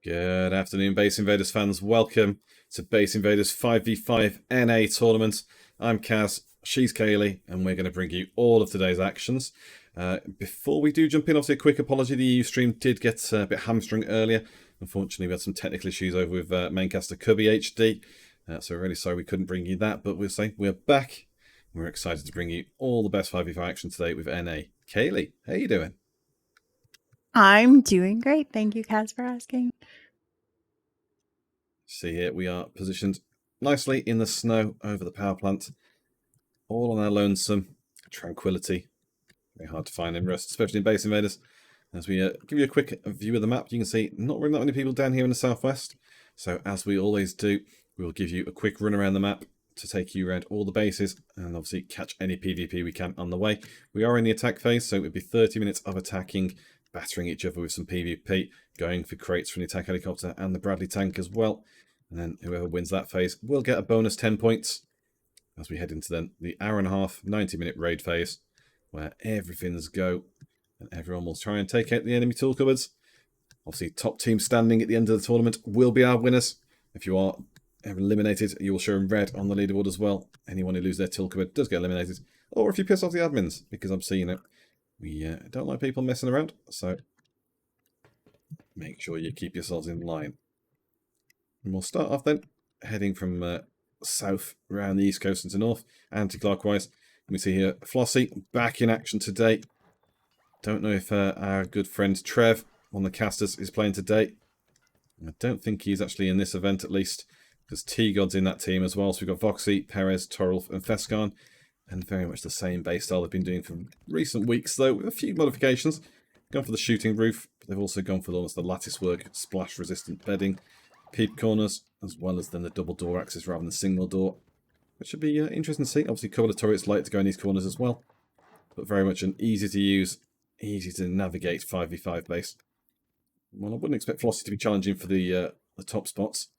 Good afternoon, Base Invaders fans. Welcome to Base Invaders 5v5 NA tournament. I'm Kaz, she's Kaylee, and we're going to bring you all of today's actions. Before we do jump in, obviously a quick apology. The EU stream did get a bit hamstrung earlier. Unfortunately, we had some technical issues over with maincaster Cubby HD. So we're really sorry we couldn't bring you that, but we'll say we're back. We're excited to bring you all the best 5v5 action today with NA. Kaylee, how you doing? I'm doing great. Thank you, Kaz, for asking. See here, we are positioned nicely in the snow over the power plant. All on our lonesome. Tranquility. Very hard to find in Rust, especially in Base Invaders. As we give you a quick view of the map, you can see not really that many people down here in the southwest. So as we always do, we will give you a quick run around the map to take you around all the bases and obviously catch any PvP we can on the way. We are in the attack phase, so it would be 30 minutes of attacking, battering each other with some PvP, going for crates from the attack helicopter and the Bradley tank as well. And then whoever wins that phase will get a bonus 10 points as we head into then the hour and a half, 90-minute raid phase, where everything's go and everyone will try and take out the enemy tool cupboards. Obviously, top team standing at the end of the tournament will be our winners. If you are eliminated, you will show in red on the leaderboard as well. Anyone who loses their tool cupboard does get eliminated. Or if you piss off the admins, because I'm seeing it. We don't like people messing around, so make sure you keep yourselves in line. And we'll start off then, heading from south around the east coast into north, anti-clockwise. We see here Flossie back in action today. Don't know if our good friend Trev, one of the casters, is playing today. I don't think he's actually in this event at least, because T-God's in that team as well. So we've got Voxy, Perez, Torulf and Fescan. And very much the same base style they've been doing for recent weeks, though, with a few modifications. Gone for the shooting roof, but they've also gone for almost the lattice work, splash-resistant bedding, peep corners, as well as then the double door axis rather than single door. Which should be interesting to see. Obviously, a couple of turrets like to go in these corners as well. But very much an easy-to-use, easy-to-navigate 5v5 base. Well, I wouldn't expect Flossie to be challenging for the top spots.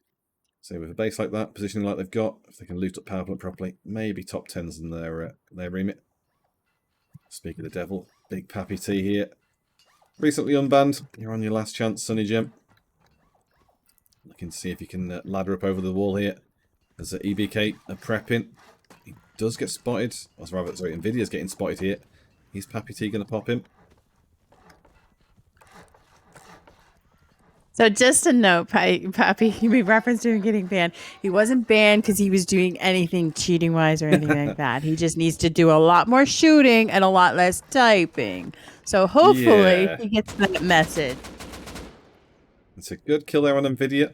So with a base like that, positioning like they've got, if they can loot up power plant properly, maybe top 10s in their remit. Speak of the devil, Big Pappy T here. Recently unbanned, you're on your last chance, Sonny Jim. Looking to see if you can ladder up over the wall here. As EBK are prepping. He does get spotted, or rather, sorry, Nvidia's getting spotted here. Is Pappy T going to pop him? So just a note, Pappy, you made reference to him getting banned. He wasn't banned because he was doing anything cheating-wise or anything like that. He just needs to do a lot more shooting and a lot less typing. So hopefully he gets that message. It's a good kill there on Nvidia.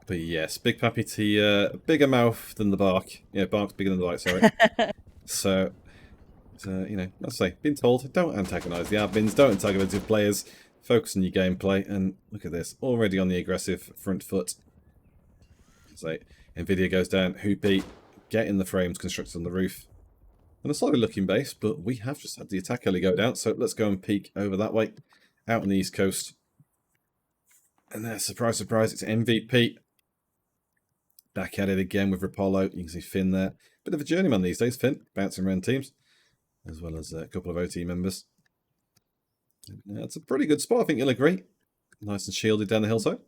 But yes, Big Pappy T, bigger mouth than the bark. Yeah, bark's bigger than the bite, sorry. So, you know, let's say, been told, don't antagonise the admins, don't antagonise the players. Focus on your gameplay, and look at this, already on the aggressive front foot. So, Nvidia goes down, Hoopy, getting the frames constructed on the roof. And a solid looking base, but we have just had the attack heli go down, so let's go and peek over that way, out on the east coast. And there, surprise, surprise, it's MVP. Back at it again with Rapollo. You can see Finn there. Bit of a journeyman these days, Finn, bouncing around teams, as well as a couple of OT members. It's a pretty good spot, I think you'll agree. Nice and shielded down the hillside.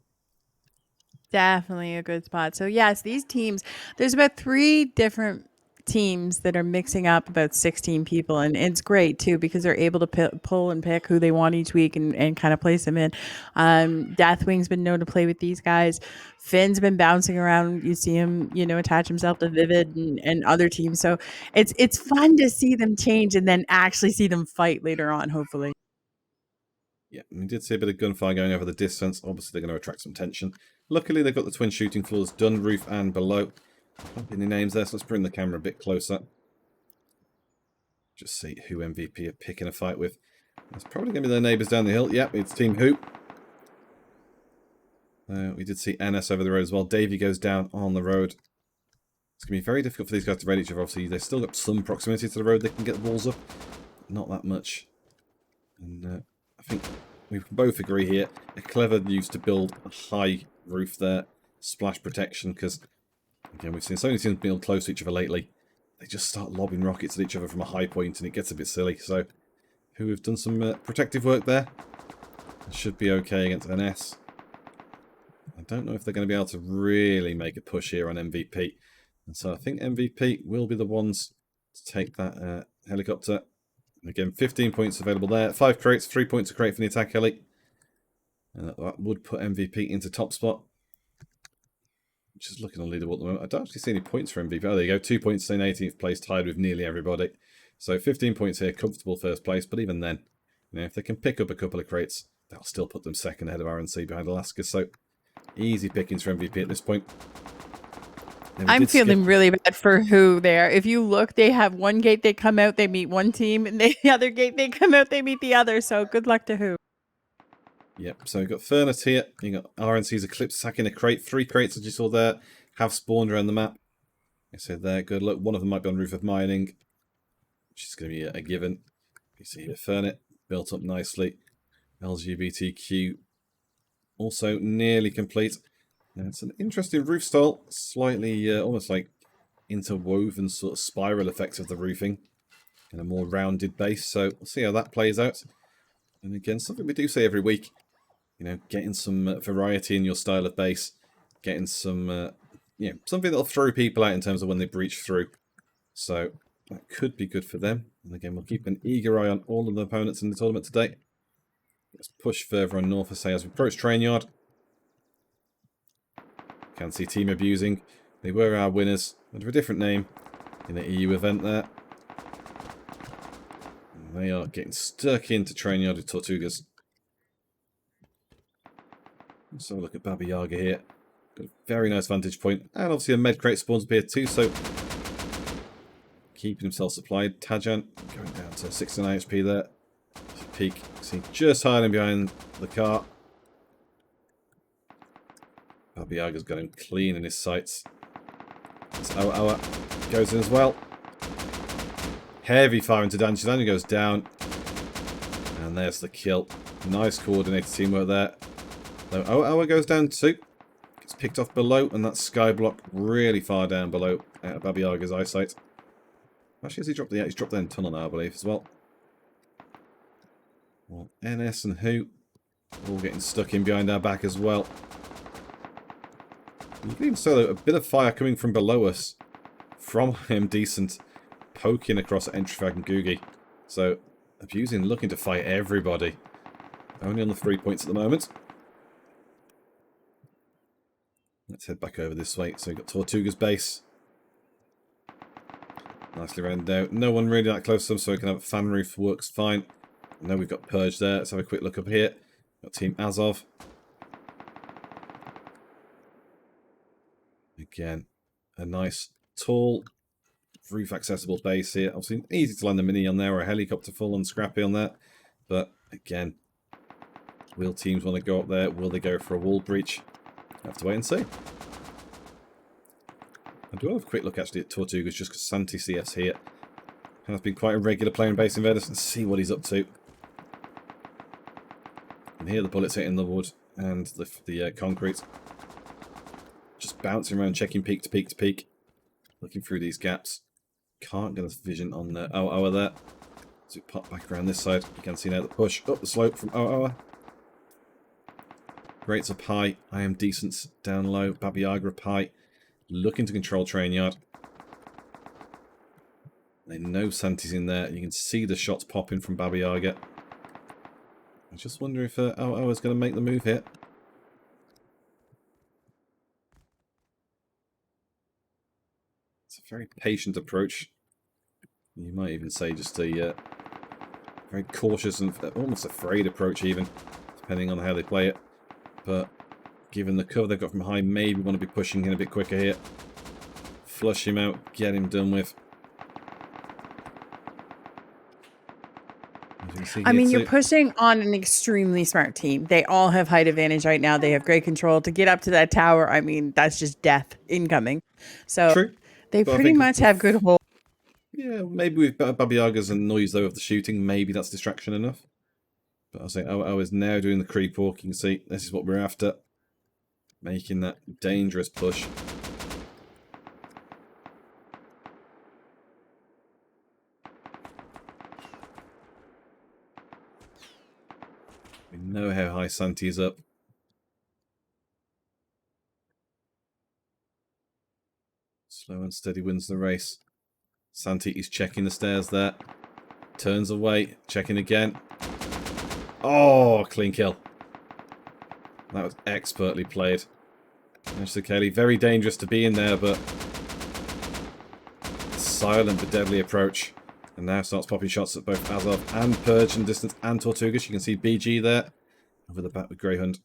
Definitely a good spot. So yes, these teams, there's about 3 different teams that are mixing up about 16 people, and it's great too because they're able to pull and pick who they want each week and kind of place them in. Deathwing's been known to play with these guys. Finn's been bouncing around. You see him, you know, attach himself to Vivid and other teams. So it's fun to see them change and then actually see them fight later on, hopefully. Yeah, we did see a bit of gunfire going over the distance. Obviously, they're going to attract some tension. Luckily, they've got the twin shooting floors done, roof and below. Not any names there, so let's bring the camera a bit closer. Just see who MVP are picking a fight with. It's probably going to be their neighbours down the hill. Yep, it's Team Hoop. We did see NS over the road as well. Davey goes down on the road. It's going to be very difficult for these guys to raid each other. Obviously, they've still got some proximity to the road. They can get the walls up. Not that much. And I think we can both agree here. A clever use to build a high roof there. Splash protection, because, again, we've seen so many teams build close to each other lately. They just start lobbing rockets at each other from a high point, and it gets a bit silly. So, who have done some protective work there. Should be okay against NS. I don't know if they're going to be able to really make a push here on MVP. And so I think MVP will be the ones to take that helicopter. And again, 15 points available there. 5 crates, 3 points a crate for the attack heli. And that would put MVP into top spot. Just looking on leaderboard at the moment. I don't actually see any points for MVP. Oh, there you go. 2 points in 18th place, tied with nearly everybody. So 15 points here, comfortable first place. But even then, if they can pick up a couple of crates, that'll still put them second ahead of RNC behind Alaska. So easy pickings for MVP at this point. I'm feeling really bad for who they are. If you look, they have one gate, they come out, they meet one team, and the other gate, they come out, they meet the other. So good luck to who. Yep, so we've got Furnace here. You've got RNC's Eclipse sacking a crate. 3 crates, as you saw there, have spawned around the map. I said there, good luck. One of them might be on Roof of Mining, which is going to be a given. You see here, Furnace built up nicely. LGBTQ also nearly complete. And it's an interesting roof style, slightly almost like interwoven sort of spiral effect of the roofing and a more rounded base. So we'll see how that plays out. And again, something we do say every week, getting some variety in your style of base, getting some, something that'll throw people out in terms of when they breach through. So that could be good for them. And again, we'll keep an eager eye on all of the opponents in the tournament today. Let's push further on north, as we approach train yard. Can see team abusing. They were our winners under a different name in the EU event there. And they are getting stuck into train yard with Tortugas. Let's have a look at Baba Yaga here. Got a very nice vantage point. And obviously a med crate spawns appear too, so keeping himself supplied. Tajan going down to 69 HP there. Peak. See just hiding behind the car. Baba Yaga's got him clean in his sights. Awa goes in as well. Heavy fire into Dan. Shidani goes down. And there's the kill. Nice coordinated teamwork there. Awa goes down too. Gets picked off below, and that sky block really far down below out of Baba Yaga's eyesight. Actually, has he dropped the... Yeah, he's dropped the end tunnel now, I believe, as well. Well, NS and Who all getting stuck in behind our back as well. You can even see a bit of fire coming from below us from Decent poking across at Entry Frag and Googie. So, abusing, looking to fight everybody. Only on the 3 points at the moment. Let's head back over this way. So we've got Tortuga's base. Nicely rounded out. No one really that close to them, so we can have fan roof. Works fine. I know we've got Purge there. Let's have a quick look up here. Got Team Azov. Again, a nice, tall, roof accessible base here. Obviously, easy to land a mini on there or a helicopter full on Scrappy on that. But again, will teams want to go up there? Will they go for a wall breach? Have to wait and see. I do have a quick look actually at Tortugas just because Santi CS here has been quite a regular player in Base Invaders and see what he's up to. And here the bullets hitting the wood and the concrete. Just bouncing around, checking peak to peak to peak. Looking through these gaps. Can't get a vision on the Owa there. So we pop back around this side. You can see now the push up the slope from Owa. Rates up high. I am decent down low. Baba Yaga up high. Looking to control train yard. They know Santi's in there. You can see the shots popping from Baba Yaga. I just wonder if Owa's going to make the move here. It's a very patient approach. You might even say just a very cautious and almost afraid approach even, depending on how they play it. But given the cover they've got from behind, maybe want to be pushing in a bit quicker here. Flush him out, get him done with. I mean, you're pushing on an extremely smart team. They all have height advantage right now. They have great control. To get up to that tower, I mean, that's just death incoming. So true. They pretty much have good hold. Yeah, maybe with Baba Yaga's and noise though of the shooting, maybe that's distraction enough. But I'll say I was now doing the creep walk. You can see this is what we're after. Making that dangerous push. We know how high Santi is up. Slow and steady wins the race. Santi is checking the stairs there. Turns away, checking again. Oh, clean kill. That was expertly played. Kaz Kaileyca, very dangerous to be in there, but silent but deadly approach. And now starts popping shots at both Azov and Purge in distance and Tortugas. You can see BG there. Over the back with Greyhound.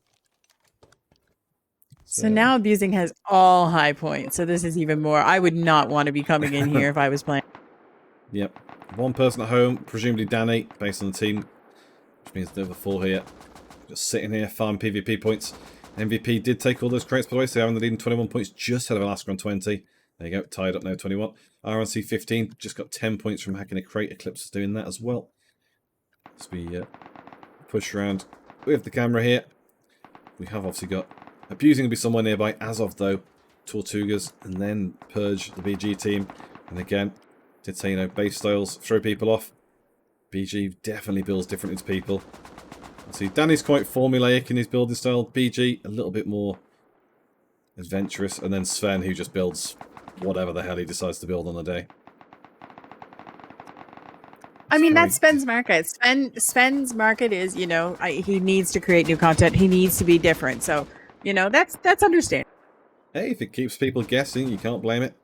So now abusing has all high points. So this is even more. I would not want to be coming in here if I was playing. Yep. One person at home, presumably Danny, based on the team. Which means the other 4 here. Just sitting here, farm PvP points. MVP did take all those crates, by the way, so they are in the lead 21 points, just ahead of Alaska on 20. There you go, tied up now, 21. RNC 15, just got 10 points from hacking a crate. Eclipse is doing that as well. As we push around with the camera here. We have obviously got Abusing will be somewhere nearby. Azov, though, Tortugas, and then Purge, the BG team. And again, did say, you know, base styles throw people off. BG definitely builds differently to people. See, Danny's quite formulaic in his building style. BG, a little bit more adventurous. And then Sven, who just builds whatever the hell he decides to build on the day. I mean, that's Sven's market. Sven's market is, you know, he needs to create new content. He needs to be different. So, you know, that's understandable. Hey, if it keeps people guessing, you can't blame it.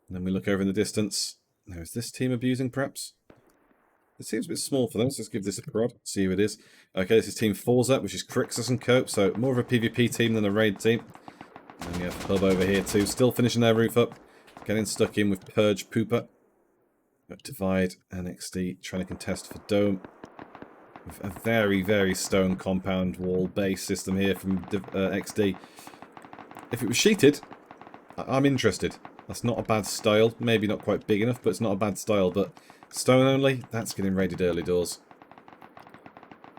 And then we look over in the distance. Now, is this team abusing, perhaps? It seems a bit small for them, so let's give this a prod. See who it is. Okay, this is Team Forza, which is Crixus and Cope, so more of a PvP team than a raid team. And we have Hub over here too, still finishing their roof up. Getting stuck in with Purge Pooper. Got Divide and XD trying to contest for Dome. With a very, very stone compound wall base system here from XD. If it was sheeted, I'm interested. That's not a bad style. Maybe not quite big enough, but it's not a bad style. But stone only, that's getting raided early doors.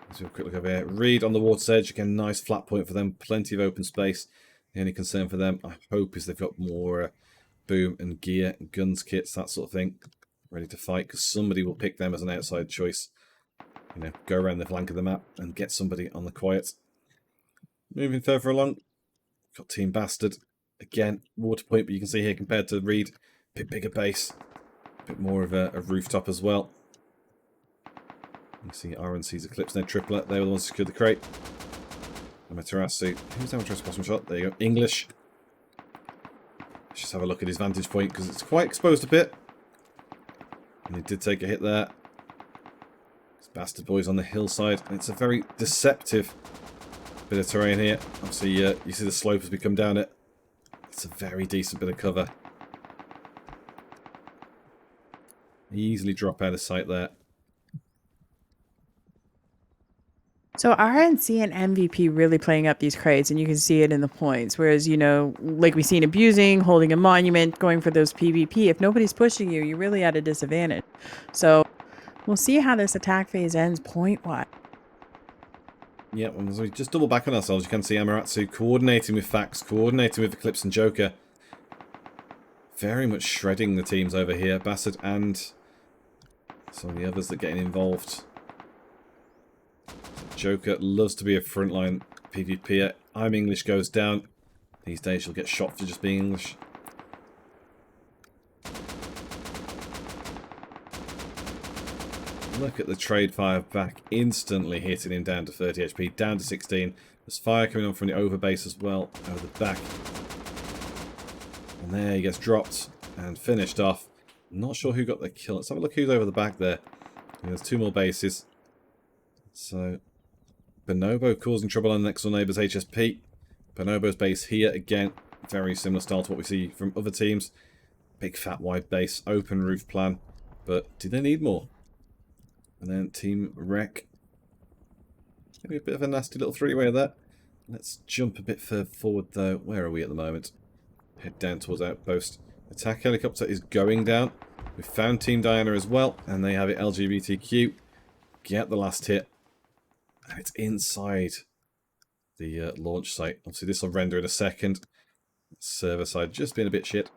Let's have a quick look over here. Reed on the water's edge. Again, nice flat point for them. Plenty of open space. The only concern for them, I hope, is they've got more boom and gear, guns, kits, that sort of thing, ready to fight, because somebody will pick them as an outside choice. You know, go around the flank of the map and get somebody on the quiet. Moving further along, got Team Bastard. Again, water point, but you can see here compared to Reed, a bit bigger base, a bit more of a rooftop as well. You can see RNC's Eclipse and their triplet. They were the ones who secured the crate. Amaterasu. Who's Amaterasu bottom shot? There you go. English. Let's just have a look at his vantage point because it's quite exposed a bit. And he did take a hit there. This Bastard boy's on the hillside. And it's a very deceptive bit of terrain here. Obviously, you see the slope as we come down it. It's a very decent bit of cover. Easily drop out of sight there. So RNC and MVP really playing up these crates, and you can see it in the points. Whereas, you know, like we've seen abusing, holding a monument, going for those PvP. If nobody's pushing you, you're really at a disadvantage. So we'll see how this attack phase ends point-wise. Yeah, well, as we just double back on ourselves, you can see Amaterasu coordinating with Fax, coordinating with Eclipse and Joker. Very much shredding the teams over here. Bastard and some of the others that are getting involved. Joker loves to be a frontline PvPer. I'm English goes down. These days you'll get shot for just being English. Look at the trade fire back, instantly hitting him down to 30 HP, down to 16. There's fire coming on from the over base as well, over the back. And there he gets dropped and finished off. Not sure who got the kill. Let's have a look who's over the back there. There's 2 more bases. So, Bonobo causing trouble on the next door neighbour's HSP. Bonobo's base here, again, very similar style to what we see from other teams. Big fat wide base, open roof plan. But do they need more? And then Team Wreck. Maybe a bit of a nasty little three-way there. Let's jump a bit further forward though. Where are we at the moment? Head down towards Outpost. Attack helicopter is going down. We've found Team Diana as well, and they have it LGBTQ. Get the last hit. And it's inside the launch site. Obviously this will render in a second. Server side just being a bit shit.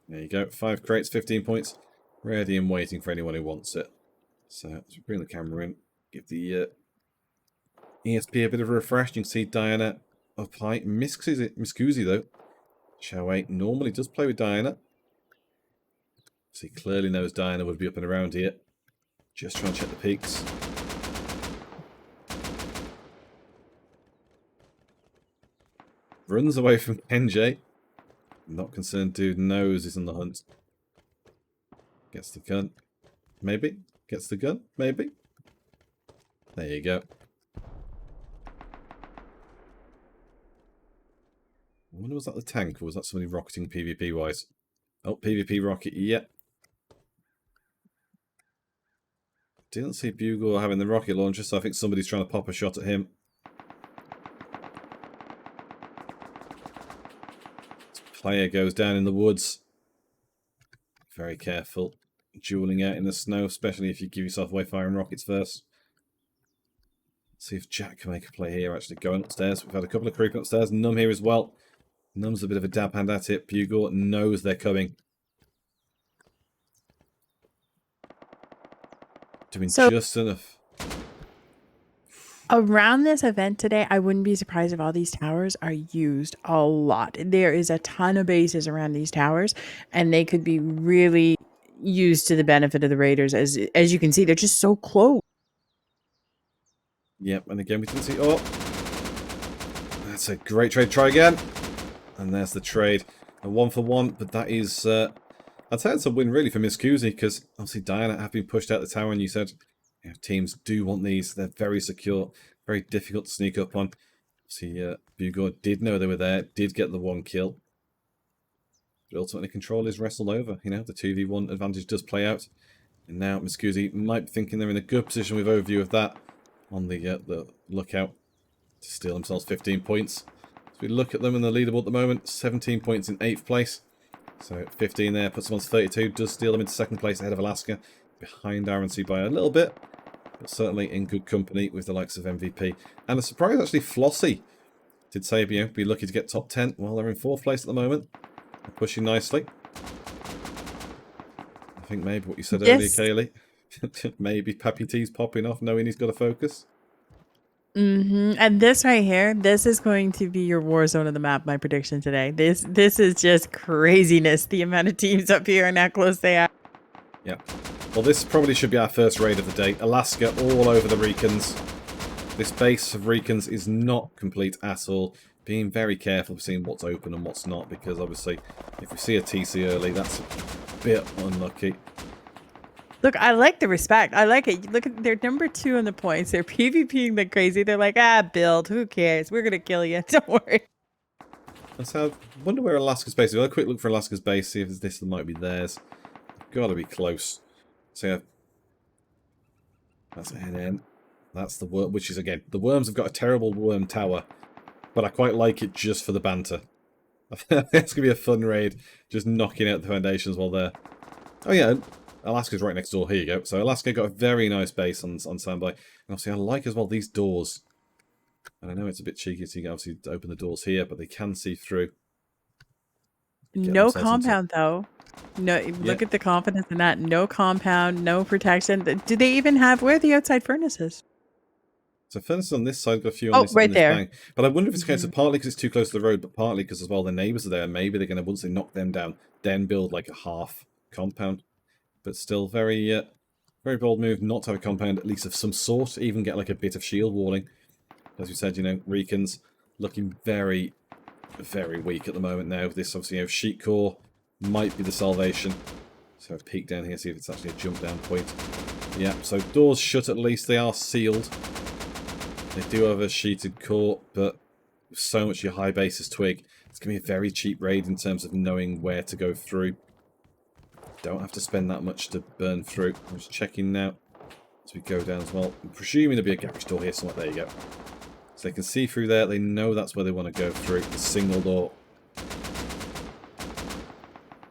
There you go. 5 crates, 15 points. Ready and waiting for anyone who wants it. So let's bring the camera in. Give the ESP a bit of a refresh. You can see Diana up high. Miscusi though. Chow normally does play with Diana. So he clearly knows Diana would be up and around here. Just trying to check the peaks. Runs away from Kenji. Not concerned dude knows he's on the hunt. Gets the gun. Maybe. Gets the gun. Maybe. There you go. I wonder, was that the tank or was that somebody rocketing PvP wise? Oh, PvP rocket, yeah. Didn't see Bugle having the rocket launcher, so I think somebody's trying to pop a shot at him. This player goes down in the woods. Very careful. Dueling out in the snow, especially if you give yourself away firing rockets first. Let's see if Jack can make a play here, actually going upstairs. We've had a couple of creeping upstairs. Num here as well. Num's a bit of a dab hand at it. Bugle knows they're coming. Doing just enough. Around this event today, I wouldn't be surprised if all these towers are used a lot. There is a ton of bases around these towers, and they could be really used to the benefit of the Raiders. As you can see, they're just so close. Yep, and again we didn't see... Oh! That's a great trade. Try again. And there's the trade. A 1-for-1, but that is... I'd say it's a win really for Miss Kuzi, because obviously Diana have been pushed out the tower, and you said teams do want these. They're very secure, very difficult to sneak up on. See, Bugle did know they were there, did get the 1 kill. But ultimately control is wrestled over. You know, the 2v1 advantage does play out. And now Miss Kuzi might be thinking they're in a good position with overview of that on the lookout to steal themselves 15 points. So we look at them in the leaderboard at the moment, 17 points in 8th place. So 15 there, puts them on 32, does steal them into 2nd place ahead of Alaska, behind RNC by a little bit, but certainly in good company with the likes of MVP. And a surprise, actually, Flossie did say, be lucky to get top 10. Well, they're in 4th place at the moment. They're pushing nicely. I think maybe what you said earlier, Kaylee. Maybe Pappy T's popping off, knowing he's got to focus. And this right here, this is going to be your war zone of the map, my prediction today. This is just craziness, the amount of teams up here and how close they are. Yeah. Well, this probably should be our first raid of the day. Alaska all over the Recons. This base of Recons is not complete at all. Being very careful of seeing what's open and what's not, because obviously if we see a TC early, that's a bit unlucky. Look, I like the respect. I like it. Look at, they're number 2 in the points. They're PvPing like crazy. They're like, build. Who cares? We're going to kill you. Don't worry. Let's have... wonder where Alaska's base is. We'll have a quick look for Alaska's base. See if there's this that might be theirs. Gotta be close. So that's NN. That's the worm, which is, again, the worms have got a terrible worm tower. But I quite like it just for the banter. It's going to be a fun raid. Just knocking out the foundations while they're... Oh, yeah. Alaska's right next door. Here you go. So Alaska got a very nice base on standby. And obviously I like as well these doors. And I know it's a bit cheeky so you can obviously open the doors here, but they can see through. No compound though. No, look at the confidence in that. No compound, no protection. Do they even have, where are the outside furnaces? So furnaces on this side, got a few on this, right on this there. bank. But I wonder if it's a case of partly because it's too close to the road, but partly because as well the neighbours are there. And maybe they're going to, once they knock them down, then build like a half compound. But still very very bold move not to have a compound, at least of some sort. Even get like a bit of shield walling. As we said, Recons looking very, very weak at the moment now. This obviously, sheet core might be the salvation. So I've peeked down here, see if it's actually a jump down point. Yeah, so doors shut at least. They are sealed. They do have a sheeted core, but with so much your high basis twig, it's going to be a very cheap raid in terms of knowing where to go through. Don't have to spend that much to burn through. I'm just checking now as we go down as well. I'm presuming there'll be a garage door here somewhere. There you go. So they can see through there. They know that's where they want to go through. The single door.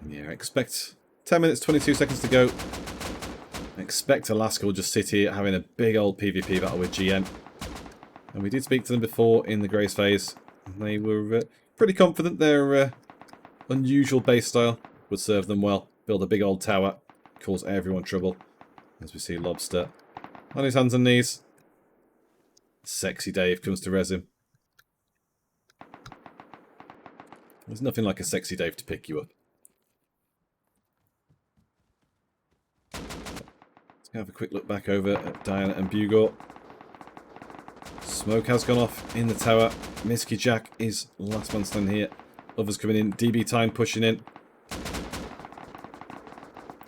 Yeah, I expect 10 minutes, 22 seconds to go. I expect Alaska will just sit here having a big old PvP battle with GN. And we did speak to them before in the Grace phase. They were pretty confident their unusual base style would serve them well. Build a big old tower, cause everyone trouble. As we see Lobster on his hands and knees. Sexy Dave comes to res him. There's nothing like a sexy Dave to pick you up. Let's have a quick look back over at Diana and Bugor. Smoke has gone off in the tower. Misky Jack is last man standing here. Others coming in. DB time pushing in.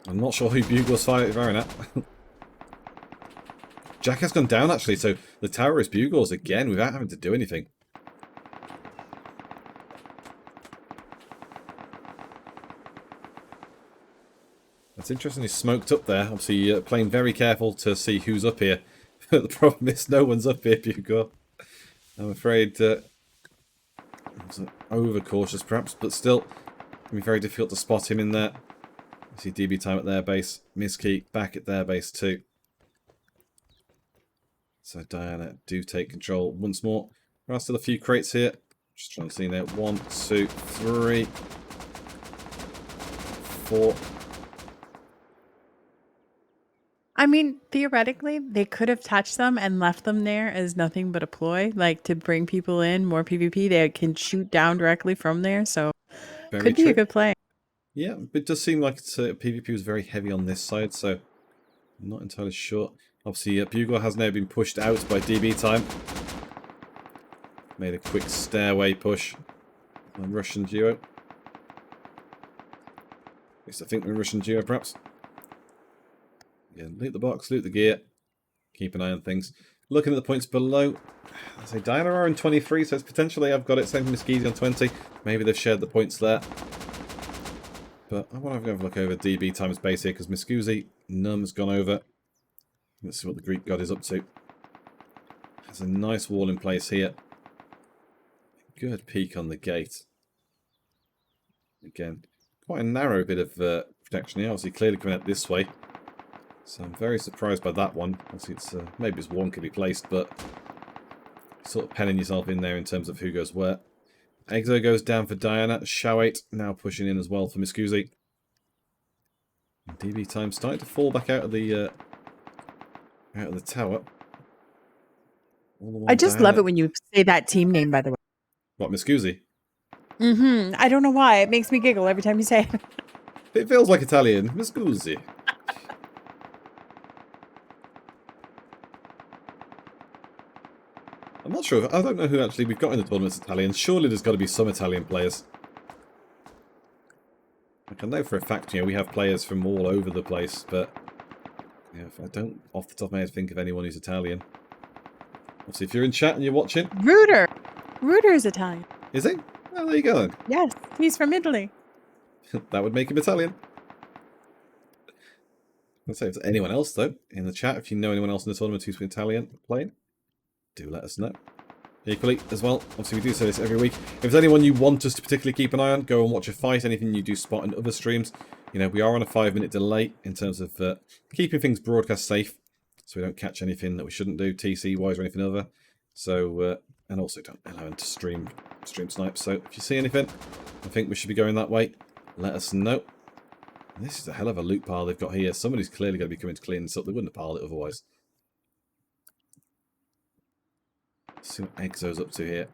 I'm not sure who Bugor's firing at. Jack has gone down actually, so the tower is Bugor's again without having to do anything. That's interesting, he's smoked up there. Obviously playing very careful to see who's up here. The problem is no one's up here, Bugor. I'm afraid overcautious perhaps, but still it can be very difficult to spot him in there. You see DB time at their base. Miski back at their base too. So Diana do take control once more. There are still a few crates here. Just trying to see now. 1, 2, 3, 4. I mean, theoretically, they could have touched them and left them there as nothing but a ploy, like to bring people in, more PvP. They can shoot down directly from there, so could be a good play. Yeah, it does seem like PvP was very heavy on this side, so I'm not entirely sure. Obviously, Bugor has now been pushed out by DB time. Made a quick stairway push on Russian duo. At least I think we're Russian duo, perhaps. Yeah, loot the box, loot the gear. Keep an eye on things. Looking at the points below, I say Diana are on 23, so it's potentially I've got it. Same for Miskezi on 20. Maybe they've shared the points there. But I want to have a look over DB times base here, because Miskezi, Num's gone over. Let's see what the Greek god is up to. Has a nice wall in place here. Good peek on the gate. Again, quite a narrow bit of protection here. Obviously, clearly coming out this way. So I'm very surprised by that one. Obviously, it's maybe it's wonkily placed, but sort of penning yourself in there in terms of who goes where. Exo goes down for Diana. Shawate now pushing in as well for Miskezi. DB time starting to fall back out of the tower. I just love it when you say that team name, by the way. What, Miskezi? Mm-hmm. I don't know why. It makes me giggle every time you say it. It feels like Italian. Miskezi. I'm not sure. I don't know who actually we've got in the tournament that's Italian. Surely there's got to be some Italian players. Like I know for a fact, we have players from all over the place, but if I don't off the top of my head think of anyone who's Italian. Obviously, if you're in chat and you're watching... Rooter is Italian. Is he? Well, there you go then. Yes, he's from Italy. That would make him Italian. Let's say if there's anyone else, though, in the chat, if you know anyone else in the tournament who's Italian playing, do let us know. Equally, as well, obviously we do say this every week. If there's anyone you want us to particularly keep an eye on, go and watch a fight. Anything you do spot in other streams. We are on a 5-minute delay in terms of keeping things broadcast safe. So we don't catch anything that we shouldn't do, TC-wise or anything other. So, and also don't allow them to stream snipe. So if you see anything, I think we should be going that way. Let us know. This is a hell of a loot pile they've got here. Somebody's clearly going to be coming to clean this up. They wouldn't have piled it otherwise. Let's see what Exo's up to here.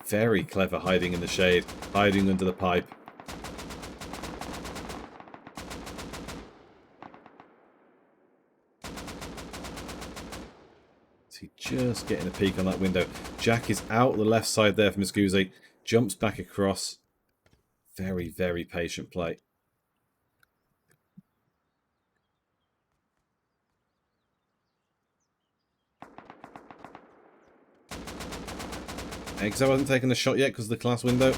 Very clever hiding in the shade. Hiding under the pipe. He just getting a peek on that window. Jack is out the left side there from Miskezi. Jumps back across. Very, very patient play. Exo hasn't taken the shot yet because of the glass window.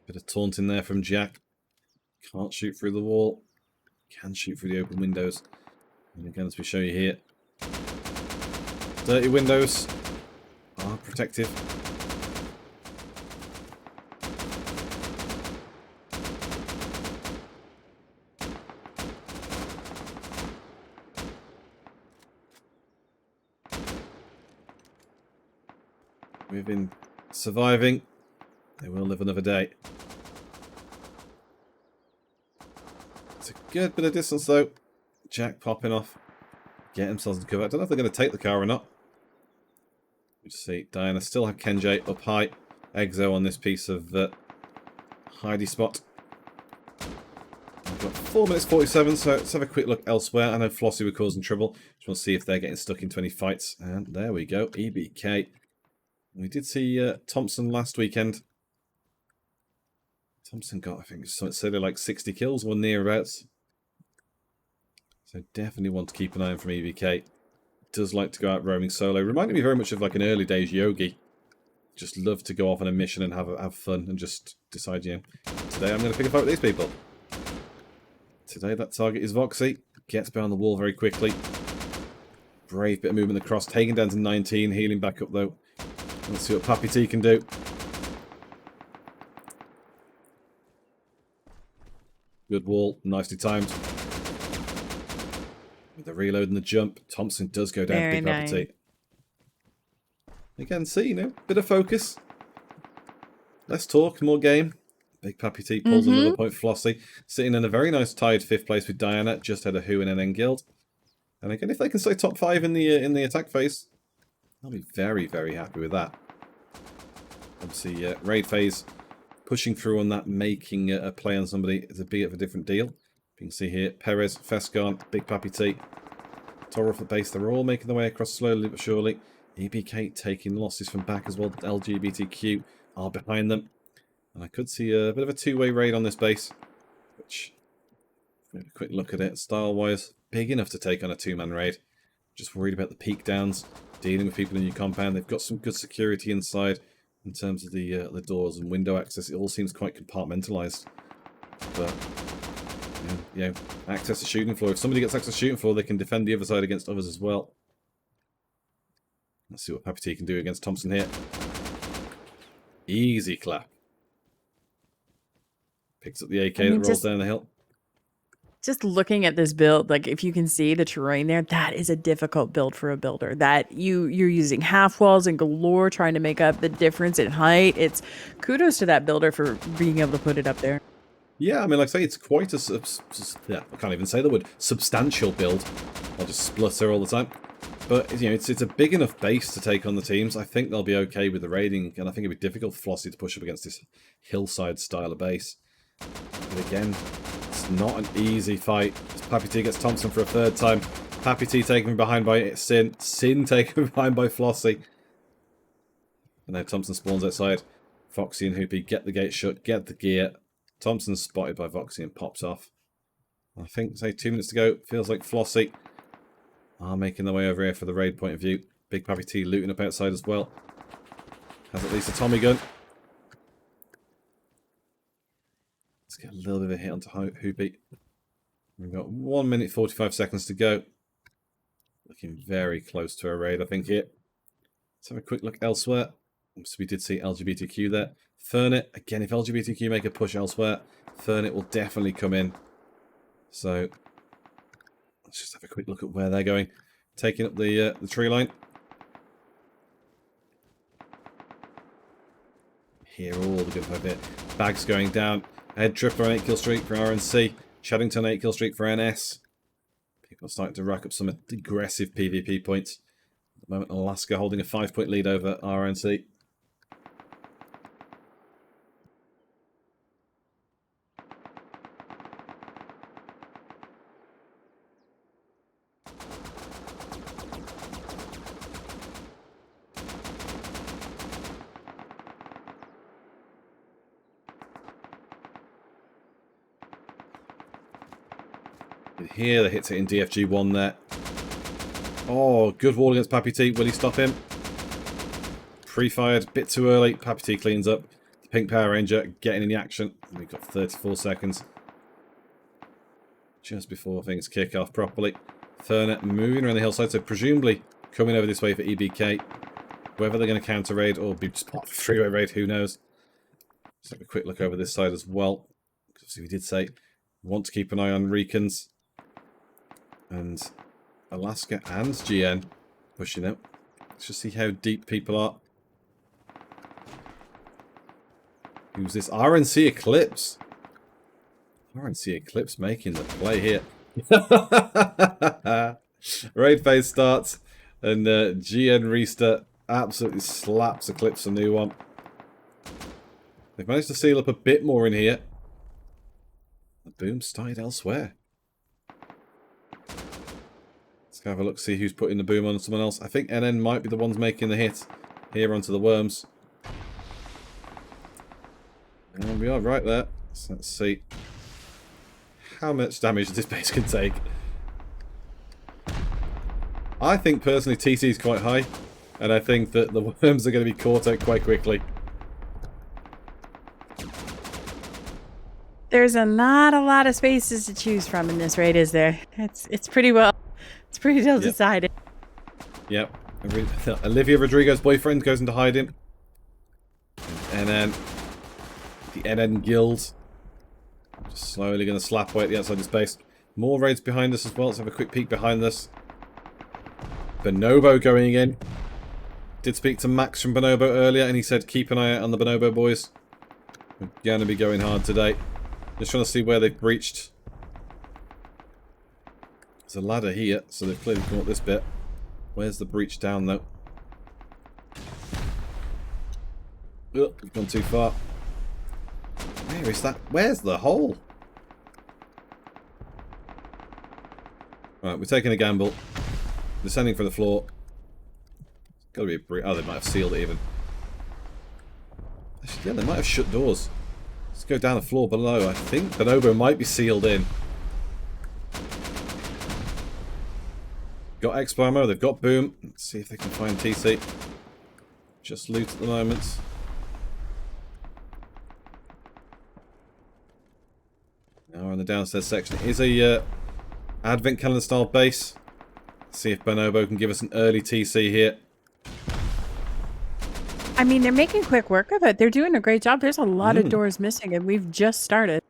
Bit of taunting there from Jack. Can't shoot through the wall. Can shoot through the open windows. And again, as we show you here, dirty windows are protective. We've been surviving. They will live another day. It's a good bit of distance though. Jack popping off. Get themselves in cover. I don't know if they're going to take the car or not. You see, Diana still have Kenjay up high. Exo on this piece of hidey spot. We've got 4 minutes 47, so let's have a quick look elsewhere. I know Flossie were causing trouble. Just want to see if they're getting stuck into any fights. And there we go, EBK. We did see Thompson last weekend. Thompson got, I think, something like 60 kills or nearabouts. So definitely want to keep an eye on from EBK. Does like to go out roaming solo. Reminded me very much of like an early days Yogi. Just love to go off on a mission and have fun and just decide, you know, today I'm going to pick a fight with these people. Today that target is Voxy. Gets behind the wall very quickly. Brave bit of movement across. Taken down to 19. Healing back up though. Let's see what Pappy T can do. Good wall. Nicely timed. With the reload and the jump, Thompson does go down to Big Pappy T. Again, see, you know, bit of focus. Less talk, more game. Big Pappy T pulls another point for Flossie. Sitting in a very nice tied 5th place with Diana. Just had a Who and an N Guild. And again, if they can stay top 5 in the attack phase, I'll be very, very happy with that. Obviously, raid phase pushing through on that, making a play on somebody is a bit of a different deal. You can see here, Perez, Fescon, Big Pappy T, Toro for the base. They're all making their way across slowly but surely. EBK taking losses from back as well. LGBTQ are behind them. And I could see a bit of a two-way raid on this base, which, a quick look at it, style-wise, big enough to take on a 2-man raid. Just worried about the peak downs, dealing with people in your compound. They've got some good security inside in terms of the doors and window access. It all seems quite compartmentalised. But, you know, access to shooting floor. If somebody gets access to shooting floor, they can defend the other side against others as well. Let's see what Pappy T can do against Thompson here. Easy clap. Picks up the AK that rolls down the hill. Just looking at this build, like if you can see the terrain there, that is a difficult build for a builder. That you're using half walls and galore trying to make up the difference in height. It's kudos to that builder for being able to put it up there. Yeah, I mean, like I say, it's quite a yeah, I can't even say the word substantial build. I'll just splutter all the time. But you know, it's a big enough base to take on the teams. I think they'll be okay with the raiding, and I think it'd be difficult for Flossie to push up against this hillside style of base. But again, it's not an easy fight. Pappy T gets Thompson for a 3rd time. Pappy T taken behind by Sin. Sin taken behind by Flossie. And now Thompson spawns outside. Foxy and Hoopy get the gate shut, get the gear. Thompson's spotted by Voxy and pops off. I think, say, 2 minutes to go. Feels like Flossie are making their way over here for the raid point of view. Big Pappy T looting up outside as well. Has at least a Tommy gun. Let's get a little bit of a hit onto Hoopy. We've got 1 minute 45 seconds to go. Looking very close to a raid, I think, here. Let's have a quick look elsewhere. So we did see LGBTQ there. Fernet, again, if LGBTQ make a push elsewhere, Fernet will definitely come in. So let's just have a quick look at where they're going. Taking up the tree line. Hear all the good vibe here. Bags going down. Head Tripper on 8 kill streak for RNC. Chaddington 8 kill streak for NS. People are starting to rack up some aggressive PvP points. At the moment, Alaska holding a 5-point lead over RNC. Here, the hits it in DFG1 there. Oh, good wall against Pappy T. Will he stop him? Pre-fired, bit too early. Pappy T cleans up. The Pink Power Ranger getting in the action. We've got 34 seconds. Just before things kick off properly. Fernet moving around the hillside, so presumably coming over this way for EBK. Whether they're going to counter raid or be just part of a three-way raid, who knows? Let's have a quick look over this side as well. Because we did say, want to keep an eye on Recons. And Alaska and GN pushing out. Let's just see how deep people are. Who's this? RNC Eclipse. RNC Eclipse making the play here. Raid phase starts. And GN restart absolutely slaps Eclipse a new one. They've managed to seal up a bit more in here. The boom started elsewhere. Let's have a look, see who's putting the boom on someone else. I think NN might be the ones making the hit here onto the worms. And we are right there. So let's see how much damage this base can take. I think personally TC is quite high, and I think that the worms are going to be caught out quite quickly. There's not a lot of spaces to choose from in this raid, is there? It's pretty well decided. Yep. Olivia Rodrigo's boyfriend goes into hiding. And then the NN guild just slowly going to slap away at the outside of this base. More raids behind us as well. Let's have a quick peek behind us. Bonobo going in. Did speak to Max from Bonobo earlier, and he said keep an eye out on the Bonobo boys. We're going to be going hard today. Just trying to see where they've breached. There's a ladder here, so they've clearly come up this bit. Where's the breach down, though? Oh, we've gone too far. Where is that? Where's the hole? Right, we're taking a gamble. Descending for the floor. Gotta be a breach. Oh, they might have sealed it even. Actually, yeah, they might have shut doors. Let's go down the floor below. I think Bonobo might be sealed in. Got Expo ammo, they've got boom. Let's see if they can find TC. Just loot at the moment. Now we're on the downstairs section. It is a Advent calendar style base. Let's see if Bonobo can give us an early TC here. I mean, they're making quick work of it. They're doing a great job. There's a lot of doors missing, and we've just started.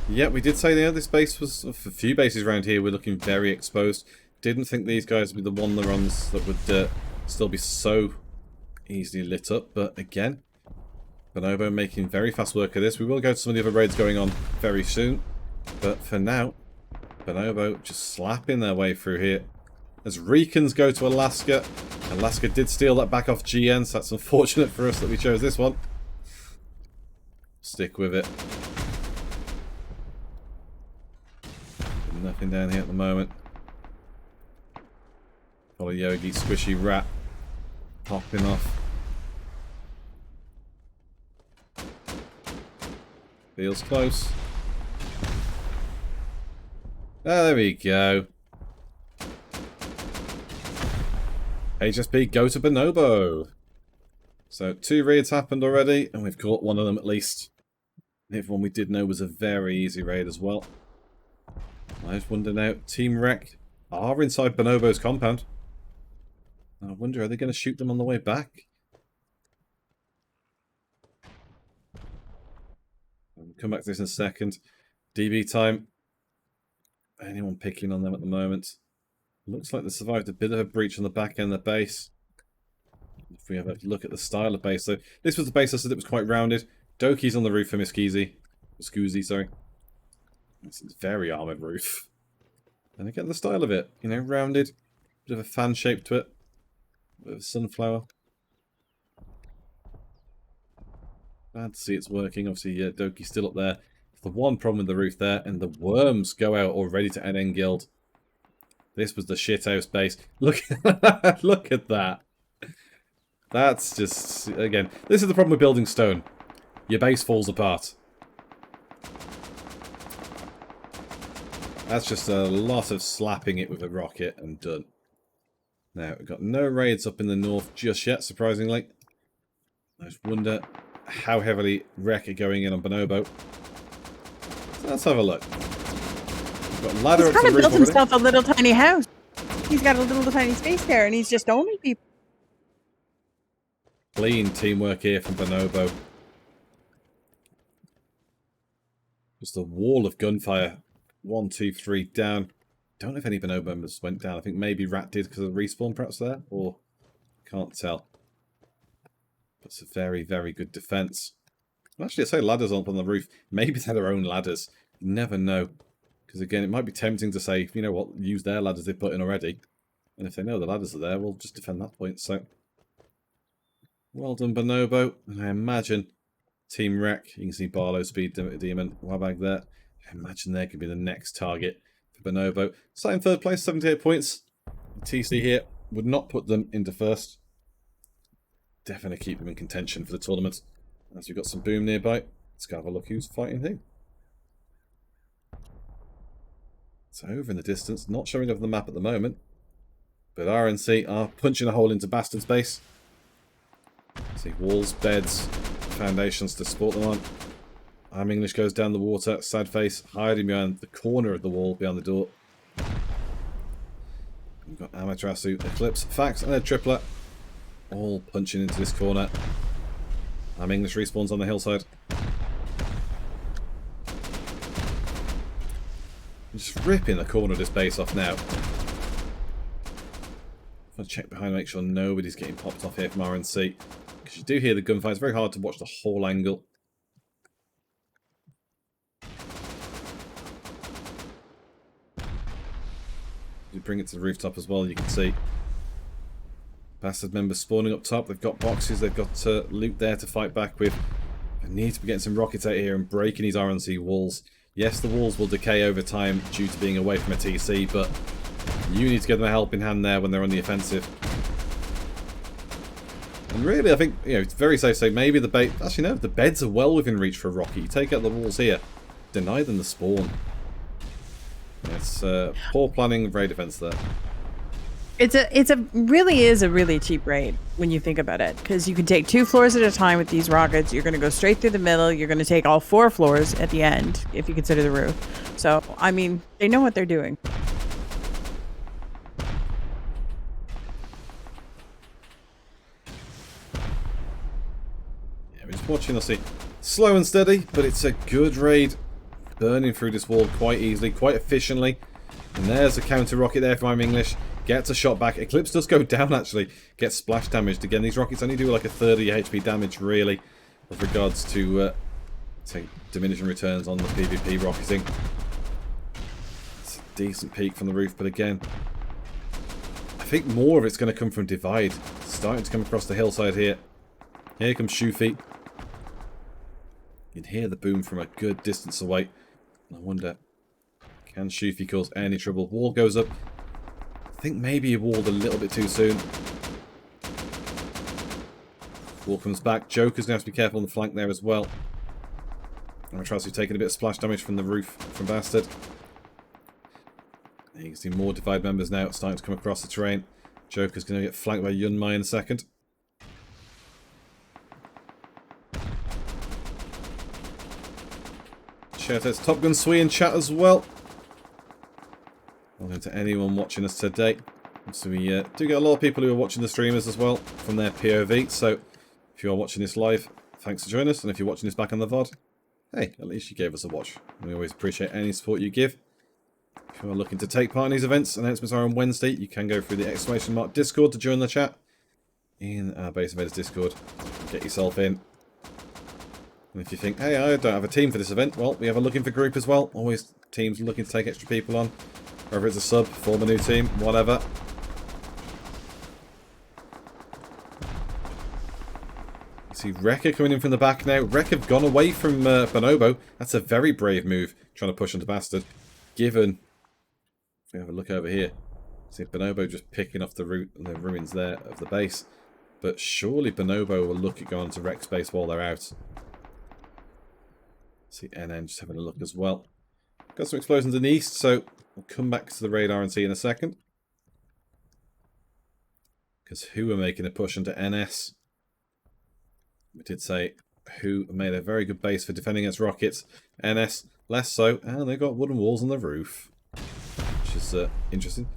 Yeah, we did say this base was, a few bases around here were looking very exposed. Didn't think these guys would be the ones that would still be so easily lit up. But again, Bonobo making very fast work of this. We will go to some of the other raids going on very soon. But for now, Bonobo just slapping their way through here. As Recons go to Alaska. Alaska did steal that back off GN, so that's unfortunate for us that we chose this one. Stick with it. Nothing down here at the moment. Follow Yogi, squishy rat. Popping off. Feels close. Oh, there we go. HSP, go to Bonobo. So 2 raids happened already, and we've caught one of them at least. The other one we did know was a very easy raid as well. I just wonder now, Team Wreck are inside Bonobo's compound. I wonder, are they going to shoot them on the way back? We'll come back to this in a second. DB time. Anyone picking on them at the moment? Looks like they survived a bit of a breach on the back end of the base. If we have a look at the style of base. So this was the base I said it was quite rounded. Doki's on the roof for Scoozy, sorry. It's a very armoured roof. And again, the style of it, you know, rounded. Bit of a fan shape to it. Bit of a sunflower. Glad to see it's working. Obviously, Doki's still up there. The one problem with the roof there, and the worms go out already to NN Guild. This was the shithouse base. Look, look at that. That's just, again, this is the problem with building stone. Your base falls apart. That's just a lot of slapping it with a rocket and done. Now, we've got no raids up in the north just yet, surprisingly. I just wonder how heavily Wreck are going in on Bonobo. So let's have a look. Got a ladder He's up kind to of the built roof himself a little tiny house. He's got a little tiny space there, and he's just owning people. Clean teamwork here from Bonobo. Just a wall of gunfire. 1, 2, 3 down. Don't know if any Bonobo members went down. I think maybe Rat did because of the respawn perhaps there. Or can't tell. That's a very, very good defense. Actually, I say ladders up on the roof. Maybe they're their own ladders. You never know. Because again, it might be tempting to say, you know what, use their ladders they've put in already. And if they know the ladders are there, we'll just defend that point. So, Well done, Bonobo. And I imagine Team Wreck, you can see Barlow, Speed Demon, Wabag there. I imagine they could be the next target for Bonobo. Starting third place, 78 points. TC here would not put them into first. Definitely keep them in contention for the tournament. As we've got some boom nearby, let's go have a look who's fighting who. It's over in the distance, not showing up on the map at the moment. But RNC are punching a hole into Bastard's base. See walls, beds, foundations to support them on. Arm English goes down the water, sad face, hiding behind the corner of the wall, behind the door. We've got Amaterasu, Eclipse, Fax, and a Tripler. All punching into this corner. Arm English respawns on the hillside. Just ripping the corner of this base off now. I'm going to check behind, make sure nobody's getting popped off here from RNC. Because you do hear the gunfight. It's very hard to watch the whole angle. You bring it to the rooftop as well, you can see. Bastard members spawning up top. They've got boxes, they've got loot there to fight back with. They need to be getting some rockets out here and breaking these RNC walls. Yes, the walls will decay over time due to being away from a TC, but you need to give them a helping hand there when they're on the offensive. And really, I think, you know, it's very safe to say maybe the bait... Actually, no, the beds are well within reach for a rocket. You take out the walls here, deny them the spawn. It's poor planning, raid defense there. Really is a really cheap raid when you think about it, because you can take 2 floors at a time with these rockets. You're going to go straight through the middle. You're going to take all 4 floors at the end if you consider the roof. So I mean, they know what they're doing. Yeah, we're just watching. I'll see, slow and steady, but it's a good raid, burning through this wall quite easily, quite efficiently. And there's a counter rocket there from I'm English. Gets a shot back. Eclipse does go down, actually. Gets splash damaged. Again, these rockets only do like a third of your HP damage, really, with regards to diminishing returns on the PvP rocketing. It's a decent peak from the roof, but again, I think more of it's going to come from Divide. It's starting to come across the hillside here. Here comes Shoofy. You can hear the boom from a good distance away. I wonder, can Shoofy cause any trouble? Wall goes up. I think maybe he walled a little bit too soon. Wall comes back. Joker's going to have to be careful on the flank there as well. Amaterasu taking a bit of splash damage from the roof from Bastard. You can see more Divide members now starting to come across the terrain. Joker's going to get flanked by Yunmai in a second. Shout out to Top Gun Sui in chat as well. Welcome to anyone watching us today. So we do get a lot of people who are watching the streamers as well from their POV. So if you are watching this live, thanks for joining us. And if you're watching this back on the VOD, hey, at least you gave us a watch. We always appreciate any support you give. If you are looking to take part in these events, announcements are on Wednesday. You can go through the ! Discord to join the chat in our Base Invaders Discord. Get yourself in. And if you think, hey, I don't have a team for this event, well, we have a looking for group as well. Always teams looking to take extra people on. Whether it's a sub, form a new team, whatever. You see Rekka coming in from the back now. Rekka have gone away from Bonobo. That's a very brave move, trying to push onto Bastard. Given, if we have a look over here, see Bonobo just picking off the ruins there of the base. But surely Bonobo will look at going to Rek's base while they're out. See NN just having a look as well. Got some explosions in the east, so we'll come back to the raid RNC in a second. Because who are making a push into NS? We did say who made a very good base for defending against rockets. NS, less so. And they've got wooden walls on the roof. Which is interesting.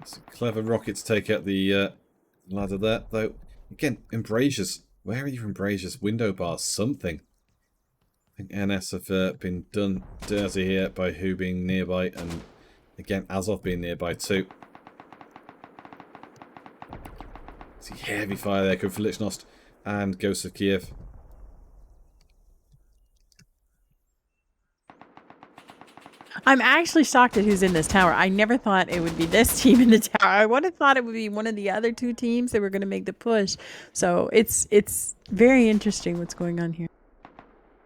Some clever rockets take out the ladder there. Though, again, embrasures. Where are your embrasures? Window bars, something. I think NS have been done dirty here by who being nearby, and again Azov being nearby too. See heavy fire there coming from Lichnost and Ghosts of Kiev. I'm actually shocked at who's in this tower. I never thought it would be this team in the tower. I would have thought it would be one of the other two teams that were going to make the push. So it's very interesting what's going on here.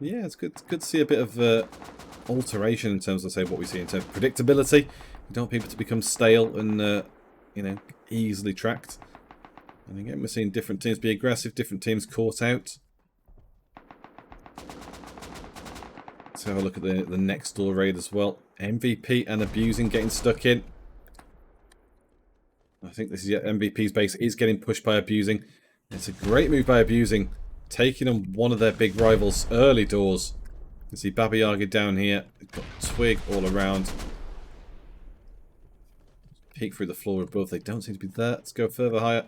Yeah, it's good to see a bit of alteration in terms of, say, what we see in terms of predictability. We don't want people to become stale and, you know, easily tracked. And again, we're seeing different teams be aggressive, different teams caught out. Let's have a look at the next door raid as well. MVP and Abusing getting stuck in. I think this is MVP's base is getting pushed by Abusing. It's a great move by Abusing, taking on one of their big rivals early doors. You can see Baba Yaga down here. They've got Twig all around. Peek through the floor above. They don't seem to be there. Let's go further higher.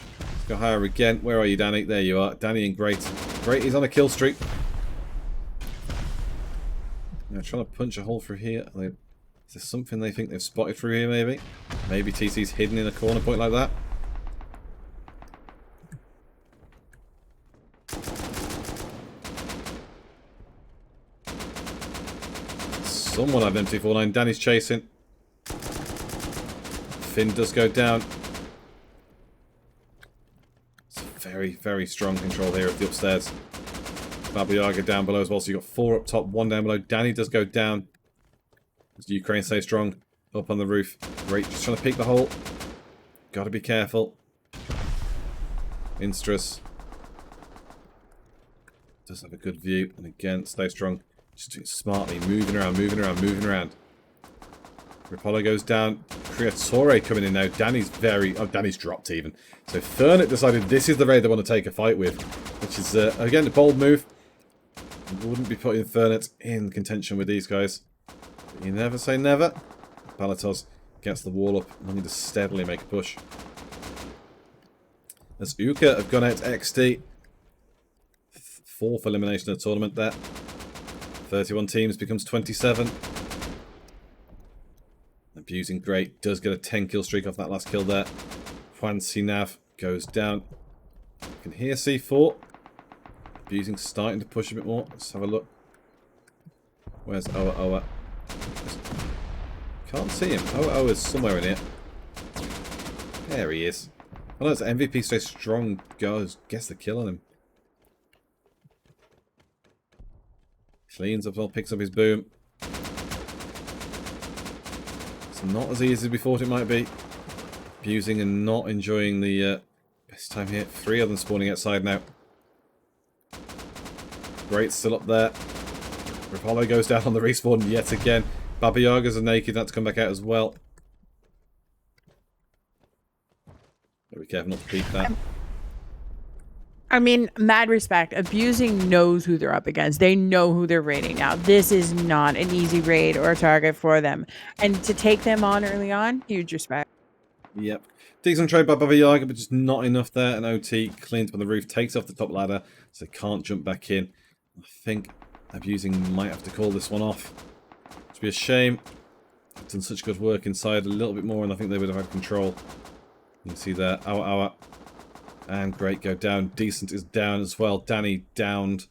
Let's go higher again. Where are you, Danny? There you are. Danny and Great. Great is on a kill streak. Now trying to punch a hole through here. Is there something they think they've spotted through here, maybe? Maybe TC's hidden in a corner point like that. Someone had M249. Danny's chasing. Finn does go down. It's very, very strong control here of the upstairs. Baba Yaga down below as well. So you've got 4 up top, 1 down below. Danny does go down. As Ukraine stay strong. Up on the roof. Great. Just trying to peek the hole. Gotta be careful. Instrus does have a good view. And again, stay strong. Just doing it smartly. Moving around, moving around, moving around. Rapollo goes down. Creatore coming in now. Danny's Danny's dropped even. So Fernet decided this is the raid they want to take a fight with. Which is, again, a bold move. Wouldn't be putting Fernet in contention with these guys. But you never say never. Palatos gets the wall up, looking to steadily make a push. As Uka have gone out to XD. 4th elimination of the tournament there. 31 teams becomes 27. Abusing Great does get a 10 kill streak off that last kill there. Juan Sinav goes down. You can hear C4. Abusing starting to push a bit more. Let's have a look. Where's Oa Oa? Can't see him. Oa Oa is somewhere in here. There he is. Oh no, it's MVP stays strong. Gets the kill on him. Cleans up well, picks up his boom. It's not as easy as we thought it might be. Abusing and not enjoying the best time here. 3 of them spawning outside now. Great, still up there. Rapollo goes down on the respawn yet again. Baba Yagas are naked, that's come back out as well. Be careful not to peek that. I mean, mad respect. Abusing knows who they're up against. They know who they're raiding now. This is not an easy raid or target for them. And to take them on early on, huge respect. Yep. Decent trade by Baba Yaga, but just not enough there. And OT cleans up on the roof, takes off the top ladder, so they can't jump back in. I think Abusing might have to call this one off. It'd be a shame. They've done such good work inside a little bit more, and I think they would have had control. You can see there, Awa. And Great go down. Decent is down as well. Danny downed.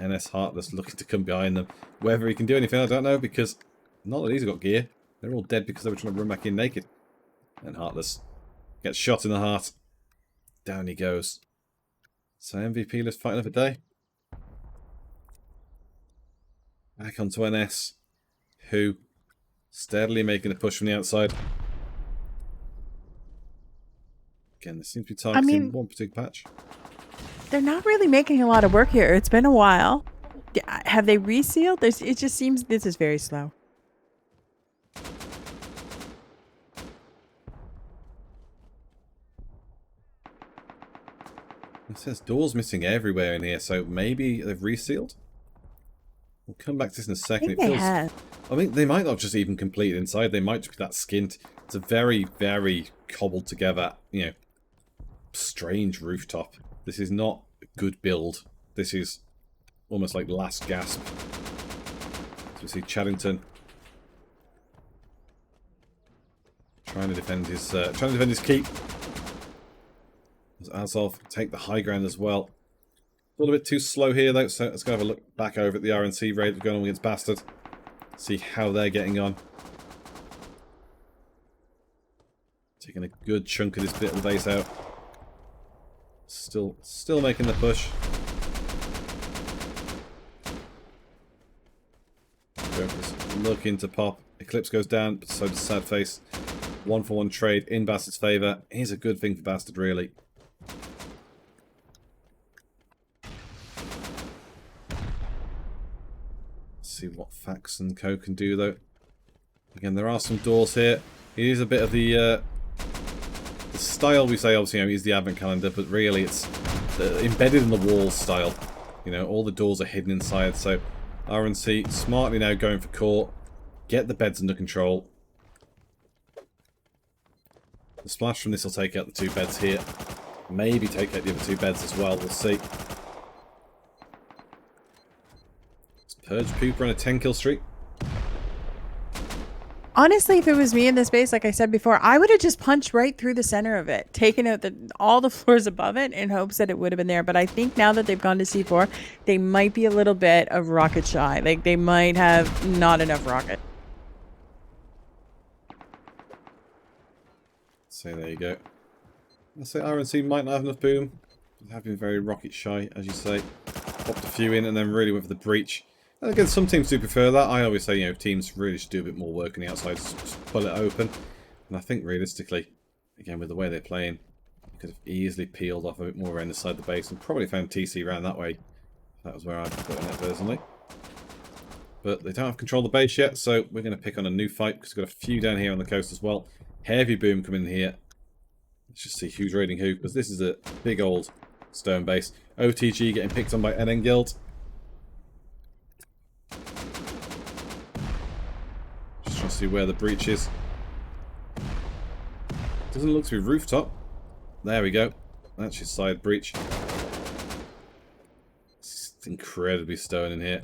NS Heartless looking to come behind them. Whether he can do anything, I don't know, because not that he's got gear. They're all dead because they were trying to run back in naked. And Heartless gets shot in the heart. Down he goes. So MVP, let's fight another day. Back onto NS, who steadily making a push from the outside. Again, this seems to be targeting one particular patch. They're not really making a lot of work here. It's been a while. Have they resealed? It just seems this is very slow. It says doors missing everywhere in here, so maybe they've resealed? We'll come back to this in a second. I mean, they might not just even complete inside. They might just be that skint. It's a very, very cobbled together, you know, strange rooftop. This is not a good build. This is almost like last gasp. So we see Chaddington trying to defend his keep. As Azov take the high ground as well. A little bit too slow here, though, so let's go have a look back over at the RNC raid going on against Bastard. See how they're getting on. Taking a good chunk of this bit of the base out. Still making the push. Joker's looking to pop. Eclipse goes down, but so does Sad Face. 1-for-1 trade in Bastard's favour. Is a good thing for Bastard, really. See what Fax and Co can do, though. Again, there are some doors here. It is a bit of the style we say, obviously, is the advent calendar, but really it's embedded in the wall style. You know, all the doors are hidden inside, so RNC smartly now going for core. Get the beds under control. The splash from this will take out the 2 beds here. Maybe take out the other 2 beds as well, we'll see. Purge Pooper on a 10-kill streak. Honestly, if it was me in this base, like I said before, I would have just punched right through the center of it, taken out all the floors above it in hopes that it would have been there. But I think now that they've gone to C4, they might be a little bit of rocket shy. Like, they might have not enough rocket. So there you go. I say RNC might not have enough boom. They have been very rocket shy, as you say. Popped a few in and then really went for the breach. And again, some teams do prefer that. I always say, you know, teams really should do a bit more work on the outside, just pull it open. And I think realistically, again, with the way they're playing, you could have easily peeled off a bit more around the side of the base and probably found TC around that way. That was where I'd put in it personally. But they don't have control of the base yet, so we're going to pick on a new fight because we've got a few down here on the coast as well. Heavy boom coming in here. Let's just see who's raiding who, because this is a big old stone base. OTG getting picked on by NN Guild. Just trying to see where the breach is. Doesn't look to be rooftop. There we go. That's your side breach. It's incredibly stone in here.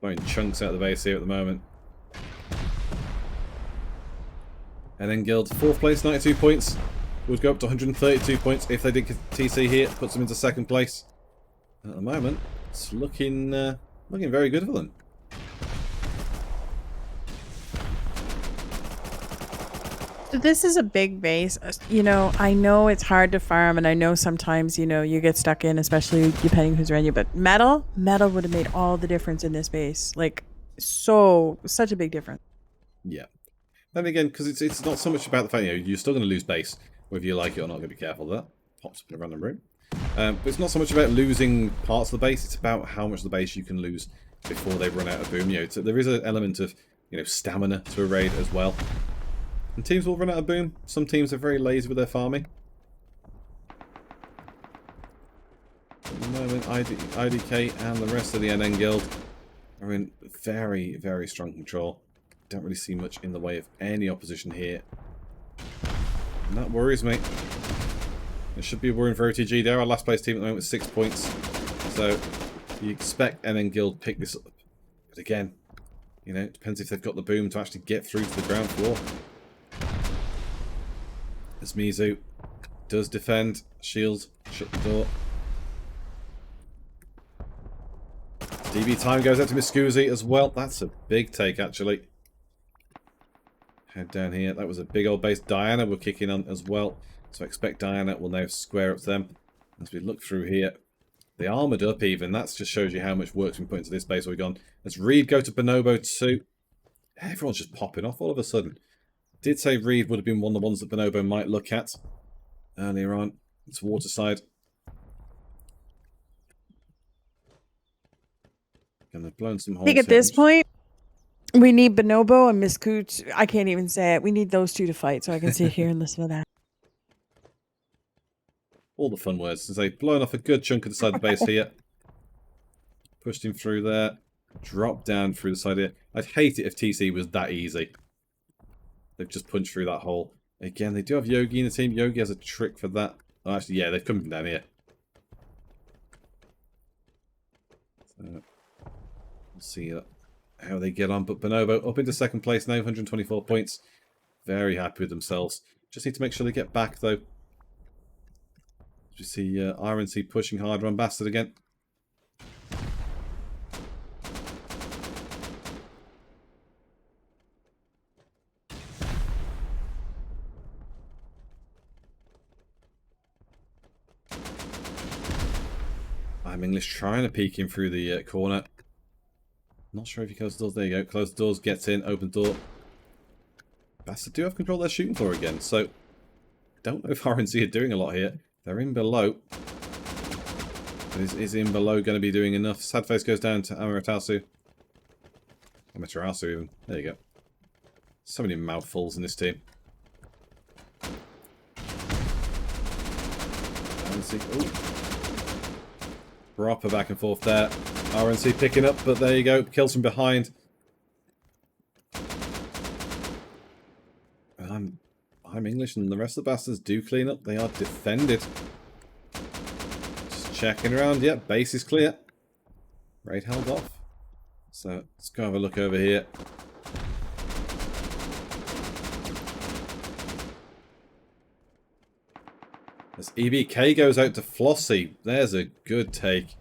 Blowing chunks out of the base here at the moment. And then Guild, 4th place, 92 points. Would go up to 132 points if they did TC here. Puts them into 2nd place. And at the moment, it's looking very good for them. So this is a big base. You know, I know it's hard to farm, and I know sometimes, you know, you get stuck in, especially depending who's around you. But metal would have made all the difference in this base. Like, such a big difference. Yeah. Then again, because it's not so much about the fact, you know, you're still going to lose base, whether you like it or not. Got to be careful of that. Pops up in a random room. But it's not so much about losing parts of the base. It's about how much of the base you can lose before they run out of boom. You know, there is an element of, you know, stamina to a raid as well. And teams will run out of boom. Some teams are very lazy with their farming. At the moment, IDK and the rest of the NN Guild are in very, very strong control. Don't really see much in the way of any opposition here. And that worries me. It should be worrying for OTG. They're our last place team at the moment with 6 points. So you expect NN Guild pick this up. But again, you know, it depends if they've got the boom to actually get through to the ground floor. As Mizu does defend, shield, shut the door. DB time goes out to Miscusi as well. That's a big take, actually. Head down here. That was a big old base. Diana will kick in on as well. So I expect Diana will now square up to them. As we look through here. They armoured up even. That just shows you how much work's been put into this base we've gone. Let's Reed go to Bonobo too. Everyone's just popping off all of a sudden. Did say Reed would have been one of the ones that Bonobo might look at earlier on. It's Waterside. And they've blown some holes. I think at this point, we need Bonobo and Miss Cooch. I can't even say it. We need those two to fight so I can sit here and listen to that. All the fun words. So they've blown off a good chunk of the side of the base here. Pushed him through there. Dropped down through the side here. I'd hate it if TC was that easy. They've just punched through that hole. Again, they do have Yogi in the team. Yogi has a trick for that. Oh, actually, yeah, they've come from down here. So, we'll see how they get on. But Bonobo up into 2nd place now, 124 points. Very happy with themselves. Just need to make sure they get back, though. We see RNC pushing harder on Bastard again. I'm English trying to peek him through the corner. Not sure if he closed the doors. There you go. Close the doors, gets in, open door. Bastard do have control of their shooting floor again, so don't know if RNC are doing a lot here. They're in below. But is in below going to be doing enough? Sadface goes down to Amaterasu. Amaterasu even. There you go. So many mouthfuls in this team. RNC. Oh. Proper back and forth there. RNC picking up, but there you go. Kills from behind. I'm English and the rest of the bastards do clean up. They are defended. Just checking around. Yep, base is clear. Raid held off. So let's go have a look over here. As EBK goes out to Flossie. There's a good take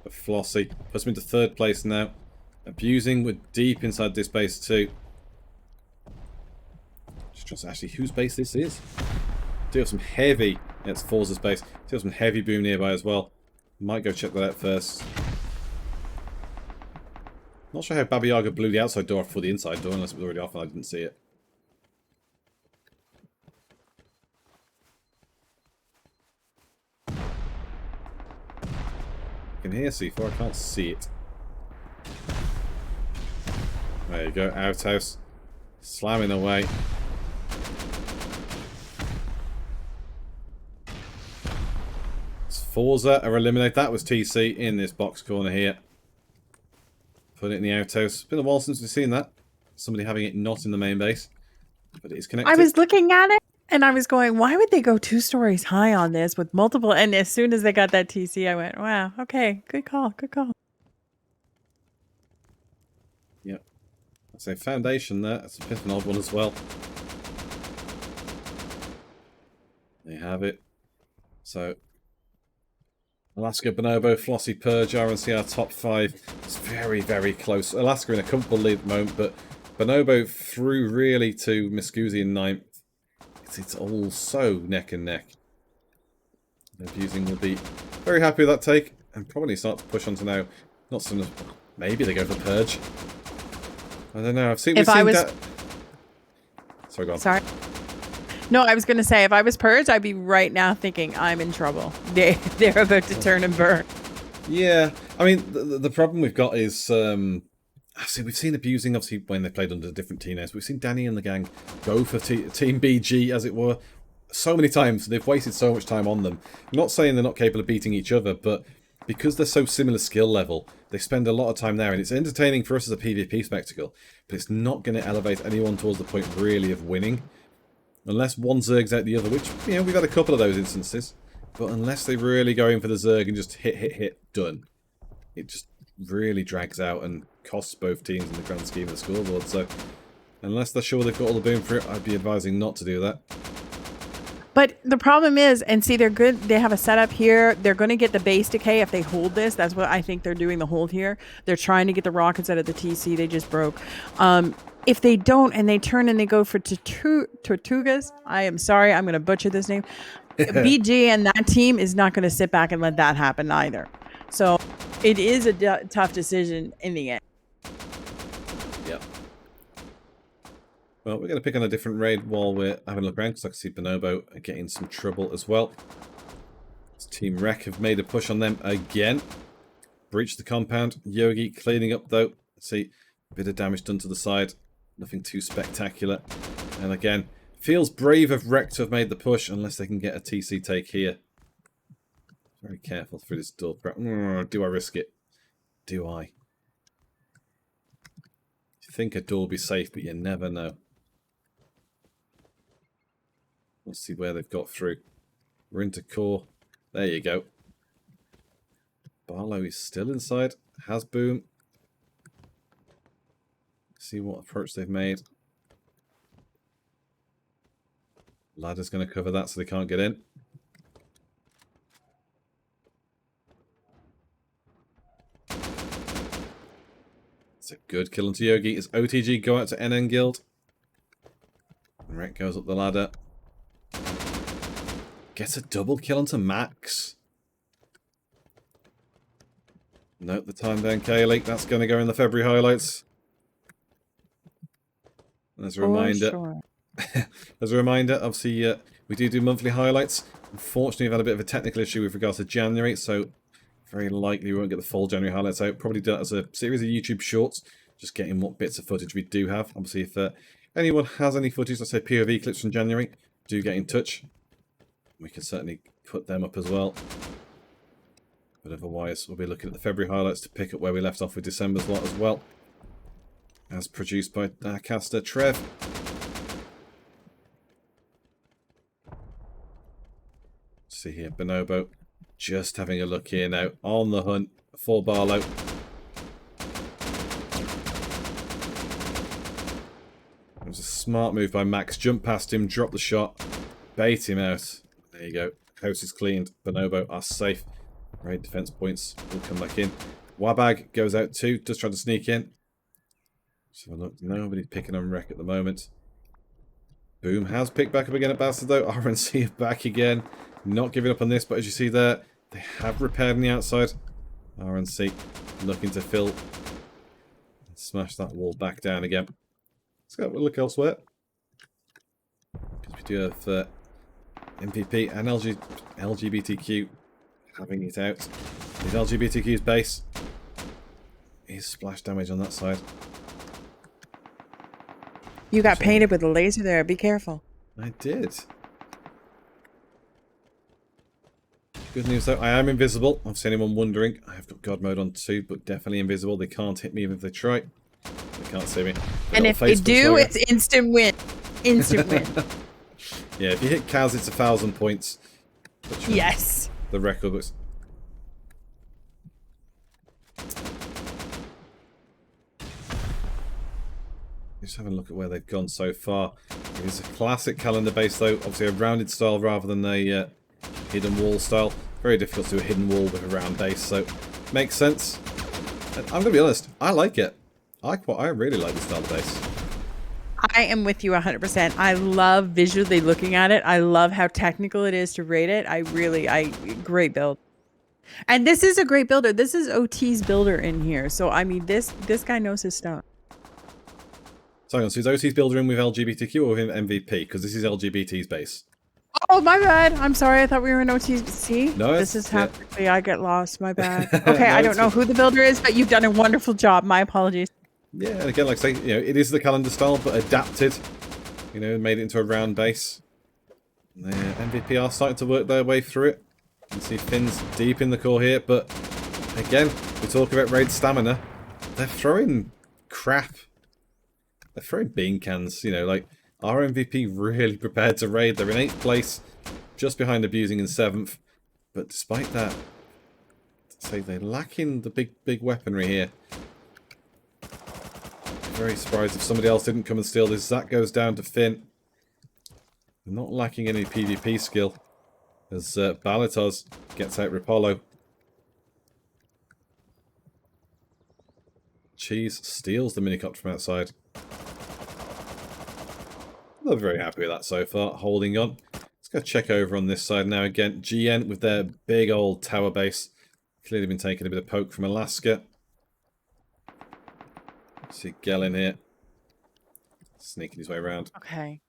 of Flossie. Puts him into 3rd place now. Abusing, we're deep inside this base too. Just trust actually whose base this is. Do have some heavy... Yeah, it's Forza's base. Do have some heavy boom nearby as well. Might go check that out first. Not sure how Baba Yaga blew the outside door off for the inside door, unless it was already off and I didn't see it. I can hear C4, I can't see it. There you go, outhouse. Slamming away. It's Forza are eliminate. That was TC in this box corner here. Put it in the outhouse. Been a while since we've seen that. Somebody having it not in the main base. But it is connected. I was looking at it and I was going, why would they go 2 stories high on this with multiple? And as soon as they got that TC, I went, wow, okay, good call, good call. Yep. That's a foundation there. That's a bit of an odd one as well. There you have it. So, Alaska, Bonobo, Flossie, Purge, RNC are top 5. It's very, very close. Alaska in a comfortable lead at the moment, but Bonobo through really to Miscusi in 9th. It's all so neck and neck. Abusing will be very happy with that take and probably start to push on to now. Not so much. Maybe they go for Purge. I don't know. Sorry, go on. Sorry. No, I was going to say, if I was Purge, I'd be right now thinking I'm in trouble. They're about to turn and burn. Yeah. I mean, the problem we've got is... Obviously, we've seen Abusing, obviously, when they played under different team names. We've seen Danny and the gang go for Team BG, as it were, so many times. They've wasted so much time on them. I'm not saying they're not capable of beating each other, but because they're so similar skill level, they spend a lot of time there. And it's entertaining for us as a PvP spectacle, but it's not going to elevate anyone towards the point, really, of winning. Unless one Zerg's out the other, which, you know, we've had a couple of those instances. But unless they really go in for the Zerg and just hit, done. It just really drags out and costs both teams in the grand scheme of the scoreboard. So unless they're sure they've got all the boom for it, I'd be advising not to do that. But the problem is, and see, they're good. They have a setup here. They're going to get the base decay if they hold this. That's what I think they're doing, the hold here. They're trying to get the rockets out of the TC they just broke. If they don't and they turn and they go for Tortugas, I am sorry, I'm going to butcher this name. BG and that team is not going to sit back and let that happen either. So it is a tough decision in the end. Yep. Well, we're going to pick on a different raid while we're having a look around, because I can see Bonobo getting some trouble as well. This Team Wreck have made a push on them again. Breached the compound. Yogi cleaning up though. See, a bit of damage done to the side. Nothing too spectacular. And again, feels brave of Wreck to have made the push, unless they can get a TC take here. Very careful through this door. Do I risk it? Do I? You think a door will be safe, but you never know. Let's see where they've got through. We're into core. There you go. Barlow is still inside. Has boom. See what approach they've made. Ladder's going to cover that so they can't get in. It's a good kill onto Yogi. As OTG go out to NN Guild. And Rek goes up the ladder. Gets a double kill onto Max. Note the time down Kaileyca. That's going to go in the February highlights. As a reminder, Sure. as a reminder, obviously we do monthly highlights. Unfortunately, we've had a bit of a technical issue with regards to January, so very likely we won't get the full January highlights out. Probably do it as a series of YouTube shorts, just getting what bits of footage we do have. Obviously, if anyone has any footage, let's say POV clips from January, do get in touch. We can certainly put them up as well. But otherwise, we'll be looking at the February highlights to pick up where we left off with December's lot as well. As produced by our caster Trev. See here, Bonobo just having a look here now. On the hunt for Barlow. It was a smart move by Max. Jump past him, drop the shot, bait him out. There you go. House is cleaned. Bonobo are safe. Raid defense points will come back in. Wabag goes out too, just trying to sneak in. So look, nobody's picking on Rek at the moment. Boom has picked back up again at Bastard though. RNC are back again. Not giving up on this, but as you see there, they have repaired on the outside. RNC looking to fill and smash that wall back down again. Let's go look elsewhere. Because we do have MVP and LGBTQ having it out. His LGBTQ's base is splash damage on that side. You got painted with a laser there. Be careful. I did. Good news though, I am invisible. Obviously, anyone wondering, I have got God mode on too, but definitely invisible. They can't hit me even if they try. They can't see me. And if they do, it's instant win. Instant win. Yeah, if you hit Kaz, it's 1,000 points. Yes. The record books. Just having a look at where they've gone so far. It is a classic calendar base though, obviously a rounded style rather than a hidden wall style. Very difficult to do a hidden wall with a round base, so makes sense. And I'm gonna be honest, I like it. I really like this style of base. I am with you 100%. I love visually looking at it. I love how technical it is to rate it. Great build. And this is a great builder. This is OT's builder in here. So I mean, this guy knows his stuff. So is OT's builder in with LGBTQ or with MVP? Because this is LGBT's base. Oh, my bad. I'm sorry. I thought we were in OTC. No, this is how quickly I get lost. My bad. Okay, No, I don't know who the builder is, but you've done a wonderful job. My apologies. Yeah, and again, like I say, it is the calendar style, but adapted. Made it into a round base. And the MVP are starting to work their way through it. You can see Finn's deep in the core here, but again, we talk about raid stamina. They're throwing crap. They're throwing bean cans, like our MVP really prepared to raid. They're in 8th place, just behind Abusing in 7th. But despite that, say they're lacking the big weaponry here. Very surprised if somebody else didn't come and steal this. That goes down to Finn. They're not lacking any PvP skill as Balatos gets out Rapollo. Cheese steals the minicopter from outside. Not very happy with that so far, holding on. Let's go check over on this side now again. GN with their big old tower base. Clearly been taking a bit of poke from Alaska. See Gel in here. Sneaking his way around. Okay.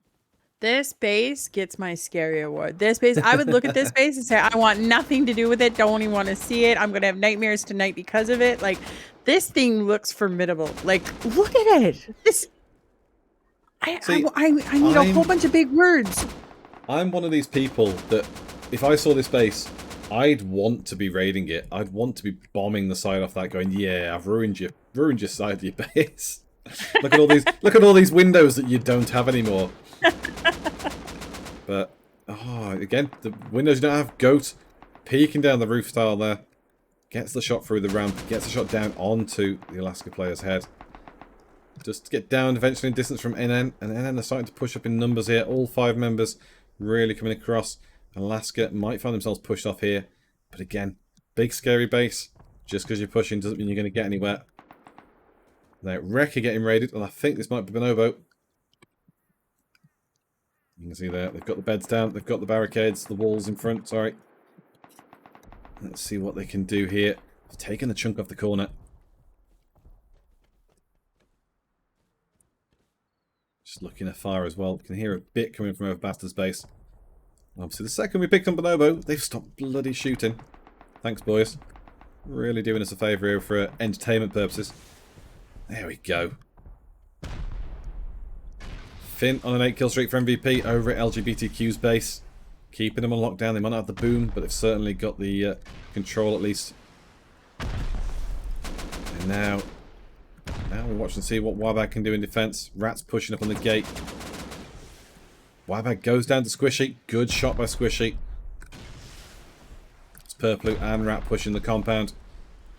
This base gets my scary award. This base, I would look at this base and say, I want nothing to do with it. Don't even want to see it. I'm going to have nightmares tonight because of it. Like, this thing looks formidable. Like, look at it. This... I need a whole bunch of big words. I'm one of these people that if I saw this base, I'd want to be raiding it. I'd want to be bombing the side off that, going, "Yeah, I've ruined your side of your base. Look at all these windows that you don't have anymore." But again, the windows you don't have. Goat peeking down the roof tile there, gets the shot through the ramp, gets the shot down onto the Alaska player's head. Just to get down eventually in distance from NN, and NN are starting to push up in numbers here. All 5 members really coming across. Alaska might find themselves pushed off here, but again, big scary base. Just because you're pushing doesn't mean you're going to get anywhere. Now, Wreck are getting raided, and I think this might be Bonobo. You can see there, they've got the beds down, they've got the barricades, the walls in front, sorry. Let's see what they can do here. They've taken a chunk off the corner. Just looking afar as well. You can hear a bit coming from over Bastard's base. Obviously, the second we picked on Bonobo, they've stopped bloody shooting. Thanks, boys. Really doing us a favour here for entertainment purposes. There we go. Finn on an 8-kill streak for MVP over at LGBTQ's base. Keeping them on lockdown. They might not have the boom, but they've certainly got the control at least. And now we're watching to see what Wabag can do in defence. Rat's pushing up on the gate. Wabag goes down to Squishy. Good shot by Squishy. It's Purplu and Rat pushing the compound.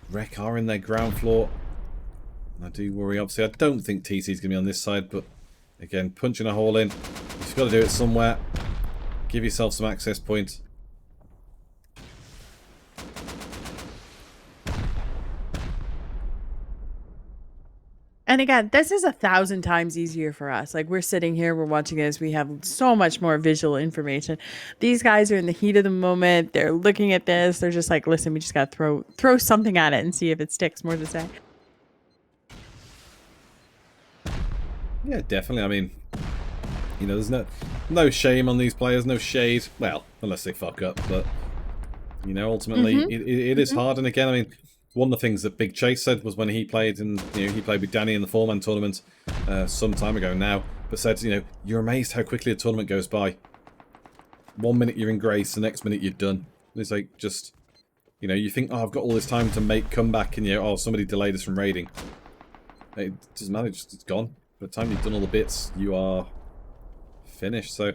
Wreck are in their ground floor. I do worry, obviously. I don't think TC's going to be on this side, but again, punching a hole in. You've got to do it somewhere. Give yourself some access point. And again, this is 1,000 times easier for us. Like, we're sitting here, we're watching this, we have so much more visual information. These guys are in the heat of the moment. They're looking at this. They're just like, listen, we just got to throw something at it and see if it sticks, more to say. Yeah, definitely. I mean, you know, there's no shame on these players, no shade. Well, unless they fuck up, but, you know, ultimately, it is hard. And again, I mean, one of the things that Big Chase said was when he played, and you know, he played with Danny in the 4-man tournament some time ago now, but said, you know, you're amazed how quickly a tournament goes by. 1 minute you're in grace, the next minute you're done. It's like, just, you know, you think, oh, I've got all this time to make comeback, and you know, oh, somebody delayed us from raiding. It doesn't matter, it's gone. By the time you've done all the bits, you are finished. So,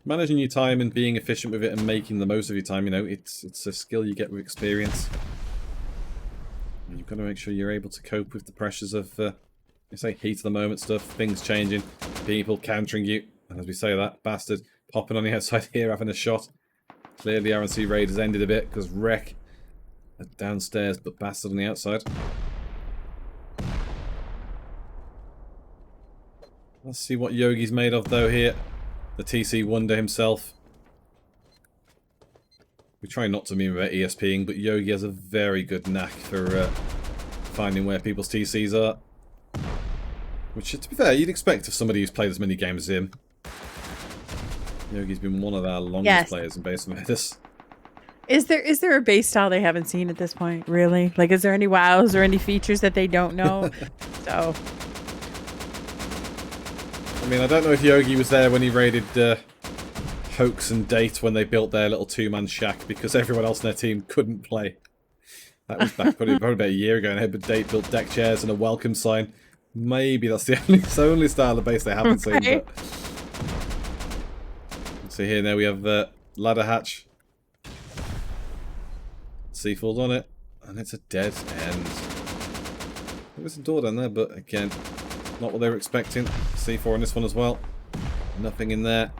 managing your time and being efficient with it and making the most of your time, you know, it's a skill you get with experience. You've got to make sure you're able to cope with the pressures of, say, heat of the moment stuff, things changing, people countering you. And as we say that, Bastard popping on the outside here, having a shot. Clearly, RNC raid has ended a bit because Wreck are downstairs, but Bastard on the outside. Let's see what Yogi's made of, though, here. The TC Wonder himself. We try not to meme about ESPing, but Yogi has a very good knack for finding where people's TCs are. Which, to be fair, you'd expect of somebody who's played as many games as him. Yogi's been one of our longest players in Base Invaders. Is there a base style they haven't seen at this point, really? Like, is there any wows or any features that they don't know? So... I mean, I don't know if Yogi was there when he raided Hoax and Date when they built their little 2-man shack because everyone else in their team couldn't play. That was back probably about a year ago, and Date built deck chairs and a welcome sign. Maybe that's the only style of base they haven't seen. But... So here now we have ladder hatch. C4's on it, and it's a dead end. There's a door down there, but again, not what they were expecting. C4 on this one as well. Nothing in there.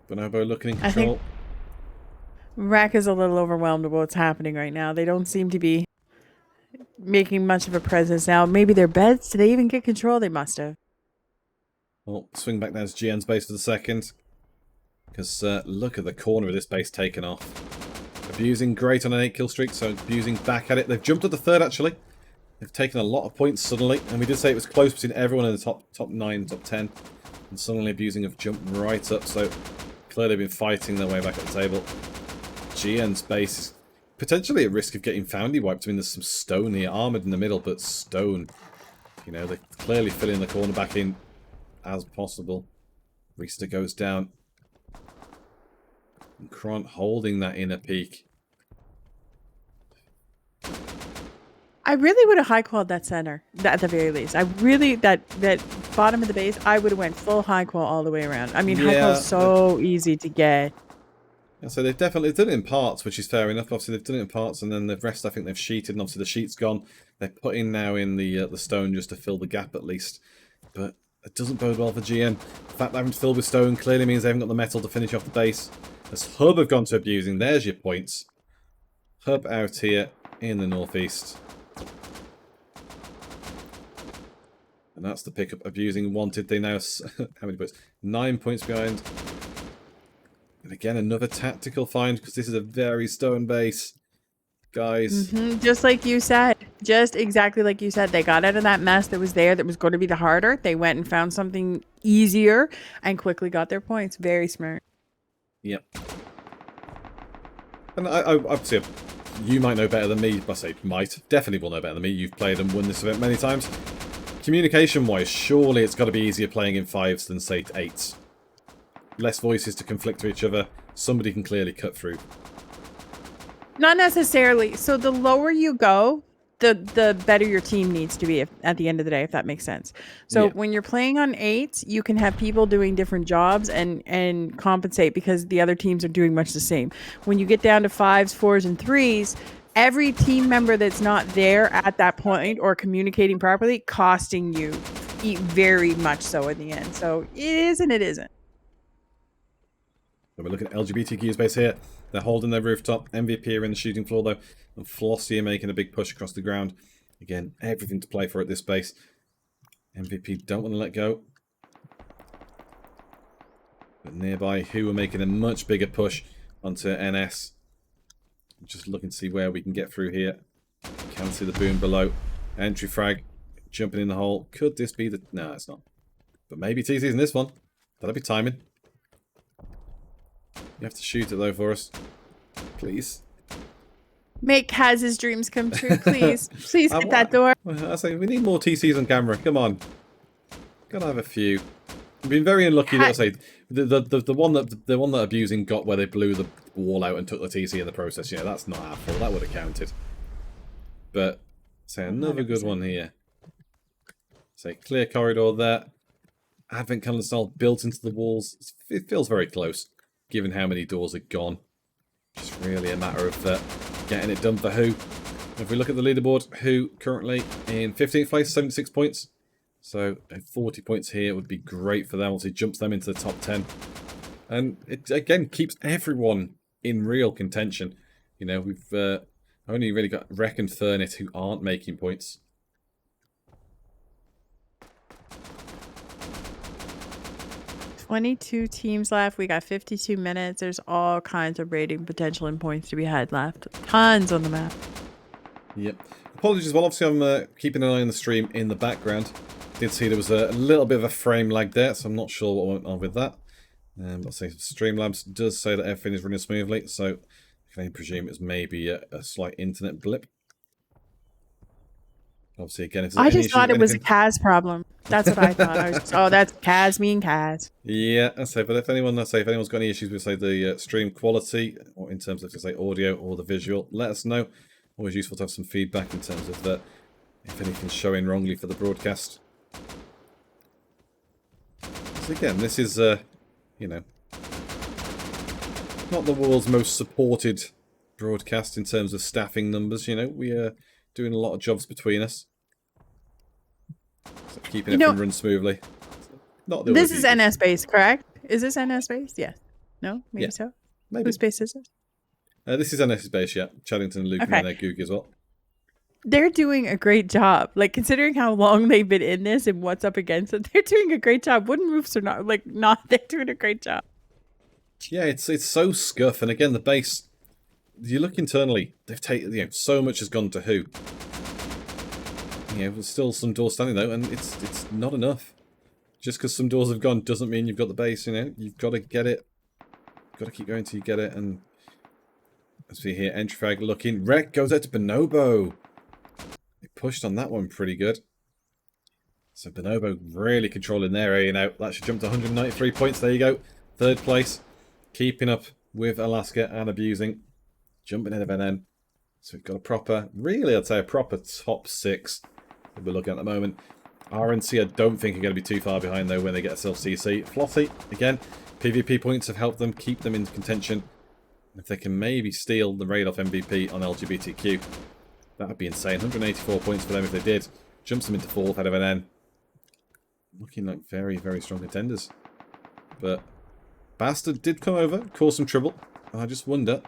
Bonobo looking in control. I think Rack is a little overwhelmed with what's happening right now. They don't seem to be making much of a presence now. Maybe their beds? Did they even get control? They must have. Well, swing back down to GN's base for the second. Because look at the corner of this base taken off. Abusing great on an 8-kill streak, so abusing back at it. They've jumped to the third, actually. They've taken a lot of points suddenly, and we did say it was close between everyone in the top 9, top 10, and suddenly abusing have jumped right up, so clearly been fighting their way back at the table. GN's base is potentially at risk of getting foundy wiped. I mean, there's some stone here, armoured in the middle, but stone. You know, they're clearly filling the corner back in as possible. Rista goes down. And Kront holding that inner peak. I really would have high-qualled that center, at the very least. I really, that bottom of the base, I would have went full high-qual all the way around. I mean, high-qual is so easy to get. Yeah, so they've definitely done it in parts, which is fair enough. Obviously, they've done it in parts, and then the rest, I think they've sheeted, and obviously the sheet's gone. They're putting now in the stone just to fill the gap, at least. But it doesn't bode well for GN. The fact they're having to fill with stone clearly means they haven't got the metal to finish off the base. As Hub have gone to abusing, there's your points. Hub out here in the northeast. And that's the pickup abusing wanted. They now... how many points? 9 points behind. And again, another tactical find, because this is a very stone base. Guys. Just like you said. Just exactly like you said. They got out of that mess that was there that was going to be the harder. They went and found something easier and quickly got their points. Very smart. Yep. And I'd say you might know better than me. I say might. Definitely will know better than me. You've played and won this event many times. Communication-wise, surely it's got to be easier playing in 5s than, say, 8s. Less voices to conflict with each other. Somebody can clearly cut through. Not necessarily. So the lower you go, the better your team needs to be at the end of the day, if that makes sense. So when you're playing on 8s, you can have people doing different jobs and compensate because the other teams are doing much the same. When you get down to 5s, 4s, and 3s, every team member that's not there at that point or communicating properly costing you very much so in the end. So it is and it isn't. So we're looking at LGBTQ space here. They're holding their rooftop. MVP are in the shooting floor, though. And Flossie are making a big push across the ground. Again, everything to play for at this base. MVP don't want to let go. But nearby, Who are making a much bigger push onto NS. Just looking to see where we can get through here. Can see the boom below. Entry frag. Jumping in the hole. Could this be the... No, it's not. But maybe TC's in this one. That'll be timing. You have to shoot it, though, for us. Please. Make Kaz's dreams come true, please. Please hit that door. I say, we need more TCs on camera. Come on. Gotta have a few. I've been very unlucky. I say the one that abusing got where they blew the wall out and took the TC in the process. Yeah, that's not our fault. That would have counted. But say another 100%. Good one here. Say clear corridor there. Advent calendar style built into the walls. It feels very close, given how many doors are gone. Just really a matter of getting it done for Who. If we look at the leaderboard, Who currently in 15th place, 76 points. So 40 points here would be great for them. Also jumps them into the top 10. And it, again, keeps everyone in real contention. You know, we've only really got Rec and Furnet who aren't making points. "22 teams left. We got 52 minutes. There's all kinds of rating potential and points to be had left. Tons on the map." Yep. Apologies as well. Obviously, I'm keeping an eye on the stream in the background. Did see there was a little bit of a frame lag there, so I'm not sure what went on with that. Let's say Streamlabs does say that everything is running smoothly, so I can only presume it's maybe a slight internet blip. Obviously, again, if I just thought it was a Kaz problem. That's what I thought. I was just, oh, that's Kaz being Kaz. Yeah, I say. But if anyone's got any issues with say the stream quality, or in terms of say audio or the visual, let us know. Always useful to have some feedback in terms of that. If anything's showing wrongly for the broadcast. So again, this is you know, not the world's most supported broadcast in terms of staffing numbers. You know, we are doing a lot of jobs between us. So keeping everything run smoothly. Not the this is NS based, correct? Is this NS based? Yes. No? Maybe so? Maybe. Whose base is it? This is NS based, yeah. Chaddington, Luke, and their Goog as well. They're doing a great job. Like, considering how long they've been in this and what's up against it, they're doing a great job. Wooden roofs are not, they're doing a great job. Yeah, it's so scuff. And again, the base, you look internally, they've taken, so much has gone to Who. There's still some doors standing though, and it's not enough. Just because some doors have gone doesn't mean you've got the base, You've got to get it. You've got to keep going till you get it. And as we hear, entry frag looking. Wreck goes out to Bonobo. They pushed on that one pretty good. So Bonobo really controlling their area now. That should jump to 193 points. There you go. Third place. Keeping up with Alaska and abusing. Jumping ahead of NN. So we've got a proper, really I'd say a proper top 6 that we're looking at the moment. RNC I don't think are going to be too far behind though when they get a self-CC. Flossie, again, PvP points have helped them keep them in contention. If they can maybe steal the raid off MVP on LGBTQ, that would be insane. 184 points for them if they did. Jumps them into 4th out of NN. Looking like very, very strong contenders. But Bastard did come over, cause some trouble. And I just wonder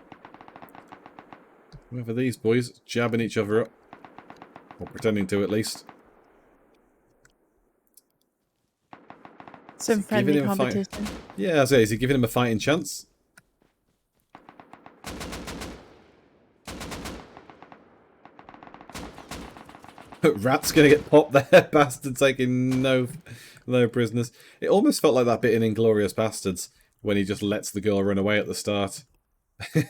whether these boys jabbing each other up. Or pretending to at least. Some friendly him a fight? competition. Yeah, I say, is he giving him a fighting chance? Rat's gonna get popped there, bastard taking no prisoners. It almost felt like that bit in Inglourious Bastards when he just lets the girl run away at the start.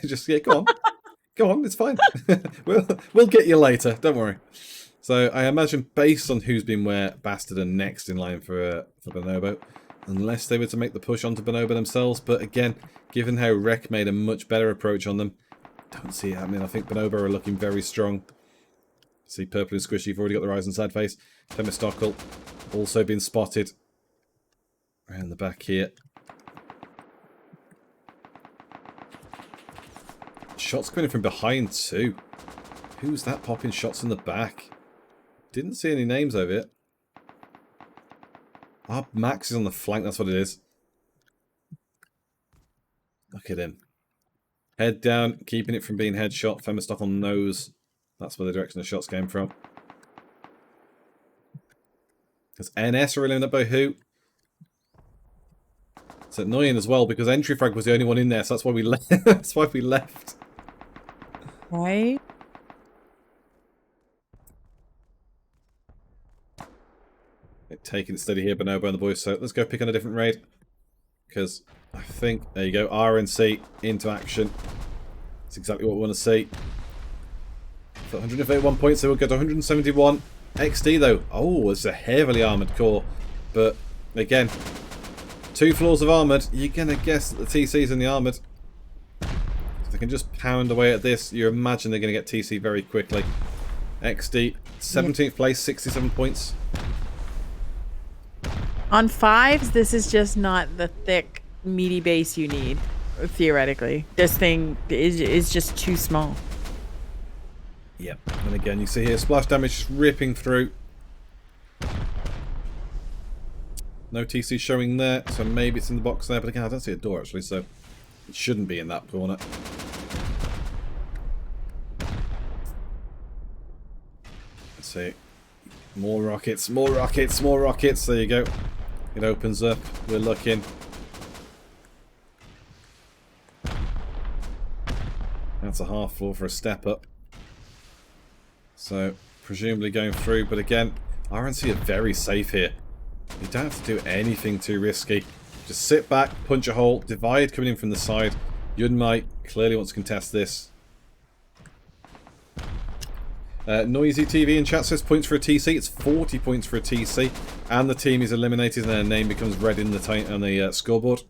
Just, yeah, go on. Go on, it's fine. we'll get you later, don't worry. So I imagine based on who's been where, Bastard are next in line for Bonobo. Unless they were to make the push onto Bonobo themselves. But again, given how Rek made a much better approach on them, don't see it happening. I think Bonobo are looking very strong. See Purple and Squishy, you've already got the Rising Side face. Themistockel also been spotted. Around the back here. Shots coming in from behind too. Who's that popping shots in the back? Didn't see any names over it. Ah, Max is on the flank, that's what it is. Look at him. Head down, keeping it from being headshot. Themistockel knows that's where the direction the shots came from. Because NS are eliminated by who? It's annoying as well because Entry Frag was the only one in there, so that's why we left. That's why we left. Right? Taking it steady here, Bonobo and the boys. So let's go pick on a different raid. Because I think, there you go, RNC into action. That's exactly what we want to see. For 181 points, so we'll get to 171. XD though. Oh, it's a heavily armoured core. But again, 2 floors of armoured. You're going to guess that the TC's in the armoured. If they can just pound away at this, you imagine they're going to get TC very quickly. XD, 17th place, 67 points. On 5s, this is just not the thick, meaty base you need, theoretically. This thing is just too small. Yep. And again, you see here, splash damage just ripping through. No TC showing there, so maybe it's in the box there. But again, I don't see a door, actually, so it shouldn't be in that corner. Let's see. More rockets, more rockets, more rockets. There you go. It opens up. We're looking. That's a half floor for a step up. So, presumably going through. But again, RNC are very safe here. You don't have to do anything too risky. Just sit back, punch a hole, divide coming in from the side. Yunmai clearly wants to contest this. Noisy TV in chat says points for a TC. It's 40 points for a TC. And the team is eliminated and their name becomes red in the scoreboard.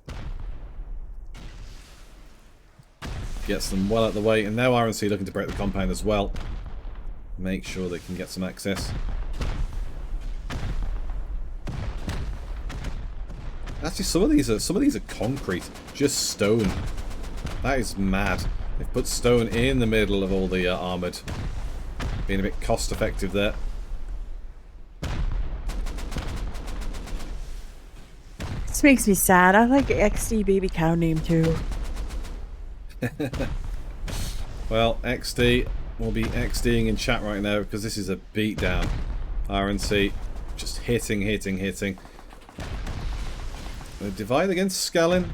Gets them well out of the way. And now RNC looking to break the compound as well. Make sure they can get some access. Actually, some of these are concrete. Just stone. That is mad. They've put stone in the middle of all the armoured. Being a bit cost effective there. This makes me sad. I like XD baby cow name too. Well, XD will be XDing in chat right now because this is a beatdown. RNC just hitting. Divide against Scaling.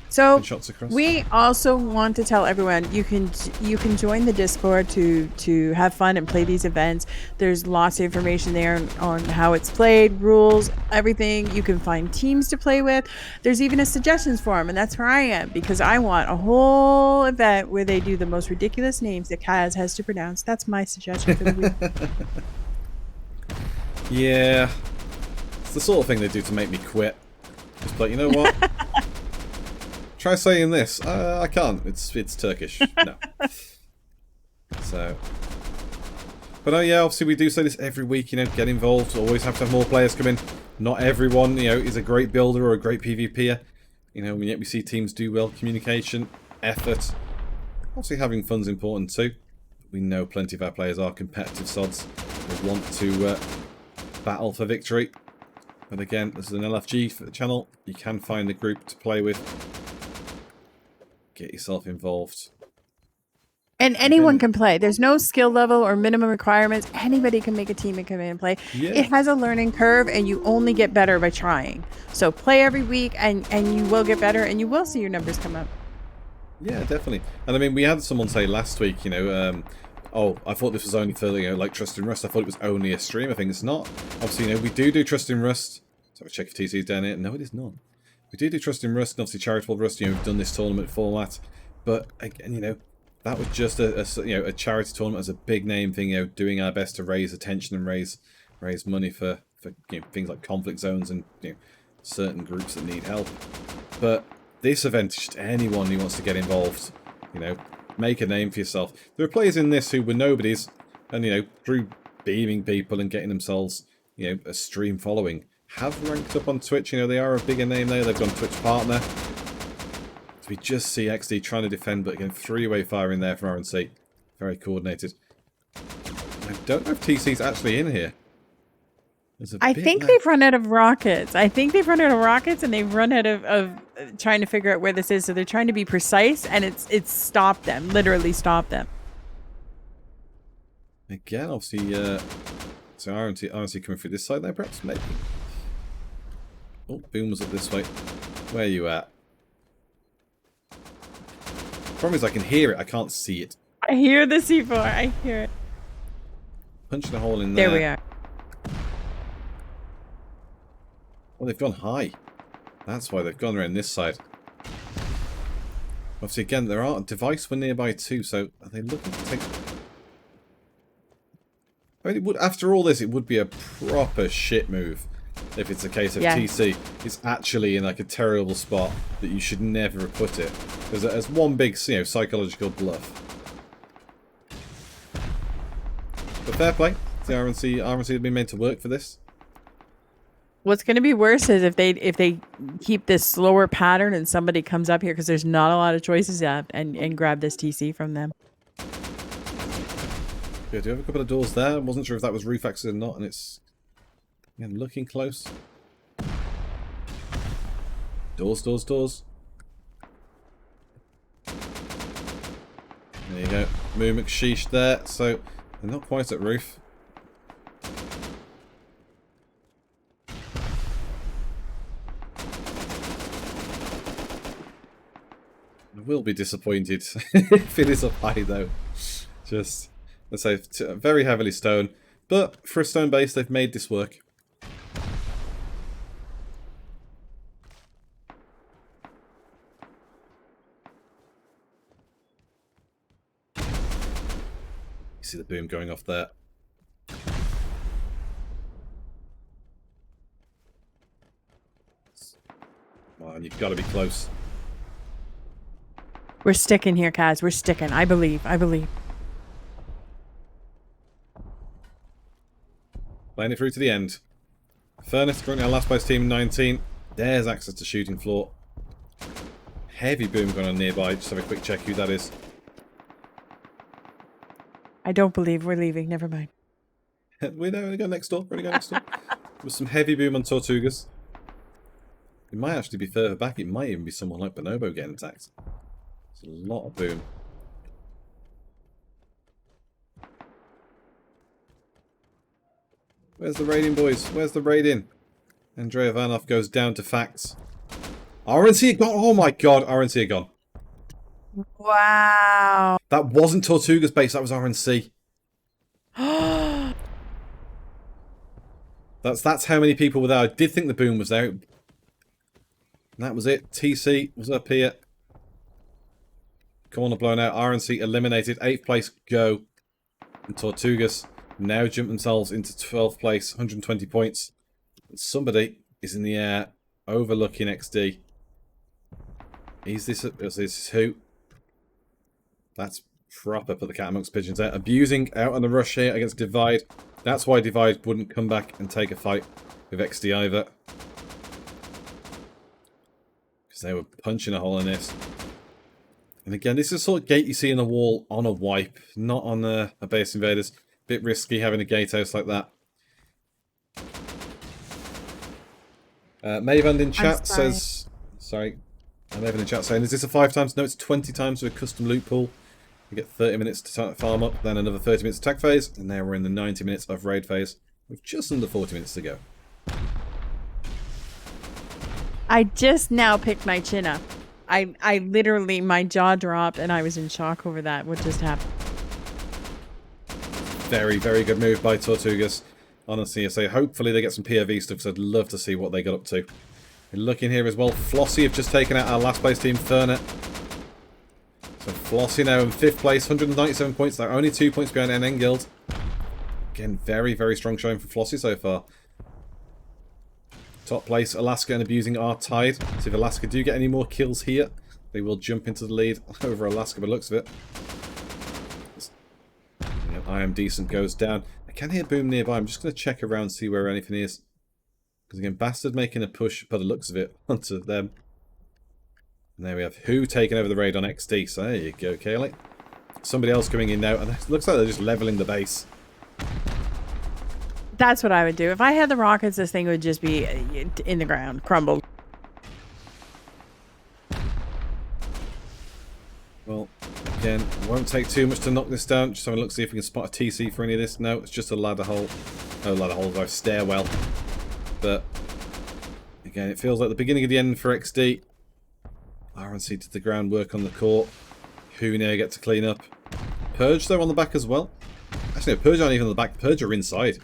So Shots across. we also want to tell everyone you can join the Discord to have fun and play these events. There's lots of information there on how it's played, rules, everything. You can find teams to play with. There's even a suggestions forum, and that's where I am because I want a whole event where they do the most ridiculous names that Kaz has to pronounce. That's my suggestion for the week. Yeah, it's the sort of thing they do to make me quit. Just like, you know what? Try saying this. I can't. It's Turkish. No. So, but yeah, obviously we do say this every week. You know, get involved. Always have to have more players come in. Not everyone, you know, is a great builder or a great PvPer. You know, yet we see teams do well. Communication, effort. Obviously, having fun's important too. We know plenty of our players are competitive sods. They want to battle for victory. But again, this is an LFG channel. You can find a group to play with. Get yourself involved. And anyone can play. There's no skill level or minimum requirements. Anybody can make a team and come in and play. Yeah. It has a learning curve, and you only get better by trying. So play every week, and you will get better, and you will see your numbers come up. Yeah, definitely. And I mean, we had someone say last week, you know, oh, I thought this was only for, you know, like Trust in Rust. I thought it was only a stream. I think it's not. Obviously, you know, we do Trust in Rust. So I'll check if TC's down here. No, it is not. We do Trust in Rust, and obviously Charitable Rust. You know, we've done this tournament format, but again, you know, that was just a charity tournament as a big name thing. You know, doing our best to raise attention and raise money for you know, things like conflict zones and, you know, certain groups that need help. But this event is just anyone who wants to get involved. You know, make a name for yourself. There are players in this who were nobodies, and, you know, through beaming people and getting themselves, you know, a stream following, have ranked up on Twitch. You know, they are a bigger name there. They've gone Twitch partner. So we just see XD trying to defend, but again, three-way firing there from RNC. Very coordinated. I don't know if TC's actually in here. I think they've run out of rockets. I think they've run out of rockets, and they've run out of trying to figure out where this is. So they're trying to be precise, and it's stopped them. Literally stopped them. Again, obviously, so RNC coming through this side there, perhaps? Maybe. Oh, Boom was up this way. Where are you at? Problem is I can hear it, I can't see it. I hear the C4. I hear it. Punching a hole in there. There we are. Well, they've gone high. That's why they've gone around this side. Obviously, again, there are device were nearby too, so are they looking to take... I mean, it would, after all this, it would be a proper shit move if it's a case of TC is actually in like a terrible spot that you should never have put it. There's one big, you know, psychological bluff. But fair play. The RNC have been made to work for this. What's going to be worse is if they keep this slower pattern and somebody comes up here, because there's not a lot of choices yet, and grab this TC from them. Yeah, do you have a couple of doors there? I wasn't sure if that was roof access or not, and it's, again, looking close. Doors. There you go. Moo McSheesh there, so they're not quite at roof. I will be disappointed if it is up high though. Just, let's say, very heavily stone. But for a stone base, they've made this work. You see the boom going off there. Come on, you've got to be close. We're sticking here, Kaz. We're sticking. I believe. Playing it through to the end. Furnace currently our last place team in 19. There's access to shooting floor. Heavy boom going on nearby. Just have a quick check who that is. I don't believe we're leaving. Never mind. We're going to go next door. With some heavy boom on Tortugas. It might actually be further back. It might even be someone like Bonobo getting attacked. There's a lot of boom. Where's the raiding, boys? Where's the raiding? Andrei Ivanov goes down to facts. RNC are gone. Oh my god, RNC are gone. Wow. That wasn't Tortuga's base, that was RNC. That's how many people were there. I did think the boom was there. And that was it. TC was up here. Corner blown out. RNC eliminated. 8th place, go. And Tortugas now jump themselves into 12th place, 120 points. And somebody is in the air overlooking XD. Is this who? That's proper for the cat amongst pigeons there. Abusing out on the rush here against Divide. That's why Divide wouldn't come back and take a fight with XD either. Because they were punching a hole in this. And again, this is the sort of gate you see in the wall on a wipe, not on a base invaders. Bit risky having a gatehouse like that. Mavand in chat says... Sorry. Maven in chat saying, is this a 5 times? No, it's 20 times with a custom loot pool. We get 30 minutes to farm up, then another 30 minutes attack phase, and now we're in the 90 minutes of raid phase with just under 40 minutes to go. I just now picked my chin up. I literally, my jaw dropped and I was in shock over that. What just happened? Very, very good move by Tortugas. Honestly, I say hopefully they get some POV stuff, because I'd love to see what they got up to. We're looking here as well. Flossie have just taken out our last place team, Fernet. So Flossie now in 5th place, 197 points. They're only 2 points behind NN Guild. Again, very, very strong showing for Flossie so far. Top place, Alaska and Abusing are tied. So if Alaska do get any more kills here, they will jump into the lead over Alaska by the looks of it. I Am Decent goes down. I can hear Boom nearby. I'm just going to check around, see where anything is. Because again, Bastard making a push by the looks of it onto them. And there we have Who taking over the raid on XD. So there you go, Kaylee. Somebody else coming in now, and it looks like they're just leveling the base. That's what I would do. If I had the rockets, this thing would just be in the ground, crumbled. Well, again, it won't take too much to knock this down. Just having a look, see if we can spot a TC for any of this. No, it's just a ladder hole. Oh, ladder hole, no, stairwell. But, again, it feels like the beginning of the end for XD. RNC did the groundwork on the court. Who now get to clean up. Purge, though, on the back as well. Actually, no, Purge aren't even on the back. Purge are inside.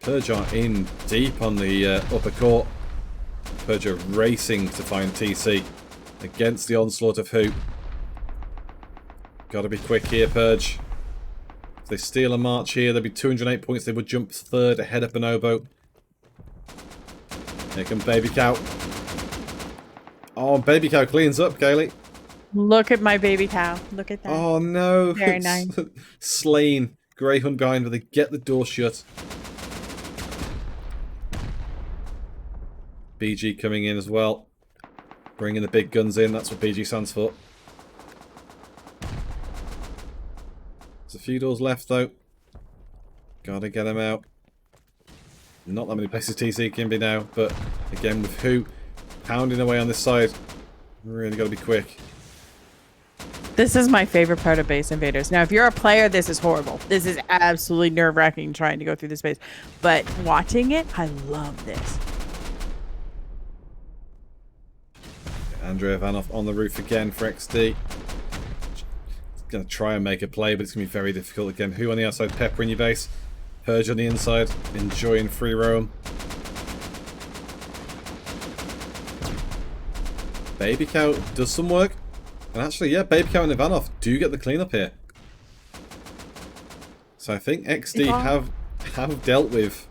Purge are in deep on the upper court. Purge are racing to find TC against the onslaught of Who. Gotta be quick here, Purge. If they steal a march here, there'd be 208 points. They would jump 3rd ahead of Bonobo. Here comes Baby Cow. Oh, Baby Cow cleans up, Kaylee. Look at my baby cow. Look at that. Oh, no. Very nice. Slain. Greyhound behind, but they get the door shut. BG coming in as well. Bringing the big guns in. That's what BG stands for. There's a few doors left, though. Gotta get them out. Not that many places TC can be now, but again, with Who pounding away on this side, really gotta be quick. This is my favorite part of Base Invaders. Now, if you're a player, this is horrible. This is absolutely nerve-wracking trying to go through this space. But watching it, I love this. Andrea Vanoff on the roof again for XD. Going to try and make a play, but it's going to be very difficult again. Who on the outside? Pepper in your base. Purge on the inside. Enjoying free roam. Baby Cow does some work. And actually, yeah, Baby Cow and Ivanov do get the cleanup here. So I think XD have dealt with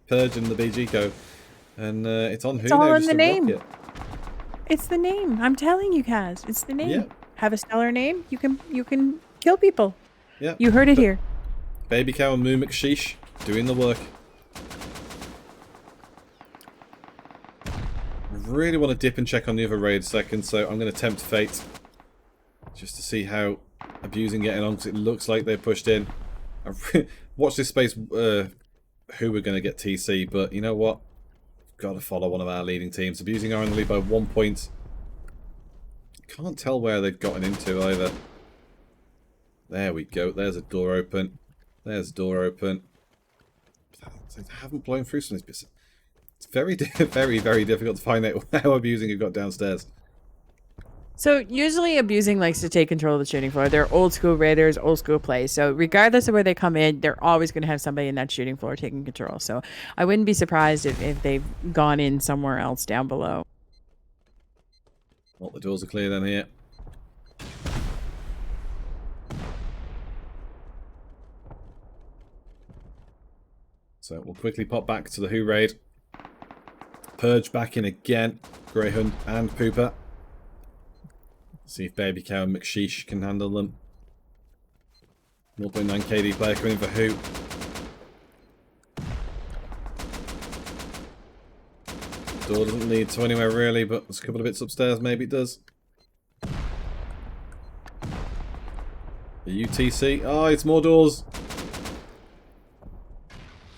Purge and the BG Co. And it's on Who now. It's all in just the to name. rock it. It's the name. I'm telling you, Kaz. It's the name. Yeah. Have a stellar name. You can kill people. Yeah. You heard it here. Baby Cow and Moo McSheesh doing the work. I really want to dip and check on the other raid a second, so I'm going to tempt fate. Just to see how Abusing getting on, because it looks like they're pushed in. Watch this space, Who we're going to get TC, but you know what? Got to follow one of our leading teams. Abusing are in the lead by 1 point. Can't tell where they've gotten into either. There we go. There's a door open. There's a door open. They haven't blown through some of these bits. It's very, very, very difficult to find out how Abusing have got downstairs. So usually Abusing likes to take control of the shooting floor. They're old school raiders, old school play. So regardless of where they come in, they're always going to have somebody in that shooting floor taking control. So I wouldn't be surprised if they've gone in somewhere else down below. Well, the doors are clear then here. So we'll quickly pop back to the Who raid. Purge back in again. Greyhound and Pooper. See if Baby Cow and McSheesh can handle them. 0.9 KD player coming in for Who. Door doesn't lead to anywhere really, but there's a couple of bits upstairs, maybe it does. The UTC. Oh, it's more doors.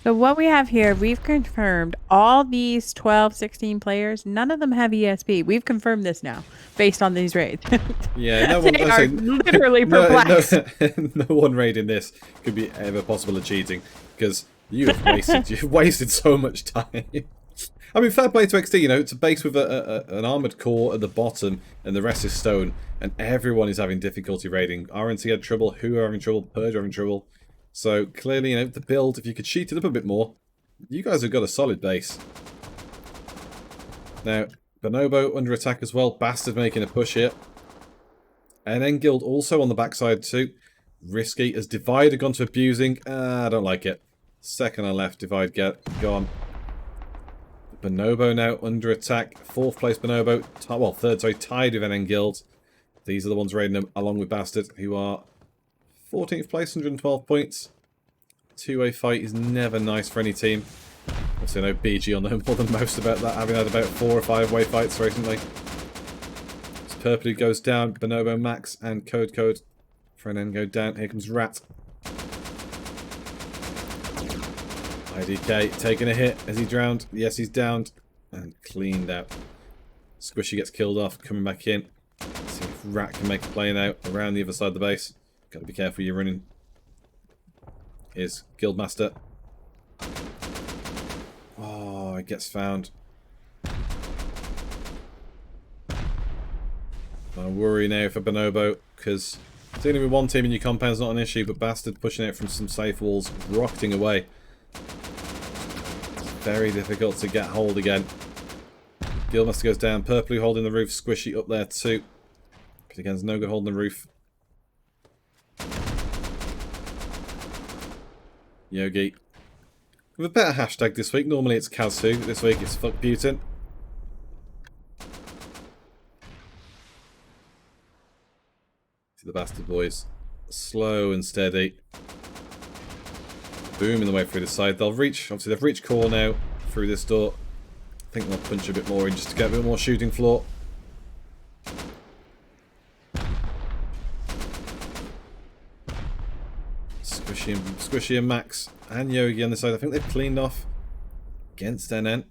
So what we have here, we've confirmed all these 12, 16 players, none of them have ESP. We've confirmed this now. based on these raids. Yeah, no one. They I are say, literally no, perplexed. no one raiding this could be ever possible of cheating because you've wasted so much time. I mean, fair play to XT. You know, it's a base with an armored core at the bottom, and the rest is stone, and everyone is having difficulty raiding. RNC had trouble. Who are having trouble? Purge are having trouble. So clearly, you know, the build. If you could cheat it up a bit more, you guys have got a solid base. Now, Bonobo under attack as well. Bastard making a push here. And then Guild also on the backside too. Risky as Divide have gone to abusing. I don't like it. Second on left, Divide gone. Bonobo now under attack. Fourth place Bonobo. Well, third, sorry, tied with NN Guild. These are the ones raiding them along with Bastard, who are 14th place, 112 points. Two-way fight is never nice for any team. Obviously, I know BG will know more than most about that, having had about 4 or 5 way fights recently. Purpley goes down, Bonobo Max and Code for an end go down. Here comes Rat. IDK taking a hit. Has he drowned? Yes, he's downed. And cleaned out. Squishy gets killed off, coming back in. See if Rat can make a play now around the other side of the base. Gotta be careful you're running. Here's Guildmaster. Oh, it gets found. I worry now for Bonobo, because dealing with one team in your compound is not an issue, but Bastard pushing out from some safe walls, rocketing away. It's very difficult to get hold again. Guildmaster goes down, Purpley holding the roof, Squishy up there too. But again, there's no good holding the roof. Yogi. With a better hashtag this week, normally it's Kaz, this week it's Fuck Putin. The Bastard boys, slow and steady, booming the way through the side. They'll reach, obviously they've reached core now through this door. I think they'll punch a bit more in just to get a bit more shooting floor. Squishy and Max and Yogi on the side. I think they've cleaned off against NN.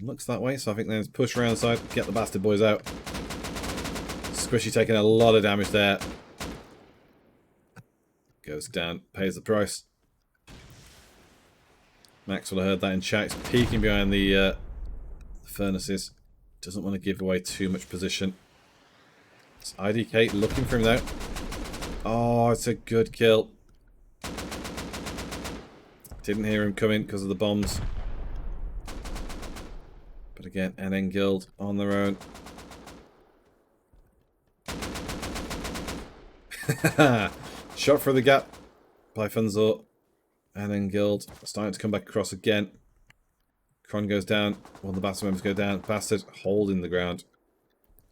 Looks that way, so I think they're going to push around the side, get the Bastard boys out. Squishy taking a lot of damage there. Goes down, pays the price. Max will have heard that in chat. He's peeking behind the furnaces. Doesn't want to give away too much position. It's IDK looking for him now. Oh, it's a good kill. Didn't hear him coming because of the bombs. But again, NN Guild on their own. Shot through the gap by Funzor. And then Guild starting to come back across again. Kron goes down. One of the Bastard members go down. Bastard holding the ground.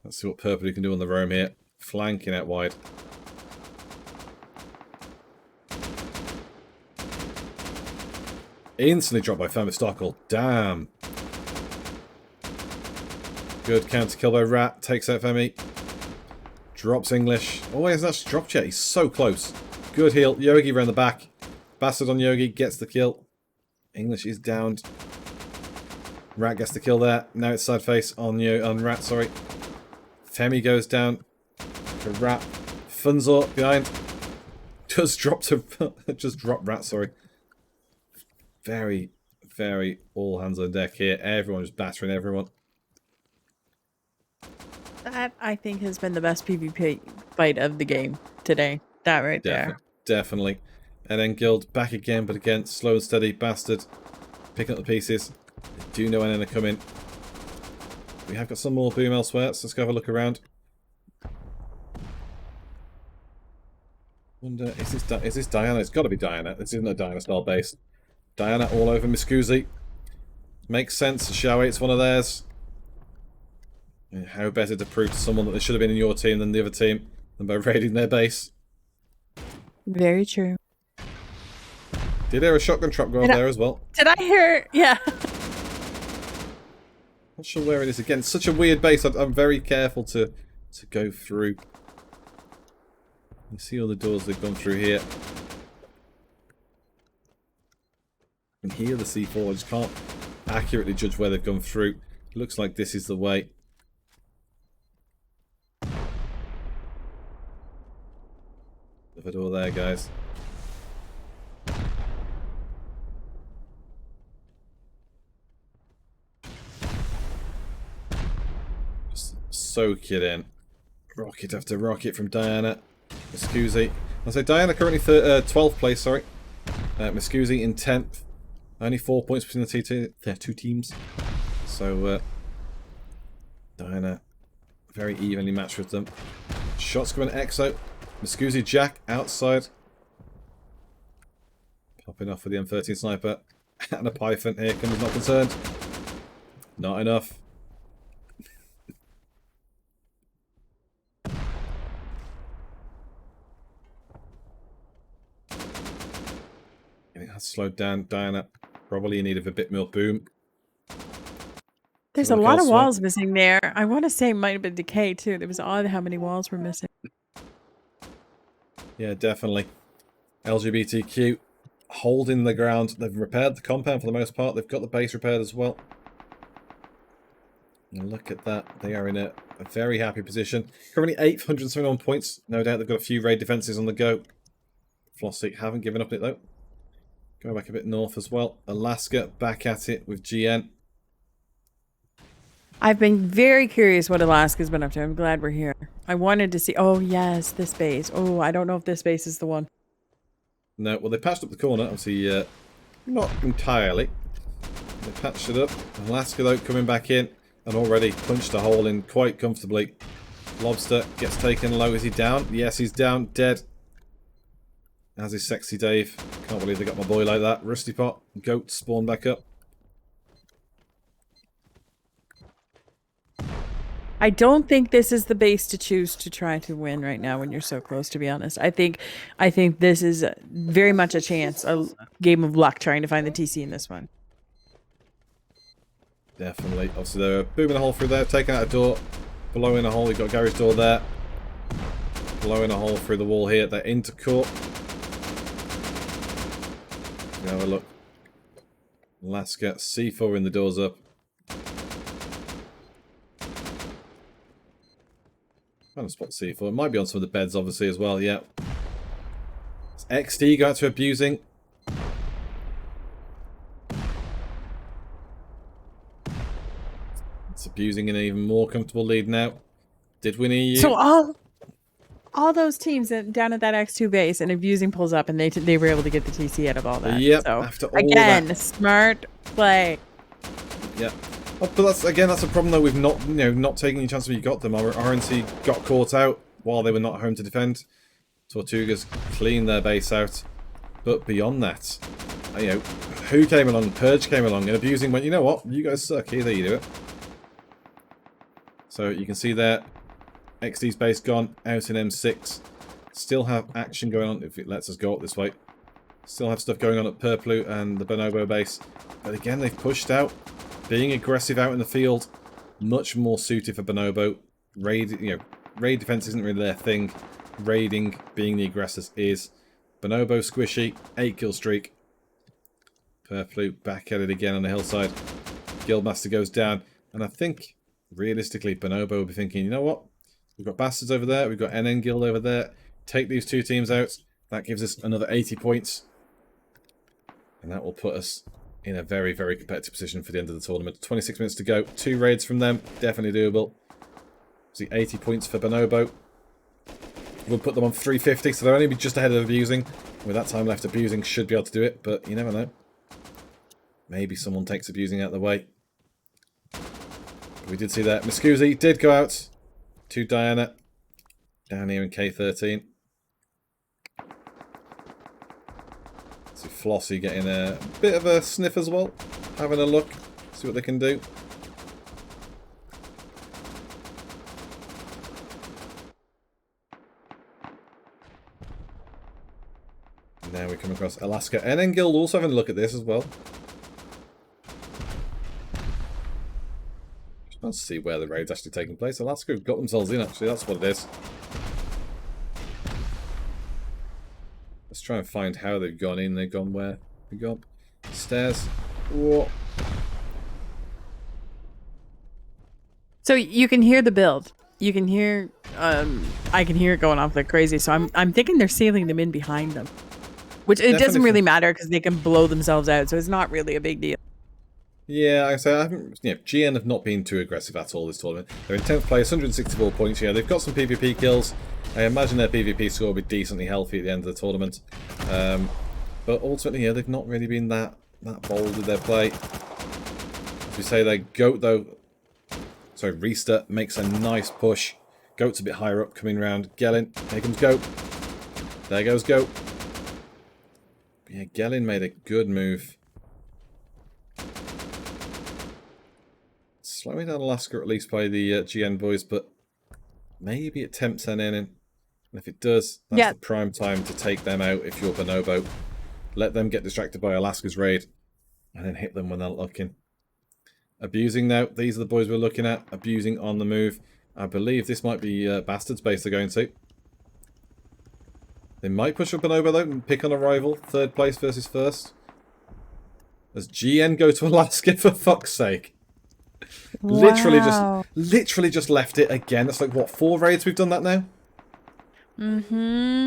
Let's see what Purple can do on the roam here. Flanking out wide. Instantly dropped by Thermostockle. Damn. Good counter kill by Rat. Takes out Femi. Drops English. Oh, he hasn't actually dropped yet. He's so close. Good heal. Yogi around the back. Bastard on Yogi. Gets the kill. English is downed. Rat gets the kill there. Now it's side face on Rat, sorry. Femi goes down to Rat. Funzor behind. Just dropped Rat, sorry. Very, very all hands on deck here. Everyone just battering everyone. That, I think, has been the best PvP fight of the game today. That right there. Definitely. And then Guild back again, but again, slow and steady. Bastard picking up the pieces. They do know when they're coming. We have got some more boom elsewhere, so let's go have a look around. Wonder, is this Diana? It's got to be Diana. This isn't a Diana style base. Diana all over Miscusi. Makes sense. Shower, it's one of theirs. And how better to prove to someone that they should have been in your team than the other team than by raiding their base? Very true. Did hear a shotgun trap go on there as well? Did I hear? Yeah. Not sure where it is again. It's such a weird base. I'm very careful to go through. You see all the doors they've gone through here. And here the C4. I just can't accurately judge where they've gone through. Looks like this is the way. Another door there, guys. Just soak it in. Rocket after rocket from Diana. Miscusi. I'll say Diana currently 12th place, sorry. Miscusi in 10th. Only 4 points between the two teams. So, Diana very evenly matched with them. Shots coming EXO. Miscusi Jack outside. Popping off with the M13 sniper. And a Python. Here comes Not Concerned. Not enough. I think that's slowed down Diana. Probably in need of a bit more boom. There's a lot of walls missing there. I want to say it might have been decay too. It was odd how many walls were missing. Yeah, definitely. LGBTQ holding the ground. They've repaired the compound for the most part. They've got the base repaired as well. And look at that. They are in a very happy position. Currently 871 points. No doubt they've got a few raid defenses on the go. Flossie haven't given up it though. Going back a bit north as well. Alaska back at it with GN. I've been very curious what Alaska's been up to. I'm glad we're here. I wanted to see... Oh, yes, this base. Oh, I don't know if this base is the one. No, well, they patched up the corner. Obviously, not entirely. They patched it up. Alaska, though, coming back in and already punched a hole in quite comfortably. Lobster gets taken low. Is he down? Yes, he's down. Dead. As is Sexy Dave. Can't believe they got my boy like that. Rusty Pot. Goat spawn back up. I don't think this is the base to choose to try to win right now when you're so close, to be honest. I think this is very much a chance, a game of luck trying to find the TC in this one. Definitely. Obviously, they're booming a hole through there, taking out a door, blowing a hole. You've got Gary's door there. Blowing a hole through the wall here. They're into court. Have a look. Alaska, C4 in the doors up. Trying to spot C4. It might be on some of the beds, obviously, as well. Yeah. It's XD got to abusing. It's abusing in an even more comfortable lead now. Did win EU. So all those teams down at that X2 base, and abusing pulls up, and they were able to get the TC out of all that. Yep. So After all again, that. smart play. Yep. Oh, but that's a problem though. We've not taking any chances when you got them. Our RNC got caught out while they were not home to defend. Tortugas cleaned their base out. But beyond that, who came along? Purge came along and abusing went, you know what? You guys suck. Here, there you do it. So you can see there, XD's base gone out in M6. Still have action going on if it lets us go up this way. Still have stuff going on at Purplu and the Bonobo base. But again, they've pushed out. Being aggressive out in the field, much more suited for Bonobo. Raid defense isn't really their thing. Raiding, being the aggressors, is. Bonobo squishy, 8 kill streak. Purplu back at it again on the hillside. Guildmaster goes down, and I think realistically Bonobo will be thinking, you know what? We've got Bastards over there, we've got NN Guild over there. Take these two teams out. That gives us another 80 points. And that will put us in a very, very competitive position for the end of the tournament. 26 minutes to go. 2 raids from them. Definitely doable. See, 80 points for Bonobo. We'll put them on 350, so they'll only be just ahead of abusing. With that time left, abusing should be able to do it, but you never know. Maybe someone takes abusing out of the way. We did see that. Miscusi did go out to Diana. Down here in K13. See Flossie getting a bit of a sniff as well. Having a look. See what they can do. Now we come across Alaska. NN Guild also having a look at this as well. Just want to see where the raid's actually taking place. Alaska have got themselves in, actually. That's what it is. Let's try and find how they've gone in. They've gone where? They've gone stairs. Whoa. So you can hear the build. You can hear, I can hear it going off like crazy. So I'm thinking they're sealing them in behind them, which it doesn't really matter because they can blow themselves out. So it's not really a big deal. Yeah, I say I haven't. GN have not been too aggressive at all this tournament. They're in 10th place, 164 points. Yeah, they've got some PvP kills. I imagine their PvP score will be decently healthy at the end of the tournament. But ultimately, yeah, they've not really been that bold with their play. As we say, their goat though. Sorry, Rista makes a nice push. Goat's a bit higher up, coming round. Gellin, here comes Goat. There goes Goat. Yeah, Gellin made a good move. Slowing down Alaska at least by the GN boys, but maybe it tempts an in. And if it does, that's the prime time to take them out if you're Bonobo. Let them get distracted by Alaska's raid, and then hit them when they're looking. Abusing now. These are the boys we're looking at. Abusing on the move. I believe this might be Bastard's base they're going to. They might push up Bonobo though and pick on a rival. 3rd place versus 1st. As GN go to Alaska, for fuck's sake. Wow. Literally just left it again. That's like, what, 4 raids we've done that now? Mm-hmm.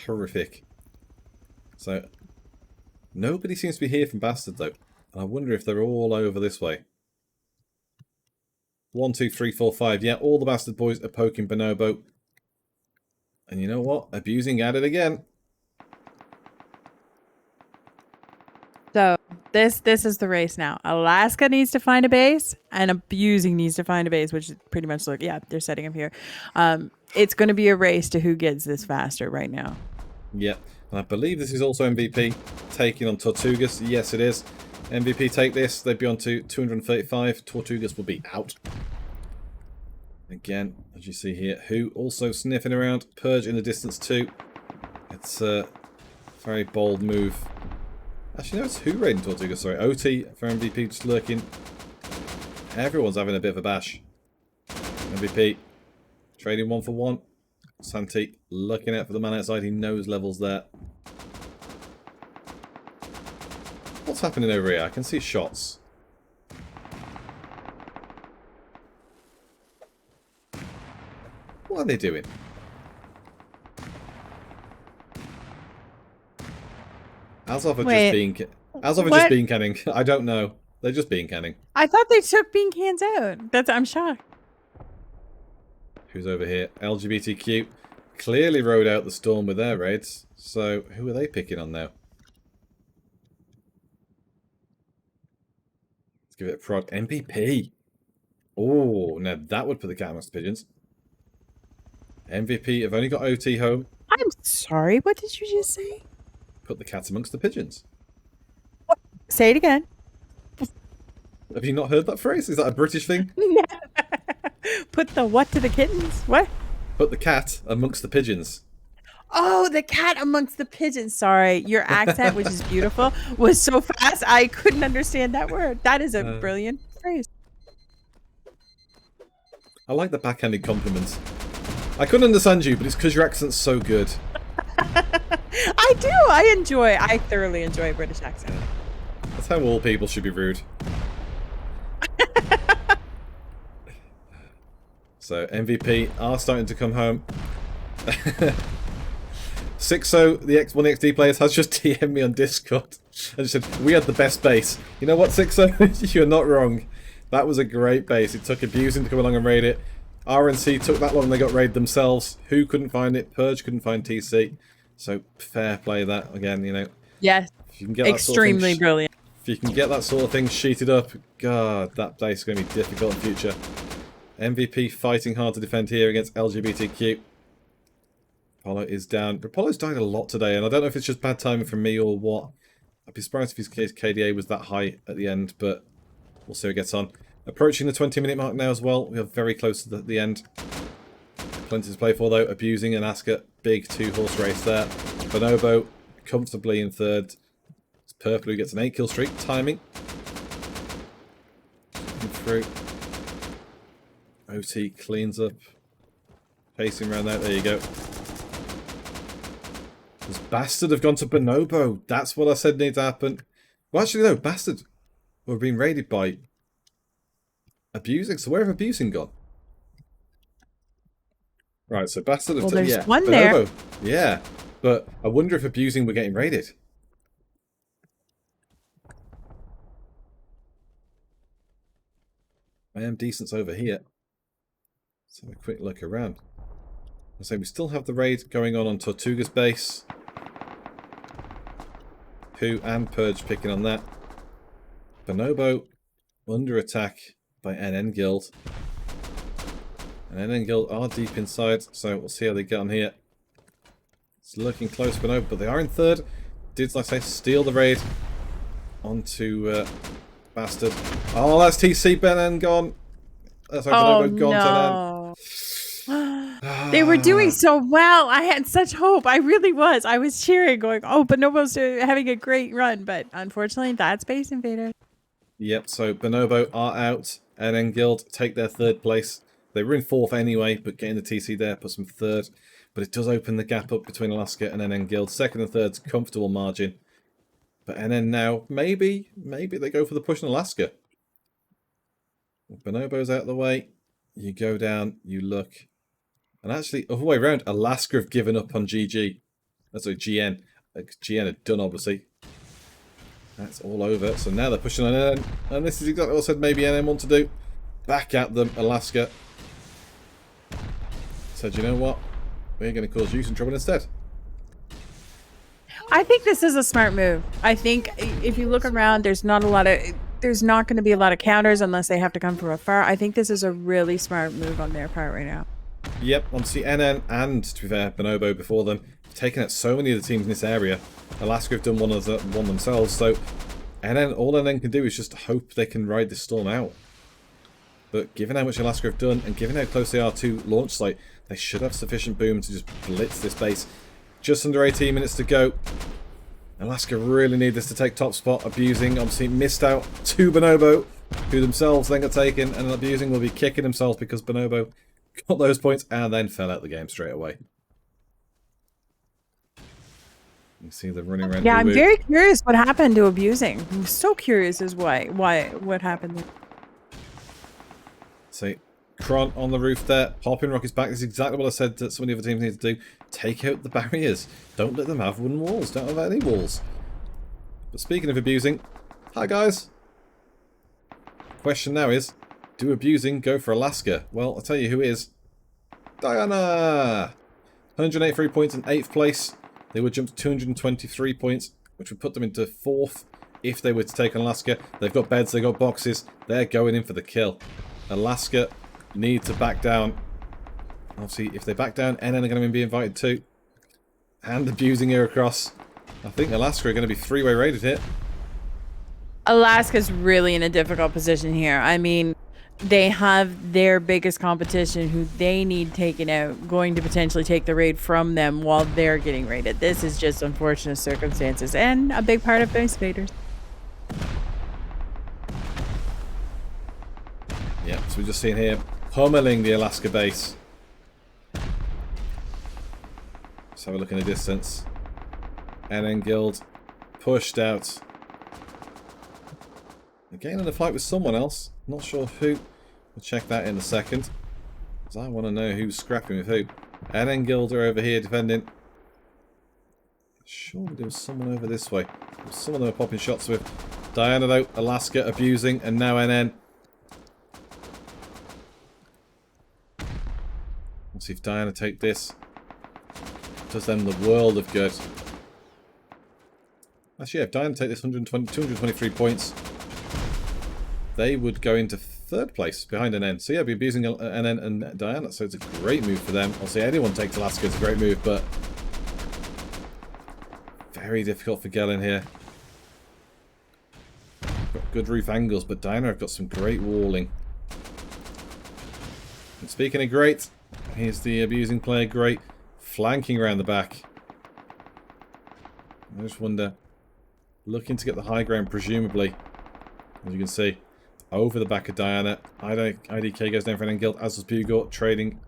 Horrific. So, nobody seems to be here from Bastard, though. And I wonder if they're all over this way. 1, 2, 3, 4, 5. Yeah, all the Bastard boys are poking Bonobo. And you know what? Abusing at it again. So this is the race now. Alaska needs to find a base, and Abusing needs to find a base, which is pretty much like, yeah, they're setting up here. It's going to be a race to who gets this faster right now. Yeah, and I believe this is also MVP taking on Tortugas. Yes, it is. MVP take this. They'd be on to 235. Tortugas will be out. Again, as you see here, Who also sniffing around. Purge in the distance too. It's a very bold move. Actually, no, it's Who raiding Tortuga. Sorry, OT for MVP just lurking. Everyone's having a bit of a bash. MVP trading 1 for 1. Santi looking out for the man outside. He knows levels there. What's happening over here? I can see shots. What are they doing? Azov are just bean canning. I don't know. They're just bean canning. I thought they took bean cans out. I'm shocked. Who's over here? LGBTQ clearly rode out the storm with their raids. So who are they picking on now? Let's give it a prod. MVP. Oh, now that would put the cat amongst the pigeons. MVP have only got OT home. I'm sorry. What did you just say? Put the cat amongst the pigeons. What? Say it again. Have you not heard that phrase? Is that a British thing? Put the what to the kittens? What? Put the cat amongst the pigeons. Oh, the cat amongst the pigeons. Sorry, your accent, which is beautiful, was so fast I couldn't understand that word. That is a brilliant phrase. I like the backhanded compliments. I couldn't understand you, but it's because your accent's so good. I do. I thoroughly enjoy a British accent. That's how all people should be rude. So MVP are starting to come home. Sixo, one of the XD players, has just DM'd me on Discord and said, we had the best base. You know what, Sixo? You're not wrong. That was a great base. It took Abusing to come along and raid it. RNC took that long, they got raided themselves. Who couldn't find it? Purge couldn't find TC. So fair play that again, you know. Yes. If you can get extremely that sort of brilliant. If you can get that sort of thing sheeted up, God, that base is going to be difficult in future. MVP fighting hard to defend here against LGBTQ. Apollo is down. Apollo's died a lot today, and I don't know if it's just bad timing from me or what. I'd be surprised if his KDA was that high at the end, but we'll see how it gets on. Approaching the 20-minute mark now as well. We are very close to the end. Plenty to play for, though. Abusing and Asker. Big 2-horse race there. Bonobo comfortably in 3rd. It's Purple who gets an 8-kill streak. Timing. Through. OT cleans up. Pacing around there. There you go. This Bastard have gone to Bonobo. That's what I said needs to happen. Well, actually, no. Bastard were being raided by Abusing. So where have Abusing gone? Right, so Bastard Well, of there's yeah, one there. Bonobo. Yeah, but I wonder if abusing we're getting raided. I am decent over here. Let's have a quick look around. I say we still have the raid going on Tortuga's base. Pooh and Purge picking on that. Bonobo under attack by NN Guild. And NN Guild are deep inside, so we'll see how they get on here. It's looking close, Bonobo, but they are in third. Did, like I say, steal the raid onto Bastard. Oh, that's TC Benin gone. That's Bonobo gone no. to NN. They were doing so well. I had such hope. I really was. I was cheering, going, oh, Bonobo's having a great run. But unfortunately, that's Space Invaders. Yep, so Bonobo are out. NN Guild take their third place. They were in fourth anyway, but getting the TC there puts them third. But it does open the gap up between Alaska and NN Guild. Second and third's comfortable margin. But NN now, maybe they go for the push in Alaska. Bonobo's out of the way. You go down, you look. And actually, other way around, Alaska have given up on GG. That's like GN. GN are done, obviously. That's all over. So now they're pushing on NN. And this is exactly what I said maybe NN want to do. Back at them, Alaska. Said, you know what? We're going to cause you some trouble instead. I think this is a smart move. I think if you look around, there's not going to be a lot of counters unless they have to come from afar. I think this is a really smart move on their part right now. Yep, obviously NN and, to be fair, Bonobo before them have taken out so many of the teams in this area. Alaska have done one themselves, so NN, all NN can do is just hope they can ride this storm out. But given how much Alaska have done, and given how close they are to launch site, they should have sufficient boom to just blitz this base. Just under 18 minutes to go. Alaska really need this to take top spot. Abusing, obviously missed out to Bonobo, who themselves then got taken, and Abusing will be kicking themselves because Bonobo got those points and then fell out the game straight away. You see them running around. Yeah, I'm very curious what happened to Abusing. I'm so curious as what happened there. See, Kron on the roof there, popping rockets back. This is exactly what I said that some of the other teams need to do. Take out the barriers. Don't let them have wooden walls. Don't have any walls. But speaking of abusing, hi guys. Question now is, do abusing go for Alaska? Well, I'll tell you who is. Diana! 183 points in 8th place. They would jump to 223 points, which would put them into 4th if they were to take on Alaska. They've got beds, they've got boxes. They're going in for the kill. Alaska need to back down. Obviously, if they back down, NN are going to be invited too. And abusing here across. I think Alaska are going to be three-way raided here. Alaska's really in a difficult position here. I mean, they have their biggest competition who they need taken out, going to potentially take the raid from them while they're getting raided. This is just unfortunate circumstances and a big part of Space Invaders. Yeah, so we're just seeing here, pummeling the Alaska base. Let's have a look in the distance. NN Guild pushed out. Again in a fight with someone else. Not sure who. We'll check that in a second. Because I want to know who's scrapping with who. NN Guild are over here defending. Surely there was someone over this way. Some of them are popping shots with. Diana though, Alaska abusing, and now NN. Let's see if Diana take this. Does them the world of good. Actually, yeah, if Diana take this 223 points, they would go into 3rd place behind NN. So yeah, be abusing NN and Diana. So it's a great move for them. Obviously, anyone takes Alaska, it's a great move, but very difficult for Gellin here. Got good roof angles, but Diana have got some great walling. And speaking of great, here's the abusing player, great. Flanking around the back. I just wonder, looking to get the high ground, presumably, as you can see, over the back of Diana. IDK goes down for an guild, as does Bugor, trading.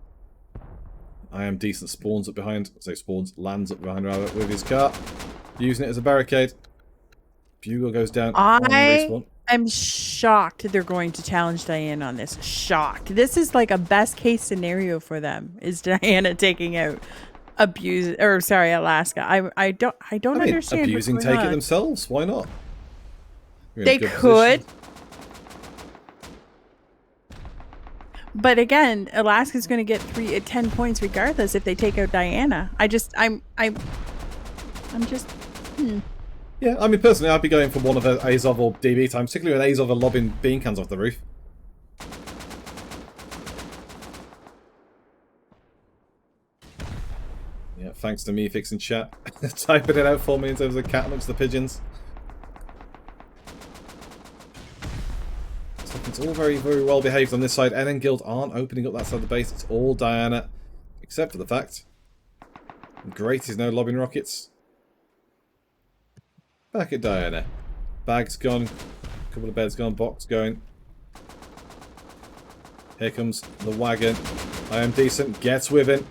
I am decent, spawns up behind, so spawns, lands up behind rather, with his car, using it as a barricade. Bugor goes down on respawn. I'm shocked they're going to challenge Diana on this. Shocked. This is like a best case scenario for them. Is Diana taking out Alaska? I don't I mean, understand what's abusing going take on. it themselves. Why not? You're in They a good could. position. But again, Alaska's going to get 10 points regardless if they take out Diana. I'm just. Yeah, I mean, personally, I'd be going for one of Azov or DB time, particularly when Azov are lobbing bean cans off the roof. Yeah, thanks to me fixing chat. Typing it out for me in terms of the cat amongst the pigeons. So it's all very, very well behaved on this side. NN Guild aren't opening up that side of the base. It's all Diana, except for the fact Great is now lobbing rockets. Back at Diana. Bag's gone. Couple of beds gone. Box going. Here comes the wagon. I am decent. Gets with it.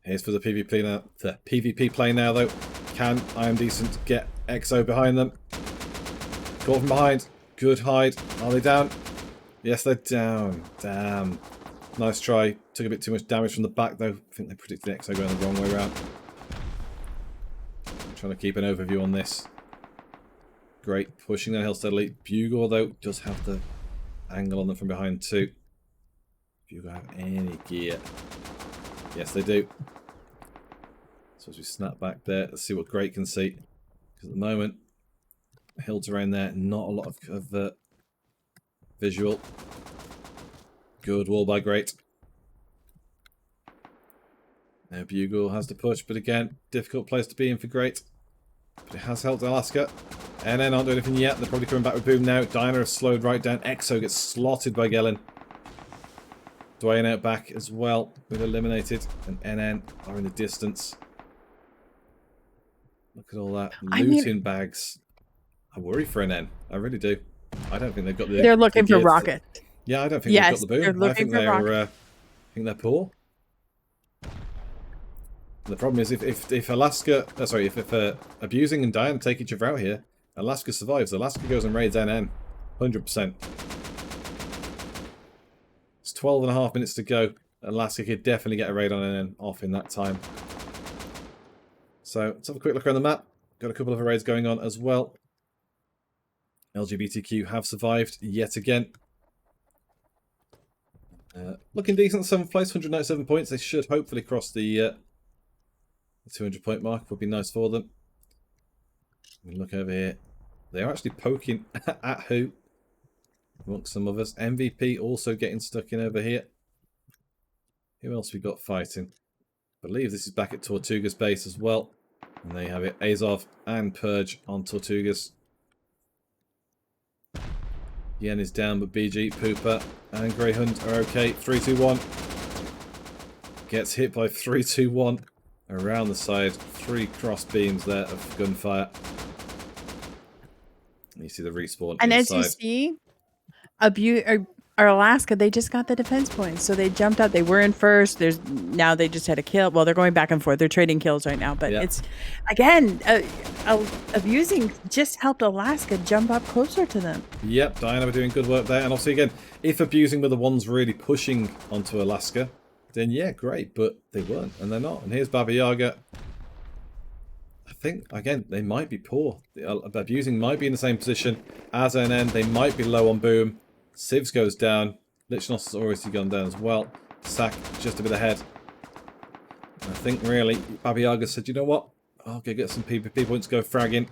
Here's for the PvP now. The PvP play now, though. Can I am decent get EXO behind them? Caught from behind. Good hide. Are they down? Yes, they're down. Damn. Nice try. Took a bit too much damage from the back, though. I think they predicted EXO going the wrong way around. I'm trying to keep an overview on this. Great. Pushing downhill steadily. Bugle, though, does have the angle on them from behind, too. Bugle have any gear? Yes, they do. So as we snap back there, let's see what Great can see. Because at the moment, hill terrain there, not a lot of visual. Good wall by Great. Now Bugle has to push, but again, difficult place to be in for Great. But it has helped Alaska. NN aren't doing anything yet. They're probably coming back with Boom now. Diana has slowed right down. EXO gets slotted by Gellin. Dwayne out back as well. Been eliminated. And NN are in the distance. Look at all that. Looting bags. I worry for NN. I really do. I don't think they've got the... They're looking for rocket. Yeah, I don't think they've got the boom. They're looking for rocket. I think they're poor. The problem is if Alaska... if Abusing and Diana take each other out here, Alaska survives. Alaska goes and raids NN. 100%. It's 12.5 minutes to go. Alaska could definitely get a raid on NN off in that time. So let's have a quick look around the map. Got a couple of raids going on as well. LGBTQ have survived yet again. Looking decent, 7th place, 197 points. They should hopefully cross the 200 point mark. Would be nice for them. Look over here. They are actually poking at who? Amongst some others. MVP also getting stuck in over here. Who else we got fighting? I believe this is back at Tortuga's base as well. And there you have it. Azov and Purge on Tortuga's. Yen is down, but BG, Pooper, and Greyhound are okay. 3-2-1. Gets hit by 3-2-1 around the side. 3 cross beams there of gunfire. You see the respawn and inside. as you see, Alaska, they just got the defense points, so they jumped up. They were in first. Now they just had a kill. Well, they're going back and forth. They're trading kills right now, but it's again Abusing just helped Alaska jump up closer to them. Yep, Diana were doing good work there, and obviously again, if Abusing were the ones really pushing onto Alaska, then yeah, great, but they weren't, and they're not. And here's Baba Yaga. I think again they might be poor. Abusing might be in the same position as NN. They might be low on boom. Civs goes down. Lichnos has already gone down as well. Sack just a bit ahead. And I think really Baba Yaga said, you know what? I'll go get some PvP points, go fragging.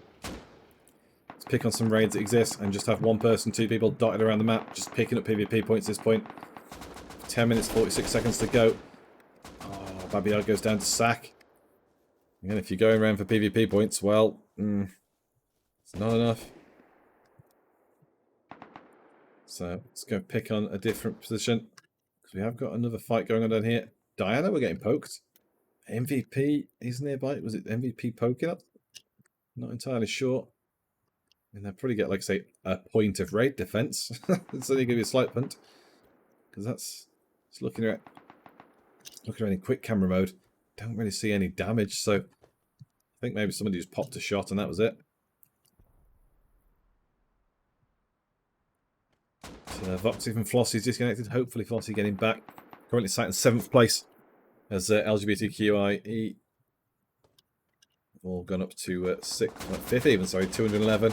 Let's pick on some raids that exist and just have 1 person, 2 people dotted around the map, just picking up PvP points at this point. 10 minutes, 46 seconds to go. Oh, Baba Yaga goes down to Sack. Again, if you're going around for PvP points, well, it's not enough. So let's go pick on a different position. Because we have got another fight going on down here. Diana, we're getting poked. MVP is nearby. Was it MVP poking up? Not entirely sure. I mean, they'll probably get, like, say, a point of raid defense. It's only going to be a slight punt. Because that's... Just looking at any quick camera mode. Don't really see any damage, so... I think maybe somebody just popped a shot and that was it. Vox, even Flossie's disconnected. Hopefully Flossie getting back. Currently sat in 7th place as LGBTQIE all gone up to 5th even, sorry, 211.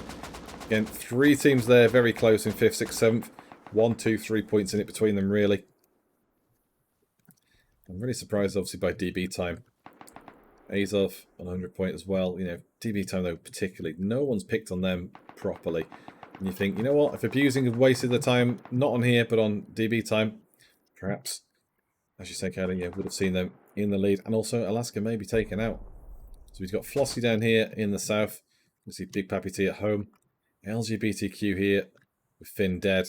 Again, 3 teams there, very close in 5th, 6th, 7th. 1, 2, 3 points in it between them, really. I'm really surprised, obviously, by DB time. Azov on 100 point as well. You know, DB time, though, particularly. No one's picked on them properly. And you think, you know what, if Abusing have wasted their time, not on here, but on DB time, perhaps, as you say, Kaileyca, would have seen them in the lead. And also, Alaska may be taken out. So we've got Flossie down here in the south. You see Big Pappy T at home. LGBTQ here with Finn dead.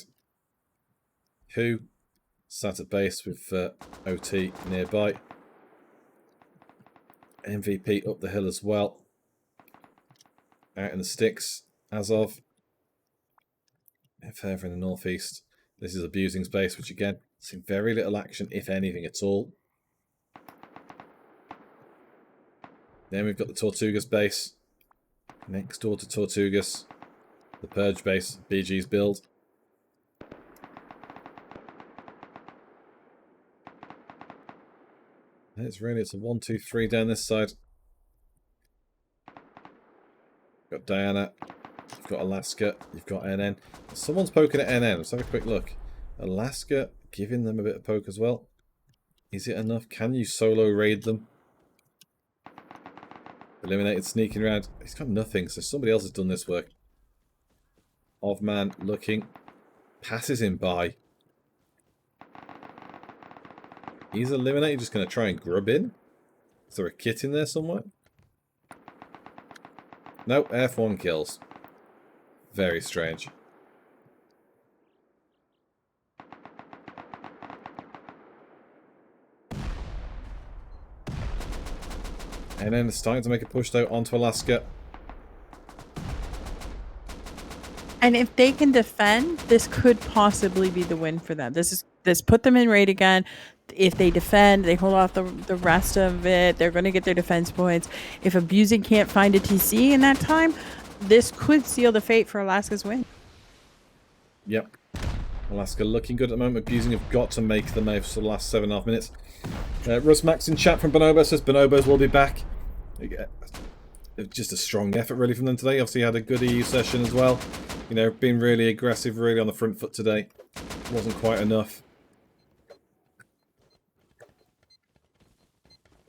Who sat at base with OT nearby. MVP up the hill as well. Out in the sticks as of. If ever in the northeast. This is Abusing's base, which again, seen very little action, if anything at all. Then we've got the Tortugas base. Next door to Tortugas. The Purge base, BG's build. It's a 1, 2, 3 down this side. You've got Diana. You've got Alaska. You've got NN. Someone's poking at NN. Let's have a quick look. Alaska giving them a bit of poke as well. Is it enough? Can you solo raid them? Eliminated, sneaking around. He's got nothing, so somebody else has done this work. Ovman looking. Passes him by. He's eliminated, just going to try and grub in. Is there a kit in there somewhere? No, F1 kills. Very strange. And then it's starting to make a push though onto Alaska. And if they can defend, this could possibly be the win for them. This put them in raid again. If they defend, they hold off the rest of it. They're going to get their defense points. If Abusing can't find a TC in that time, this could seal the fate for Alaska's win. Yep. Alaska looking good at the moment. Abusing have got to make the most for the last 7.5 minutes. Russ Max in chat from Bonobo says Bonobos will be back. Just a strong effort really from them today. Obviously had a good EU session as well. You know, been really aggressive, really on the front foot today. Wasn't quite enough.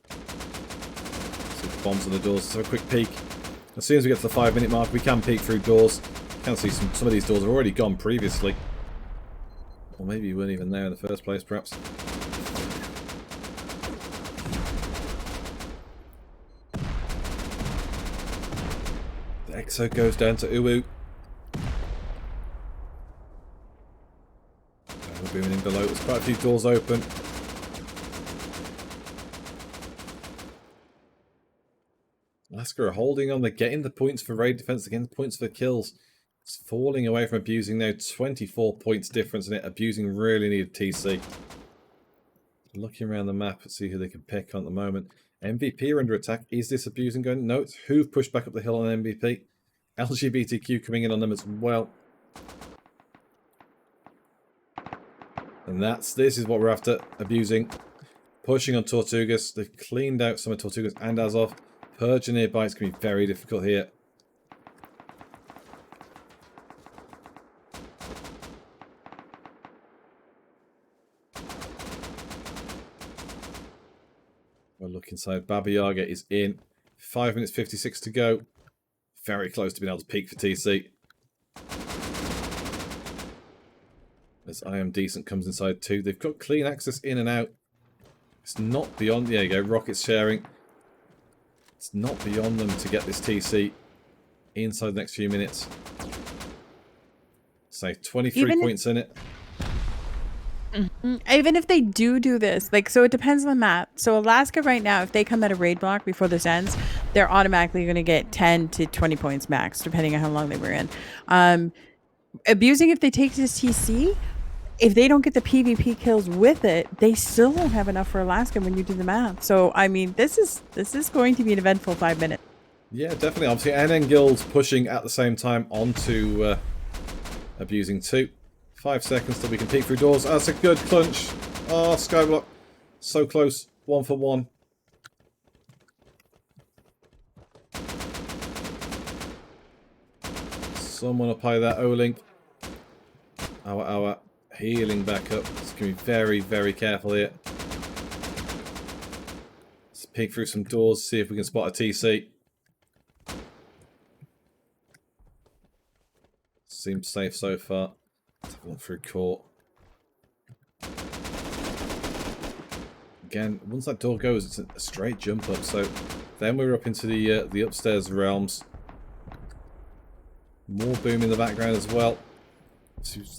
See the bombs on the doors. Let's have a quick peek. As soon as we get to the 5-minute mark, we can peek through doors. You can see some of these doors have already gone previously. Or maybe you weren't even there in the first place, perhaps. The Exo goes down to Uwu. We're booming in below. There's quite a few doors open. Alaska are holding on. They're getting the points for raid defense, again points for kills. It's falling away from Abusing now. 24 points difference in it. Abusing really needed TC. Looking around the map to see who they can pick on at the moment. MVP are under attack. Is this Abusing going? No, it's Who've pushed back up the hill on MVP. LGBTQ coming in on them as well. And this is what we're after. Abusing. Pushing on Tortugas. They've cleaned out some of Tortugas and Azov. Purge nearby. It's going to be very difficult here. We'll look inside. Baba Yaga is in. 5 minutes 56 to go. Very close to being able to peak for TC. As I Am Decent comes inside too. They've got clean access in and out. It's not beyond... There you go. Rockets sharing. It's not beyond them to get this TC inside the next few minutes. Say 23 points in it. Even if they do this, like, so it depends on the map. So Alaska right now, if they come at a raid block before this ends, they're automatically going to get 10 to 20 points max, depending on how long they were in. Abusing, if they take this TC, if they don't get the PvP kills with it, they still won't have enough for Alaska when you do the math. So, I mean, this is going to be an eventful 5 minutes. Yeah, definitely. Obviously, NN Guild's pushing at the same time onto Abusing 2. 5 seconds till we can peek through doors. That's a good clunch. Oh, Skyblock. So close. 1 for 1. Someone apply that O-Link. Our healing back up. Just going to be very, very careful here. Let's peek through some doors, see if we can spot a TC. Seems safe so far. Let's have a look through court. Again, once that door goes, it's a straight jump up. So then we're up into the upstairs realms. More boom in the background as well.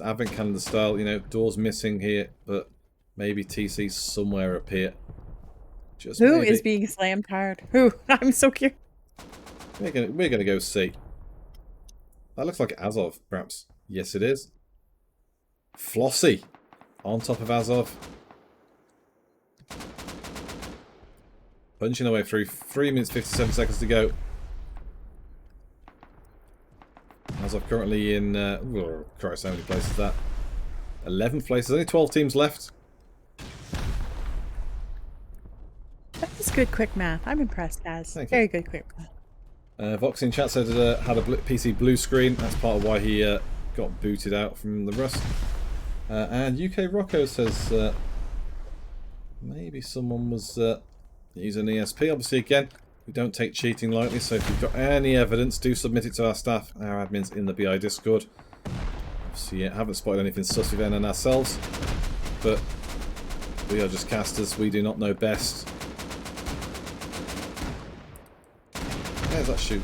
Advent calendar style, you know, doors missing here, but maybe TC somewhere up here. Just Who maybe. is being slammed hard? Who? I'm so curious. We're gonna go see. That looks like Azov, perhaps. Yes, it is. Flossie on top of Azov. Punching our way through. 3 minutes 57 seconds to go. Azov currently in... oh, Christ, how many places is that? 11th place. There's only 12 teams left. That was good quick math. I'm impressed, Kaz. Thank you. Very good quick math. Vox in chat said had a PC blue screen. That's part of why he got booted out from the Rust. And UK Rocco says maybe someone was using ESP. Obviously, again, we don't take cheating lightly, so if you've got any evidence, do submit it to our staff, our admins in the BI Discord. Obviously, yeah, haven't spotted anything sus with NN ourselves, but we are just casters. We do not know best. There's that shoot.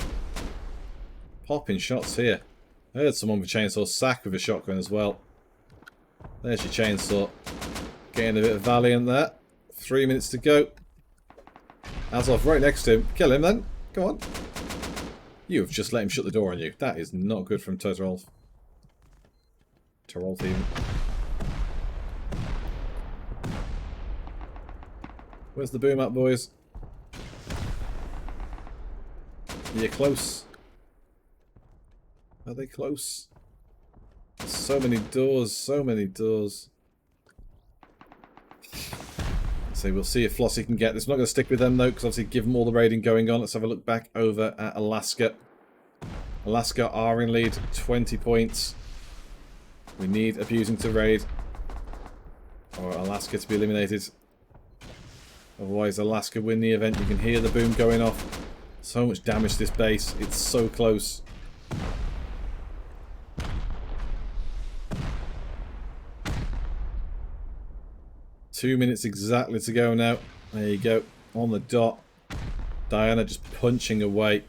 Popping shots here. I heard someone with chainsaw sack with a shotgun as well. There's your chainsaw. Getting a bit of valiant there. 3 minutes to go. Azov right next to him. Kill him then. Go on. You have just let him shut the door on you. That is not good from Totolf. Totolf even. Where's the boom at, boys? You're close. Are they close? So many doors, so many doors. So we'll see if Flossie can get this. I'm not going to stick with them though, because obviously give them all the raiding going on. Let's have a look back over at Alaska. Alaska are in lead, 20 points. We need Abusing to raid, or Alaska to be eliminated. Otherwise Alaska win the event. You can hear the boom going off. So much damage to this base. It's so close. Two minutes exactly to go now. There you go. On the dot. Diana just punching away.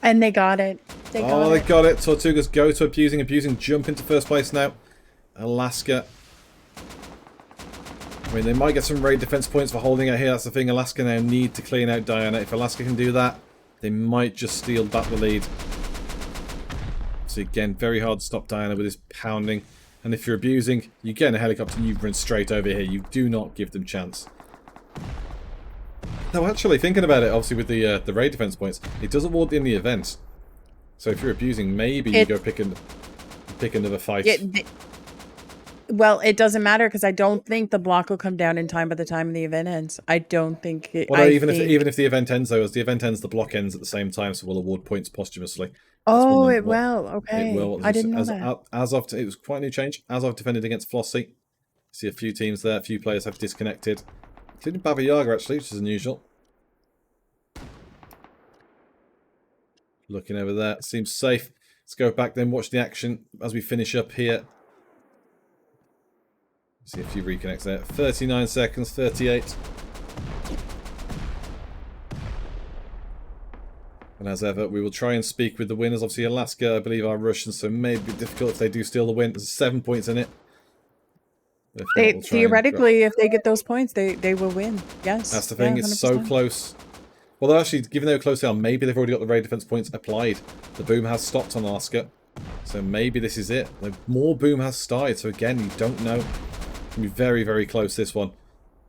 And they got it. They got it. Tortugas go to Abusing. Abusing jump into first place now. Alaska. I mean, they might get some raid defense points for holding out here. That's the thing. Alaska now need to clean out Diana. If Alaska can do that, they might just steal back the lead. So again, very hard to stop Diana with this pounding. And if you're Abusing, you get in a helicopter and you run straight over here. You do not give them chance. No, actually, thinking about it, obviously with the raid defense points, it does award in the event. So if you're Abusing, maybe you go pick another fight. Well, it doesn't matter because I don't think the block will come down in time by the time the event ends. I don't think it. Well, no, even if the event ends though, as the event ends, the block ends at the same time, so we'll award points posthumously. Oh, it will. Okay, it will. I didn't know that. It was quite a new change. Azov defended against Flossie. See a few teams there. A few players have disconnected, including Baba Yaga actually, which is unusual. Looking over there, seems safe. Let's go back then, watch the action as we finish up here. See a few reconnects there. 39 seconds, 38. And as ever, we will try and speak with the winners. Obviously, Alaska, I believe, are Russians, so it may be difficult if they do steal the win. There's 7 points in it. Theoretically, if they get those points, they will win. Yes. That's the thing. It's so close. Well, they're actually, given how close they are, maybe they've already got the raid defense points applied. The boom has stopped on Alaska. So maybe this is it. The more boom has started, so again, you don't know. It's going to be very, very close, this one.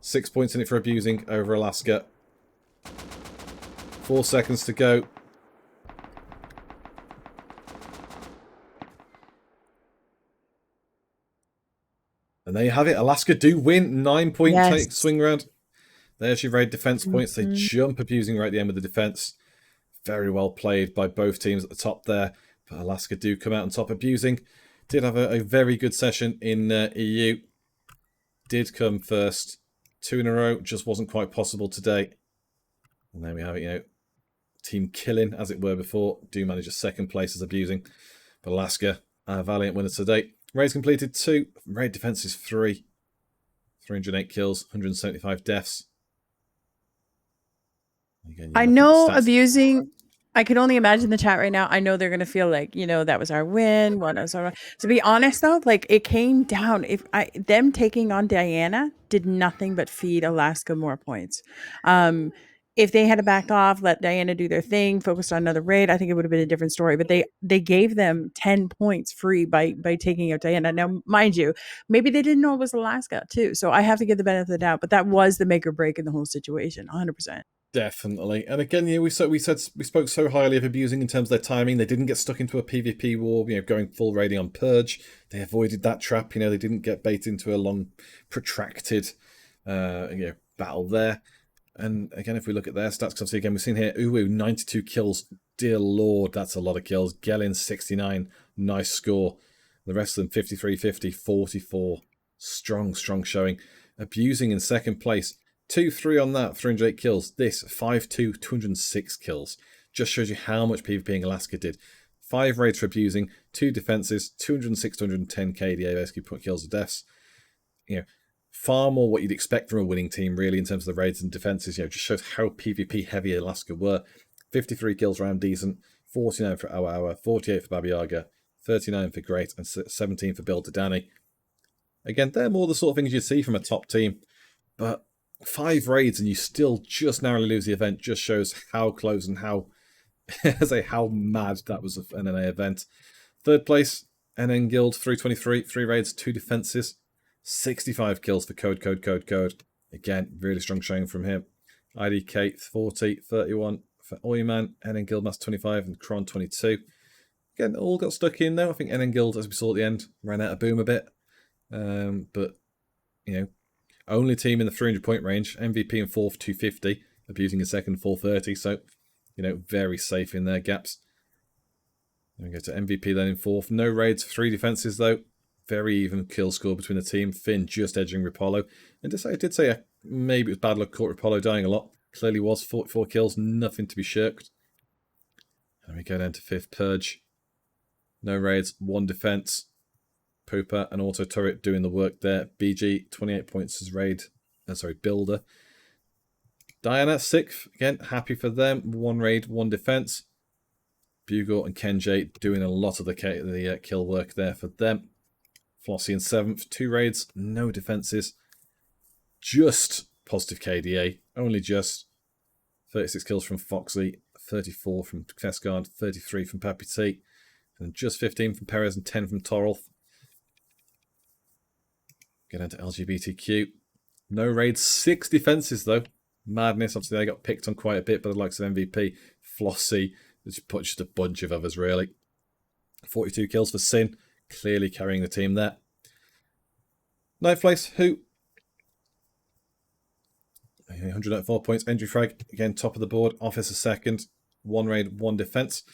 6 points in it for Abusing over Alaska. 4 seconds to go. And there you have it. Alaska do win. 9-point Yes. swing round. There's your raid defense points. They Mhm. jump abusing right at the end with the defense. Very well played by both teams at the top there. But Alaska do come out on top. Abusing did have a very good session in EU. Did come first. 2 in a row. Just wasn't quite possible today. And there we have it, team killing, as it were before. Do manage a second place as Abusing. But Alaska, our valiant winner today. Raids completed 2. Raid defense is 3. 308 kills, 175 deaths. Again, I know Abusing. I can only imagine the chat right now. I know they're gonna feel like, that was our win. To be honest though, like it came down. Them taking on Diana did nothing but feed Alaska more points. If they had backed off, let Diana do their thing, focused on another raid, I think it would have been a different story. But they gave them 10 points free by taking out Diana. Now, mind you, maybe they didn't know it was Alaska too. So I have to give the benefit of the doubt. But that was the make or break in the whole situation, 100%. Definitely. And again, we spoke so highly of Abusing in terms of their timing. They didn't get stuck into a PvP war, going full raiding on Purge. They avoided that trap. They didn't get bait into a long, protracted, battle there. And again, if we look at their stats, obviously, again, we've seen here, Uwu, 92 kills. Dear Lord, that's a lot of kills. Gelin, 69. Nice score. The rest of them, 53, 50, 44. Strong showing. Abusing in second place. 2-3 on that, 308 kills. This, 5-2, 206 kills. Just shows you how much PvPing Alaska did. 5 raids for Abusing, 2 defenses, 206, 210 KDA, basically put kills or deaths. Far more what you'd expect from a winning team, really, in terms of the raids and defenses. Just shows how PvP heavy Alaska were. 53 kills round decent, 49 for Awa, 48 for Baba Yaga, 39 for Great, and 17 for Builder Danny. Again, they're more the sort of things you'd see from a top team, but 5 raids and you still just narrowly lose the event just shows how close and how mad that was an NA event. Third place, NN Guild, 323, 3 raids, 2 defenses, 65 kills for Code. Again, really strong showing from him. IDK, 40, 31 for Oyman, NN Guild Master 25, and Kron 22. Again, all got stuck in though. I think NN Guild, as we saw at the end, ran out of boom a bit. But, only team in the 300-point range. MVP in 4th, 250. Abusing in second, 430. So, very safe in their gaps. Then we go to MVP then in 4th. No raids, 3 defenses though. Very even kill score between the team. Finn just edging Rapollo. And I did say maybe it was bad luck caught Rapollo dying a lot. Clearly was. 44 kills, nothing to be shirked. And we go down to 5th, Purge. No raids, 1 defense. Pooper and Auto Turret doing the work there. BG, 28 points as Builder. Diana, 6th. Again, happy for them. 1 raid, 1 defense. Bugle and Kenjay doing a lot of the kill work there for them. Flossie in 7th. 2 raids, no defenses. Just positive KDA. Only just. 36 kills from Foxy. 34 from Fesgard. 33 from Pappy T. And just 15 from Perez and 10 from Torolf. Get into LGBTQ. No raids, 6 defenses though. Madness. Obviously, they got picked on quite a bit by the likes of MVP, Flossie, just a bunch of others, really. 42 kills for Sin, clearly carrying the team there. 9th place, Who? 104 points. Entry Frag, again, top of the board. Officer second. 1 raid, 1 defense.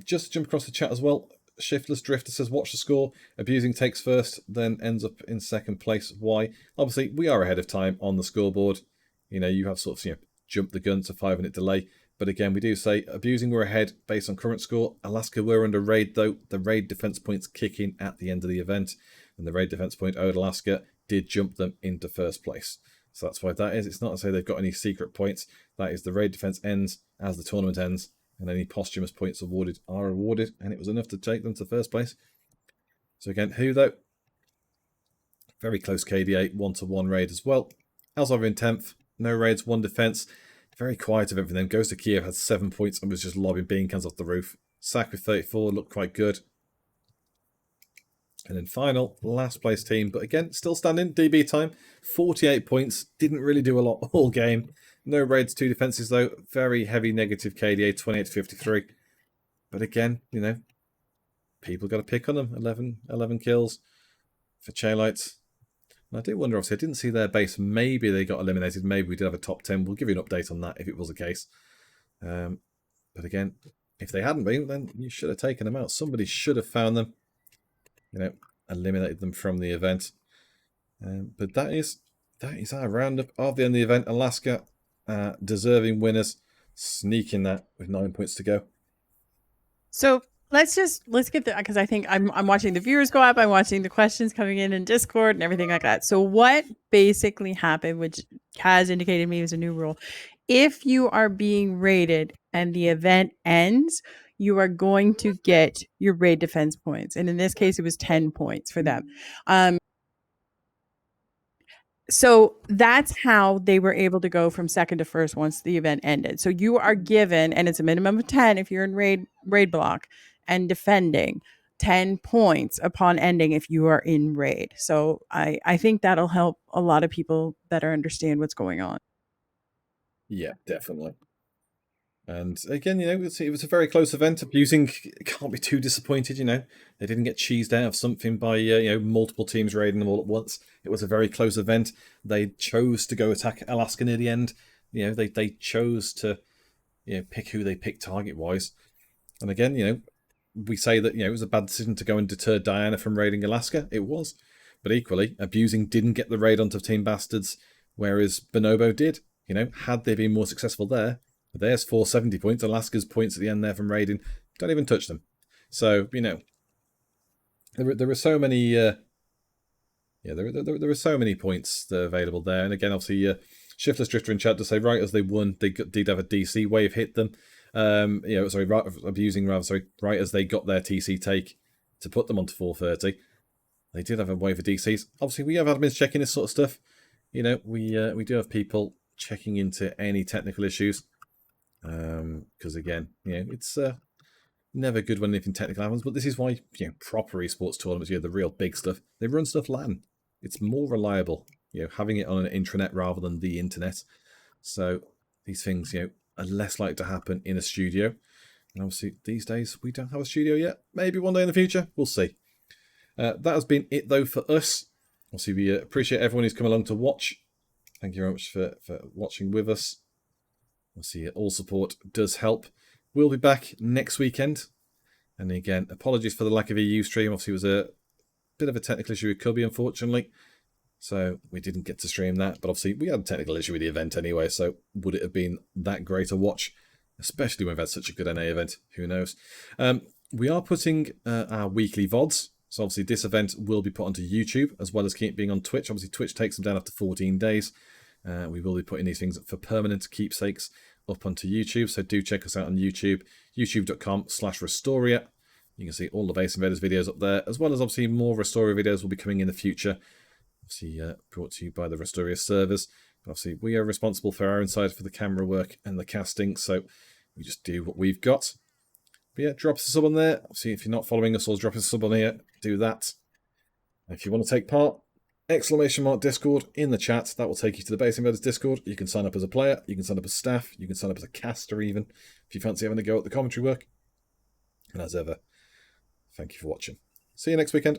Just to jump across the chat as well. Shiftless Drifter says, watch the score. Abusing takes first, then ends up in second place. Why? Obviously, we are ahead of time on the scoreboard. You have sort of, jumped the gun to 5-minute delay. But again, we do say Abusing were ahead based on current score. Alaska were under raid, though. The raid defense points kick in at the end of the event. And the raid defense point owed Alaska did jump them into first place. So that's why that is. It's not to say they've got any secret points. That is the raid defense ends as the tournament ends. And any posthumous points awarded are awarded, and it was enough to take them to first place. So again, Who though? Very close KDA, 1-1 raid as well. Alzheimer in 10th, no raids, 1 defense. Very quiet event for them. Goes to Kiev, had 7 points and was just lobbing bean cans off the roof. Sack with 34, looked quite good. And then final, last place team, but again, still standing, DB time, 48 points. Didn't really do a lot all game. No raids, 2 defenses though. Very heavy negative KDA, 28 to 53. But again, you know, people got to pick on them. 11 kills for Kaileyca. And I do wonder, obviously, I didn't see their base. Maybe they got eliminated. Maybe we did have a top 10. We'll give you an update on that if it was the case. But again, if they hadn't been, then you should have taken them out. Somebody should have found them, you know, eliminated them from the event. But that is our roundup of the end of the event. Alaska, deserving winners, sneaking that with 9 points to go. So let's get the, because I think I'm watching the viewers go up. I'm watching the questions coming in Discord and everything like that. So what basically happened, which Kaz indicated to me was a new rule. If you are being raided and the event ends, you are going to get your raid defense points. And in this case, it was 10 points for them. So that's how they were able to go from second to first once the event ended. So you are given, and it's a minimum of 10 if you're in raid block and defending, 10 points upon ending if you are in raid. So I think that'll help a lot of people better understand what's going on. Yeah, definitely. And again, you know, it was a very close event. Abusing can't be too disappointed, you know. They didn't get cheesed out of something by, you know, multiple teams raiding them all at once. It was a very close event. They chose to go attack Alaska near the end. You know, they chose to, you know, pick who they picked target-wise. And again, you know, we say that, you know, it was a bad decision to go and deter Diana from raiding Alaska. It was. But equally, Abusing didn't get the raid onto Team Bastards, whereas Bonobo did. You know, had they been more successful there, there's 470 points. Alaska's points at the end there from raiding. Don't even touch them. So, you know, there are so many... there are so many points that are available there. And again, obviously, Shiftless Drifter in chat to say, right as they won, they did have a DC wave hit them. Abusing, right as they got their TC take to put them onto 430. They did have a wave of DCs. Obviously, we have admins checking this sort of stuff. You know, we do have people checking into any technical issues. Because again, you know, it's never good when anything technical happens, but this is why, you know, proper esports tournaments, you know, the real big stuff, they run stuff LAN. It's more reliable, you know, having it on an intranet rather than the internet. So these things, you know, are less likely to happen in a studio. And obviously these days we don't have a studio yet. Maybe one day in the future, we'll see. That has been it though for us. Obviously we appreciate everyone who's come along to watch. Thank you very much for watching with us. Obviously, all support does help. We'll be back next weekend. And again, apologies for the lack of EU stream. Obviously, it was a bit of a technical issue with Cubby, unfortunately. So we didn't get to stream that. But obviously, we had a technical issue with the event anyway. So would it have been that great a watch? Especially when we've had such a good NA event. Who knows? We are putting our weekly VODs. So obviously, this event will be put onto YouTube as well as keep being on Twitch. Obviously, Twitch takes them down after 14 days. We will be putting these things for permanent keepsakes up onto YouTube, so do check us out on YouTube, youtube.com/Rustoria. You can see all the Base Invaders videos up there, as well as obviously more Rustoria videos will be coming in the future. Obviously brought to you by the Rustoria servers. But obviously we are responsible for our inside for the camera work and the casting, so we just do what we've got. But yeah, drop us a sub on there. Obviously if you're not following us or drop us a sub on here, do that. And if you want to take part, !Discord in the chat. That will take you to the Base Invaders Discord. You can sign up as a player, you can sign up as staff, you can sign up as a caster even, if you fancy having a go at the commentary work. And as ever, thank you for watching. See you next weekend.